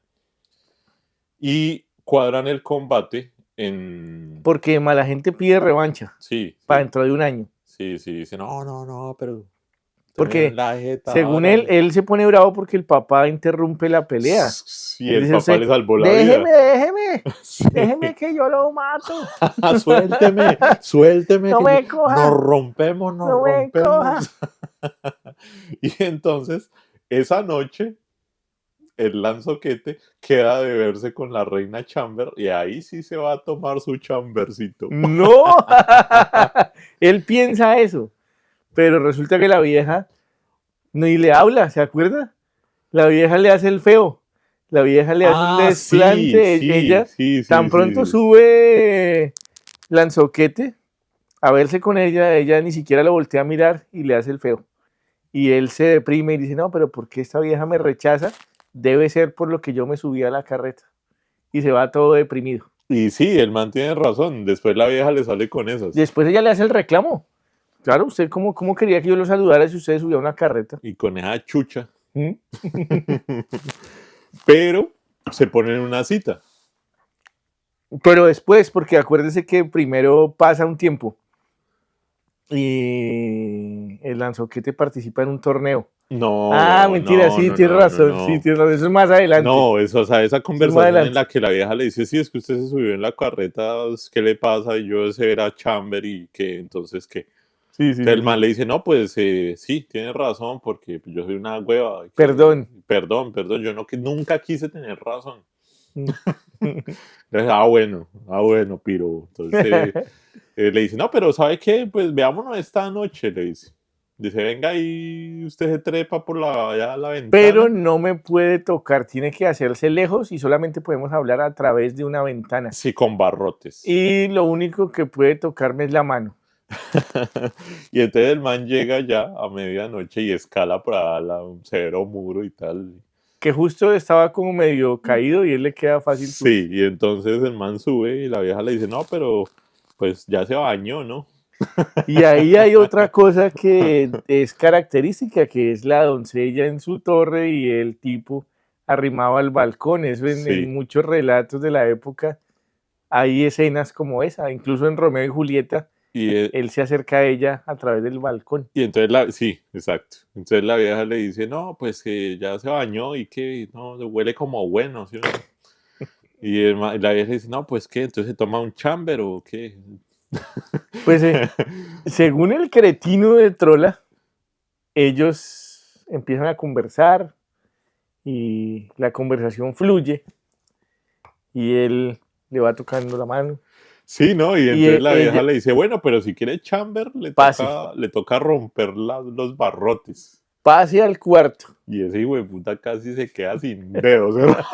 S2: Y cuadran el combate en...
S1: Porque mala gente pide revancha
S2: Sí,
S1: para
S2: sí,
S1: dentro de un año.
S2: sí, dice, no, pero...
S1: Porque
S2: la jeta
S1: según
S2: ahora".
S1: él se pone bravo porque el papá interrumpe la pelea.
S2: Sí,
S1: Él
S2: el
S1: dice,
S2: papá
S1: "Usted,
S2: le salvó la
S1: déjeme,
S2: vida.
S1: déjeme,
S2: Sí.
S1: déjeme que yo lo mato.
S2: Suélteme.
S1: No
S2: que
S1: me coja.
S2: Nos rompemos.
S1: No me coja.
S2: Y entonces, esa noche, el lanzoquete queda de verse con la reina Chamber y ahí sí se va a tomar su chambercito.
S1: No, él piensa eso, pero resulta que la vieja ni le habla, ¿se acuerda? La vieja le hace el feo, la vieja le hace un desplante, ella tan pronto sube Lanzoquete a verse con ella ni siquiera lo voltea a mirar y le hace el feo. Y él se deprime y dice, no, pero ¿por qué esta vieja me rechaza? Debe ser por lo que yo me subí a la carreta. Y se va todo deprimido.
S2: Y sí, el man tiene razón. Después la vieja le sale con esas.
S1: Después ella le hace el reclamo. Claro, ¿usted cómo quería que yo lo saludara si usted subía a una carreta?
S2: Y con esa chucha.
S1: ¿Mm?
S2: Pero se ponen una cita.
S1: Pero después, porque acuérdese que primero pasa un tiempo y el Lanzoquete participa en un torneo
S2: No,
S1: mentira, sí,
S2: no,
S1: tiene
S2: no,
S1: razón,
S2: no,
S1: sí,
S2: no.
S1: tiene razón, eso es más adelante.
S2: No, eso, o sea, esa
S1: más
S2: conversación en
S1: adelante.
S2: la que la vieja le dice, sí, es que usted se subió en la carreta, ¿qué le pasa? Y yo ese era Chamber y que entonces qué.
S1: Sí,
S2: Entonces el man le dice, no, pues sí, tienes razón, porque yo soy una hueva.
S1: Perdón.
S2: Perdón, yo no, que nunca quise tener razón.
S1: Mm.
S2: Entonces, bueno, piro. Entonces le dice, no, pero ¿sabe qué? Pues veámonos esta noche, le dice. Dice, venga y usted se trepa por allá a la ventana.
S1: Pero no me puede tocar, tiene que hacerse lejos y solamente podemos hablar a través de una ventana.
S2: Sí, con barrotes.
S1: Y lo único que puede tocarme es la mano.
S2: Y entonces el man llega ya a medianoche y escala para un severo muro y tal.
S1: Que justo estaba como medio caído y él le queda fácil subir.
S2: Sí, y entonces el man sube y la vieja le dice, no, pero pues ya se bañó, ¿no?
S1: Y ahí hay otra cosa que es característica, que es la doncella en su torre y el tipo arrimado al balcón. Eso
S2: Sí.
S1: en muchos relatos de la época hay escenas como esa, incluso en Romeo y Julieta,
S2: Y,
S1: él se acerca a ella a través del balcón.
S2: y entonces sí, exacto. Entonces la vieja le dice, no, pues que ya se bañó y que no, huele como bueno, ¿sí o no? Y la vieja dice, no, pues qué, entonces se toma un chamber o qué.
S1: Pues según el cretino de Trola, ellos empiezan a conversar y la conversación fluye y él le va tocando la mano.
S2: Sí, ¿no? Y entonces la vieja
S1: ella,
S2: le dice, bueno, pero si quiere chamber,
S1: Pase.
S2: le toca romper los barrotes.
S1: Pase al cuarto.
S2: Y ese hijo de puta casi se queda sin dedos, ¿verdad?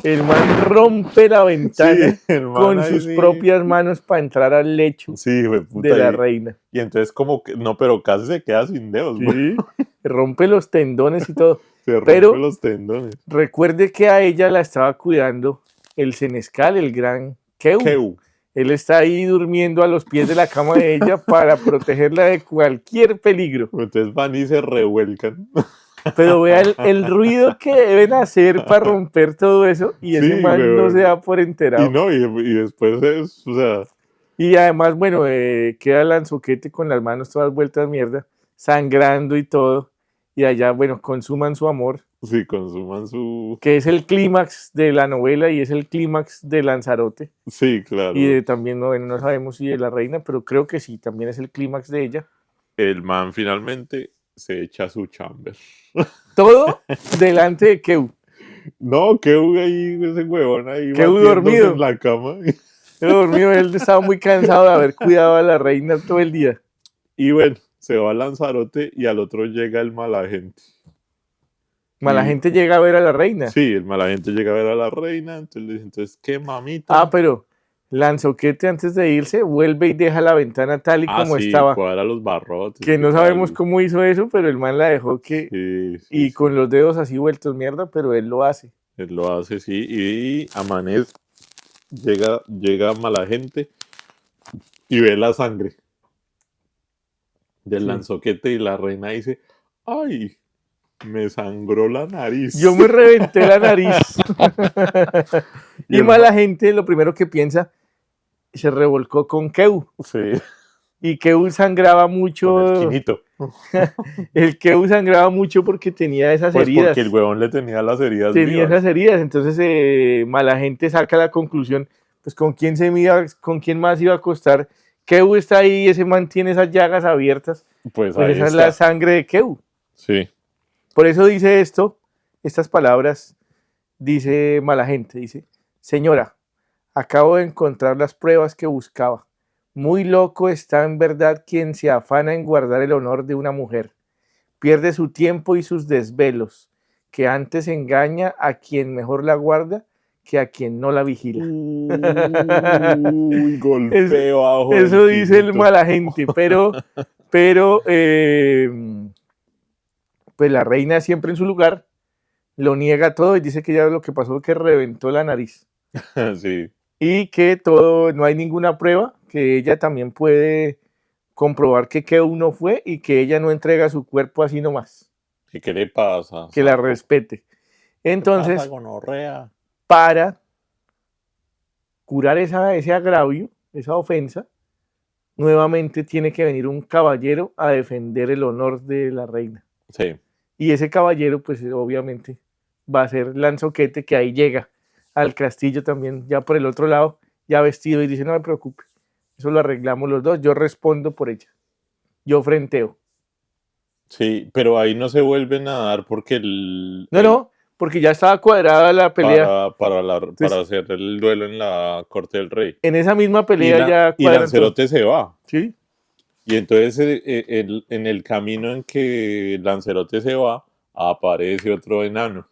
S1: El man rompe la ventana
S2: Sí, el man
S1: con
S2: ahí
S1: sus
S2: sí.
S1: propias manos para entrar al lecho
S2: Sí, hijo de puta.
S1: de la reina.
S2: Y entonces como que, no, pero casi se queda sin dedos, güey.
S1: Sí, rompe los tendones y todo.
S2: Se rompe
S1: Pero
S2: los tendones.
S1: recuerde que a ella la estaba cuidando el senescal, el gran Keu.
S2: Keu.
S1: Él está ahí durmiendo a los pies de la cama de ella para protegerla de cualquier peligro.
S2: Entonces van y se revuelcan.
S1: Pero vea el ruido que deben hacer para romper todo eso y ese
S2: Sí,
S1: man no
S2: weón.
S1: se da por enterado.
S2: Y no, y después es, o sea,
S1: Y además, bueno, queda Lanzoquete con las manos todas vueltas mierda, sangrando y todo. Y allá, bueno, consuman su amor,
S2: sí, consuman su...
S1: que es el clímax de la novela y es el clímax de Lanzarote.
S2: Sí, claro.
S1: Y también, no sabemos si de la reina, pero creo que sí, también es el clímax de ella.
S2: El man finalmente se echa su chamber.
S1: Todo delante de Keu.
S2: No, Keu ahí, ese huevón ahí
S1: Keu
S2: batiéndose
S1: dormido.
S2: en la cama.
S1: Keu dormido, él estaba muy cansado de haber cuidado a la reina todo el día.
S2: Y bueno, se va a Lanzarote y al otro llega el malagente.
S1: Mala gente llega a ver a la reina.
S2: Sí, el malagente llega a ver a la reina, entonces le dice, entonces, ¿qué mamita?
S1: Ah, pero Lanzoquete antes de irse vuelve y deja la ventana tal y como
S2: sí,
S1: estaba.
S2: cuadra los barrotes.
S1: Que no
S2: tal.
S1: sabemos cómo hizo eso, pero el man la dejó que...
S2: Sí,
S1: y con los dedos así vueltos mierda, pero él lo hace.
S2: Él lo hace, sí, y amanece, llega mala gente y ve la sangre del Lanzoquete y la reina dice, ¡ay! Me sangró la nariz.
S1: Yo me reventé la nariz. Y mala gente lo primero que piensa, se revolcó con Keu.
S2: Sí.
S1: Y Keu sangraba mucho.
S2: Con el quinito.
S1: El Keu sangraba mucho porque tenía esas
S2: Pues
S1: heridas.
S2: porque el huevón le tenía las heridas
S1: Tenía
S2: vivas.
S1: esas heridas. Entonces mala gente saca la conclusión, pues con quién más iba a acostar. Keu está ahí y ese man tiene esas llagas abiertas.
S2: Pues
S1: Pues
S2: ahí
S1: esa
S2: está.
S1: es la sangre de Keu.
S2: Sí.
S1: Por eso dice estas palabras, dice mala gente, dice, señora, acabo de encontrar las pruebas que buscaba. Muy loco está en verdad quien se afana en guardar el honor de una mujer. Pierde su tiempo y sus desvelos, que antes engaña a quien mejor la guarda que a quien no la vigila.
S2: Uy, golpeo bajo.
S1: Eso dice el mala gente, pero pues la reina siempre en su lugar lo niega todo y dice que ya lo que pasó es que reventó la nariz.
S2: Sí.
S1: Y que no hay ninguna prueba, que ella también puede comprobar que Keu no fue y que ella no entrega su cuerpo así nomás.
S2: ¿Qué le pasa?
S1: Que la respete. Entonces,
S2: ¿Qué pasa, gonorrea?
S1: para curar ese agravio, esa ofensa, nuevamente tiene que venir un caballero a defender el honor de la reina.
S2: Sí.
S1: Y ese caballero, pues obviamente, va a ser Lanzoquete, que ahí llega al castillo también, ya por el otro lado, ya vestido, y dice, no me preocupe, eso lo arreglamos los dos, yo respondo por ella, yo frenteo.
S2: Sí, pero ahí no se vuelven a dar porque
S1: No, porque ya estaba cuadrada la pelea.
S2: para hacer el duelo en la corte del rey.
S1: En esa misma
S2: Y,
S1: pelea ya
S2: y
S1: cuadran todo.
S2: Lancerote se va.
S1: ¿Sí?
S2: Y entonces en el camino en que Lancerote se va, aparece otro enano.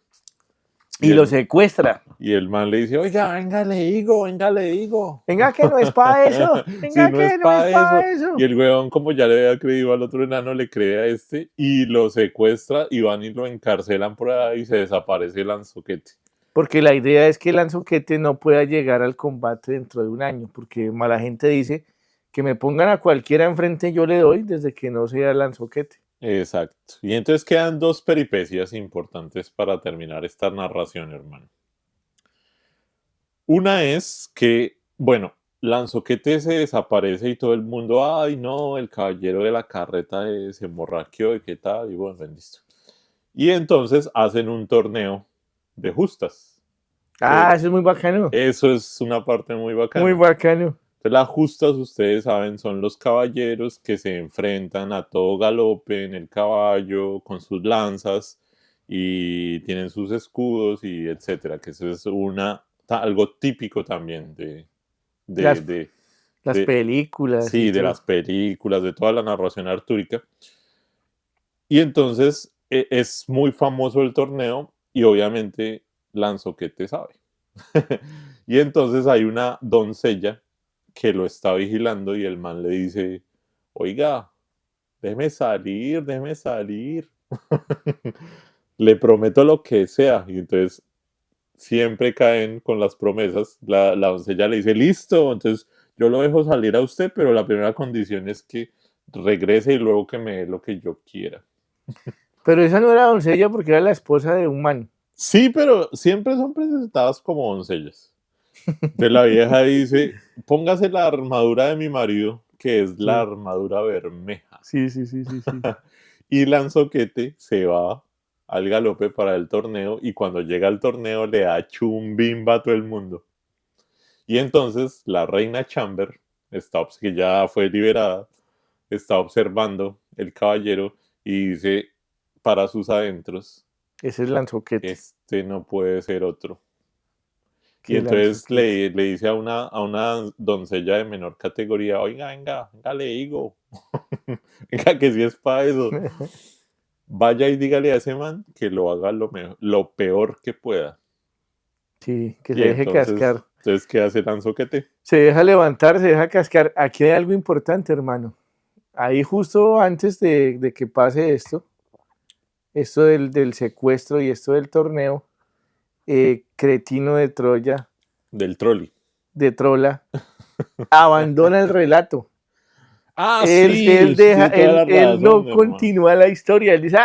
S1: Y lo secuestra.
S2: Y el man le dice, oiga, venga, le digo.
S1: Venga, que no es para eso. Venga,
S2: Sí, no
S1: que
S2: es
S1: no es
S2: para
S1: para
S2: eso.
S1: eso.
S2: Y el weón, como ya le había creído al otro enano, le cree a este y lo secuestra y van y lo encarcelan por ahí y se desaparece Lanzoquete.
S1: Porque la idea es que Lanzoquete no pueda llegar al combate dentro de un año, porque mala gente dice que me pongan a cualquiera enfrente, yo le doy desde que no sea Lanzoquete.
S2: Exacto. Y entonces quedan dos peripecias importantes para terminar esta narración, hermano. Una es que, bueno, Lanzoquete se desaparece y todo el mundo, ay no, el caballero de la carreta se emborraqueó y qué tal, y bueno, listo. Y entonces hacen un torneo de justas.
S1: Eso es muy bacano.
S2: Eso es una parte muy bacana.
S1: Muy bacano.
S2: Entonces, las justas, ustedes saben, son los caballeros que se enfrentan a todo galope en el caballo con sus lanzas y tienen sus escudos y etcétera, que eso es algo típico también
S1: Las películas.
S2: sí, de las películas, de toda la narración artúrica. Y entonces es muy famoso el torneo y obviamente Lanzoquete sabe. Y entonces hay una doncella que lo está vigilando y el man le dice, oiga, déjeme salir. Le prometo lo que sea. Y entonces siempre caen con las promesas. La doncella le dice, listo, entonces yo lo dejo salir a usted, pero la primera condición es que regrese y luego que me dé lo que yo quiera.
S1: Pero esa no era doncella porque era la esposa de un man.
S2: Sí, pero siempre son presentadas como doncellas. Entonces la vieja dice, póngase la armadura de mi marido, que es la armadura bermeja.
S1: Sí.
S2: Y Lanzoquete se va al galope para el torneo y cuando llega al torneo le da chumbimba a todo el mundo. Y entonces la reina Chamber, que ya fue liberada, está observando el caballero y dice para sus adentros,
S1: Ese es Lanzoquete.
S2: este no puede ser otro. Y entonces le dice a una doncella de menor categoría, oiga, venga, le digo, venga, que si es para eso. Vaya y dígale a ese man que lo haga lo peor que pueda.
S1: Sí, que se deje cascar.
S2: Entonces, ¿qué hace Lanzoquete?
S1: Se deja levantar, se deja cascar. Aquí hay algo importante, hermano. Ahí justo antes de que pase esto del secuestro y esto del torneo, Cretino de Troya,
S2: Del Trolli.
S1: de Trola, abandona el relato.
S2: Él
S1: No continúa la historia. Él dice,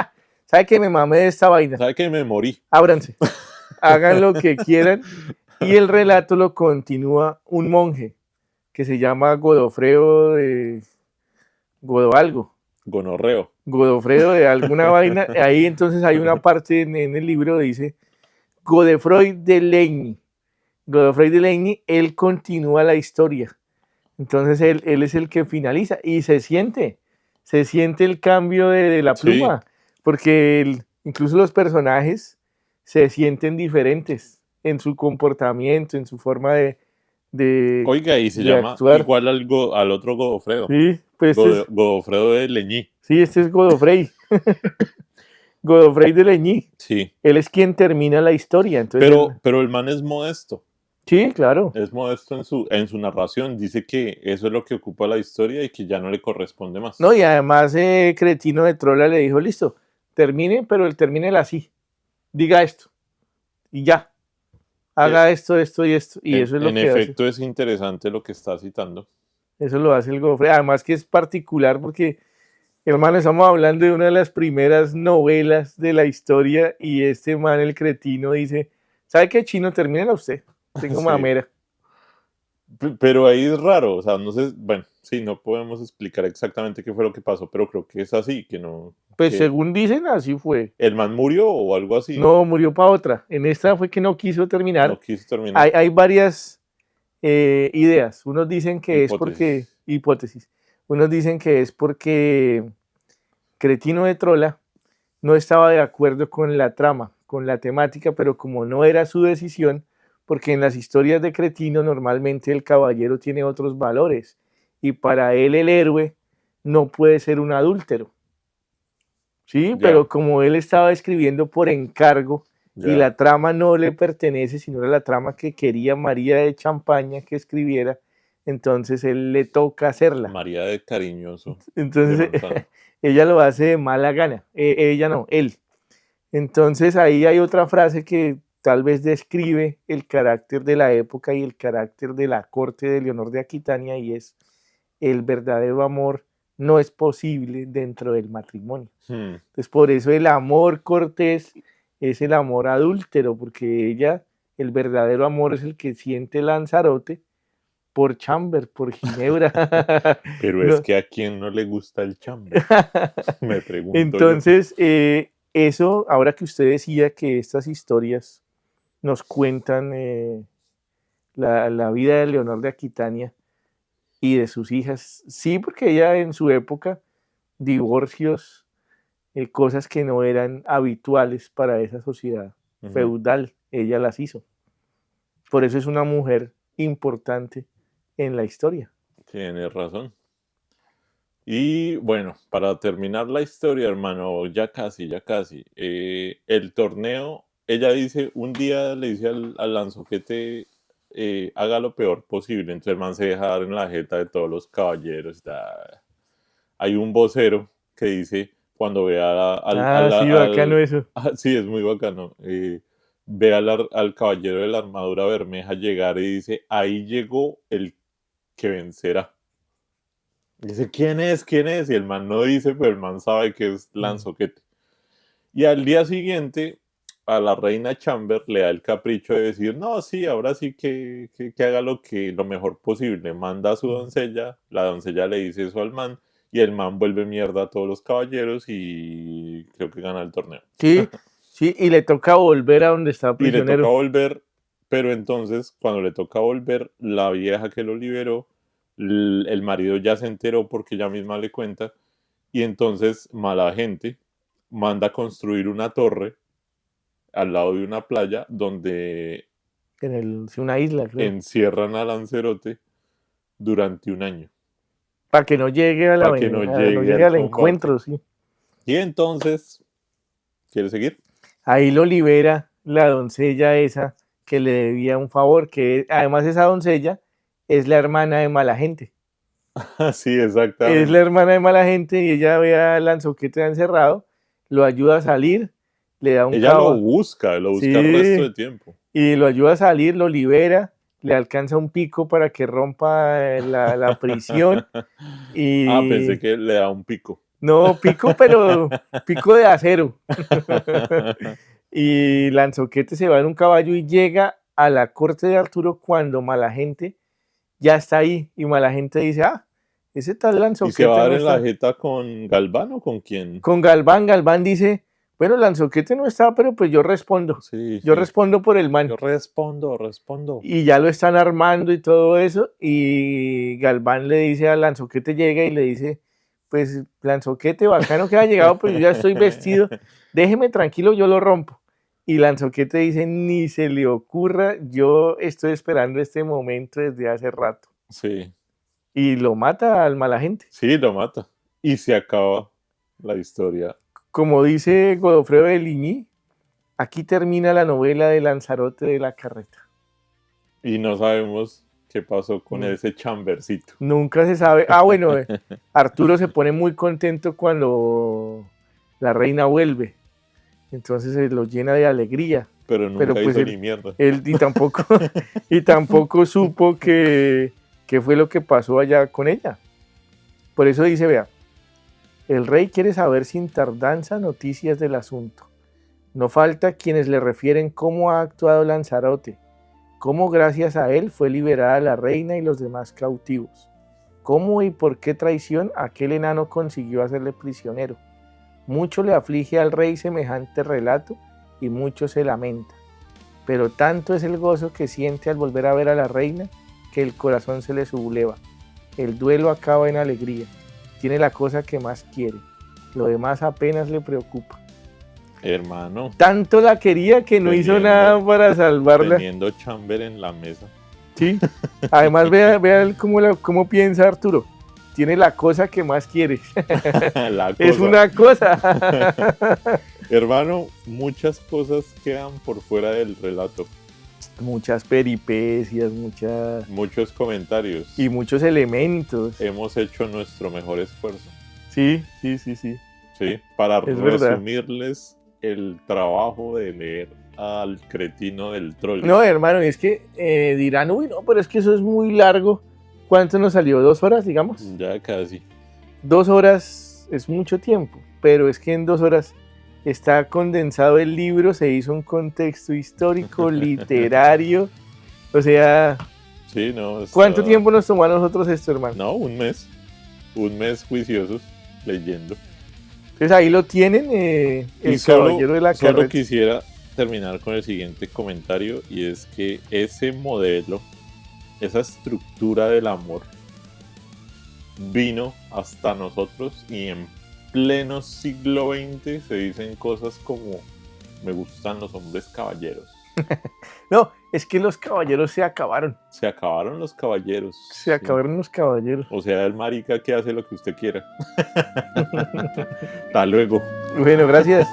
S1: ¿sabe que me mamé de esta vaina?
S2: ¿Sabe que me morí?
S1: Ábranse, hagan lo que quieran. Y el relato lo continúa un monje que se llama Godofredo de Godoalgo.
S2: Gonorreo.
S1: Godofredo de alguna vaina. Ahí entonces hay una parte en el libro que dice Godefroy de Leigny. Godofrey de Leigny, él continúa la historia. Entonces él es el que finaliza y se siente el cambio de la pluma, porque incluso los personajes se sienten diferentes en su comportamiento, en su forma de
S2: Oiga, y se llama
S1: actuar.
S2: igual al otro Godofredo.
S1: Sí, pues
S2: Godofredo de Leñí.
S1: Sí, este es Godofrey. Godofrey de Leñí.
S2: Sí.
S1: Él es quien termina la historia. Entonces
S2: pero el man es modesto.
S1: Sí, claro.
S2: Es modesto en su narración. Dice que eso es lo que ocupa la historia y que ya no le corresponde más.
S1: No, y además Cretino de Trola le dijo, listo, termine, pero él termine así. Diga esto. Y ya. Haga esto y esto. Y eso es lo que hace.
S2: En efecto, es interesante lo que está citando.
S1: Eso lo hace el Godofredo. Además que es particular porque, hermano, estamos hablando de una de las primeras novelas de la historia y este man, el Cretino, dice, ¿sabe qué, chino? Termínela usted. Tengo mamera.
S2: Pero ahí es raro, o sea, no sé, bueno, sí, no podemos explicar exactamente qué fue lo que pasó, pero creo que es así, que no,
S1: Pues
S2: que
S1: según dicen, así fue.
S2: el man murió o algo así,
S1: No, murió para otra. En esta fue que no quiso
S2: no
S1: terminar.
S2: quiso terminar,
S1: Hay varias ideas. Unos dicen que es porque,
S2: hipótesis.
S1: hipótesis, unos dicen que es porque Cretino de Trola no estaba de acuerdo con la trama, con la temática, pero como no era su decisión, porque en las historias de Cretino normalmente el caballero tiene otros valores y para él el héroe no puede ser un adúltero, ¿sí?
S2: Ya,
S1: Pero como él estaba escribiendo por encargo y
S2: ya,
S1: la trama no le pertenece, sino era la trama que quería María de Champaña que escribiera, entonces él le toca hacerla.
S2: María de Cariñoso de
S1: Entonces
S2: Manzano.
S1: ella lo hace de mala gana, ella no, él. Entonces ahí hay otra frase que tal vez describe el carácter de la época y el carácter de la corte de Leonor de Aquitania y es el verdadero amor no es posible dentro del matrimonio. Entonces por eso el amor cortés es el amor adúltero, porque ella, el verdadero amor es el que siente Lanzarote por Chamber, por Ginebra.
S2: Pero es
S1: No.
S2: que a quién no le gusta el chamber, me pregunto yo.
S1: Entonces, eso, ahora que usted decía que estas historias nos cuentan la vida de Leonor de Aquitania y de sus hijas, sí, porque ella en su época, divorcios, cosas que no eran habituales para esa sociedad feudal, ella las hizo. Por eso es una mujer importante en la historia.
S2: Tienes razón. Y bueno, para terminar la historia, hermano, ya casi, el torneo, ella dice, un día le dice al Lanzoquete, haga lo peor posible, entonces el man se deja dar en la jeta de todos los caballeros. Hay un vocero que dice, cuando vea
S1: Sí, bacano eso.
S2: sí, es muy bacano, ve al caballero de la armadura bermeja llegar y dice, ahí llegó el que vencerá. Dice, ¿quién es? ¿Quién es? Y el man no dice, pero el man sabe que es Lanzoquete. Y al día siguiente, a la reina Chamber le da el capricho de decir, no, sí, ahora sí que haga lo mejor posible. Manda a su doncella, la doncella le dice eso al man, y el man vuelve mierda a todos los caballeros y creo que gana el torneo.
S1: Sí, sí, y le toca volver a donde estaba
S2: Y le toca
S1: prisionero.
S2: volver, pero entonces, cuando le toca volver, la vieja que lo liberó, el marido ya se enteró porque ella misma le cuenta, y entonces mala gente manda a construir una torre al lado de una playa donde
S1: Una isla, creo.
S2: encierran a Lancerote durante un año.
S1: Para que no llegue a
S2: Para que no llegue al
S1: al
S2: combate.
S1: encuentro, sí.
S2: Y entonces, ¿quieres seguir?
S1: Ahí lo libera la doncella esa que le debía un favor, que además esa doncella es la hermana de mala gente.
S2: Sí, exactamente.
S1: Es la hermana de mala gente y ella ve a Lanzoquete encerrado, lo ayuda a salir, le da un
S2: Ella lo busca el resto de tiempo.
S1: Y lo ayuda a salir, lo libera, le alcanza un pico para que rompa la prisión. Y...
S2: pensé que le da un pico.
S1: No, pico, pero pico de acero. Y Lanzoquete se va en un caballo y llega a la corte de Arturo cuando mala gente ya está ahí. Y mala gente dice, ese tal Lanzoquete.
S2: ¿Y se va a dar
S1: no
S2: en la
S1: está.
S2: jeta con Galván o con quién?
S1: Con Galván. Galván dice, bueno, Lanzoquete no está, pero pues yo respondo.
S2: Sí,
S1: Yo
S2: sí.
S1: respondo por el man.
S2: Yo respondo.
S1: Y ya lo están armando y todo eso. Y Galván le dice a Lanzoquete, llega y le dice, pues Lanzoquete, bacano que ha llegado, pero yo ya estoy vestido. Déjeme tranquilo, yo lo rompo. Y Lanzoquete dice, ni se le ocurra, yo estoy esperando este momento desde hace rato.
S2: Sí.
S1: Y lo mata al mala gente.
S2: Sí, lo mata. Y se acaba la historia.
S1: Como dice Godofredo de Ligny, aquí termina la novela de Lanzarote de la Carreta.
S2: Y no sabemos qué pasó con ese chambercito.
S1: Nunca se sabe. Bueno, Arturo se pone muy contento cuando la reina vuelve. Entonces se lo llena de alegría.
S2: Pero nunca
S1: pues
S2: hizo ni mierda.
S1: Él y tampoco supo qué fue lo que pasó allá con ella. Por eso dice, vea, el rey quiere saber sin tardanza noticias del asunto. No falta quienes le refieren cómo ha actuado Lanzarote. cómo gracias a él fue liberada la reina y los demás cautivos. Cómo y por qué traición aquel enano consiguió hacerle prisionero. Mucho le aflige al rey semejante relato y mucho se lamenta. Pero tanto es el gozo que siente al volver a ver a la reina que el corazón se le subleva. El duelo acaba en alegría. Tiene la cosa que más quiere. Lo demás apenas le preocupa.
S2: Hermano,
S1: Tanto la quería que no hizo nada para salvarla.
S2: teniendo Chamber en la mesa.
S1: Sí. Además, vea cómo piensa Arturo. Tiene la cosa que más quiere.
S2: La
S1: Es
S2: cosa.
S1: una cosa.
S2: Hermano, muchas cosas quedan por fuera del relato.
S1: Muchas peripecias,
S2: Muchos comentarios.
S1: y muchos elementos.
S2: Hemos hecho nuestro mejor esfuerzo.
S1: Sí.
S2: Sí, para
S1: Es verdad.
S2: resumirles el trabajo de leer al cretino del troll.
S1: No, hermano, es que dirán, uy, no, pero es que eso es muy largo. ¿Cuánto nos salió? ¿2 horas, digamos?
S2: Ya casi.
S1: 2 horas es mucho tiempo, pero es que en 2 horas está condensado el libro, se hizo un contexto histórico, literario. O sea,
S2: Sí, no.
S1: ¿cuánto tiempo nos tomó a nosotros esto, hermano?
S2: No, un mes. Un mes juiciosos leyendo.
S1: Entonces ahí lo tienen,
S2: Y
S1: el
S2: solo
S1: caballero de la carreta.
S2: quisiera terminar con el siguiente comentario, y es que ese modelo, esa estructura del amor, vino hasta nosotros y en pleno siglo XX se dicen cosas como: me gustan los hombres caballeros.
S1: No, es que los caballeros se acabaron.
S2: Se acabaron los caballeros.
S1: Se
S2: Sí.
S1: acabaron los caballeros.
S2: O sea, el marica que hace lo que usted quiera. Hasta luego.
S1: Bueno, gracias.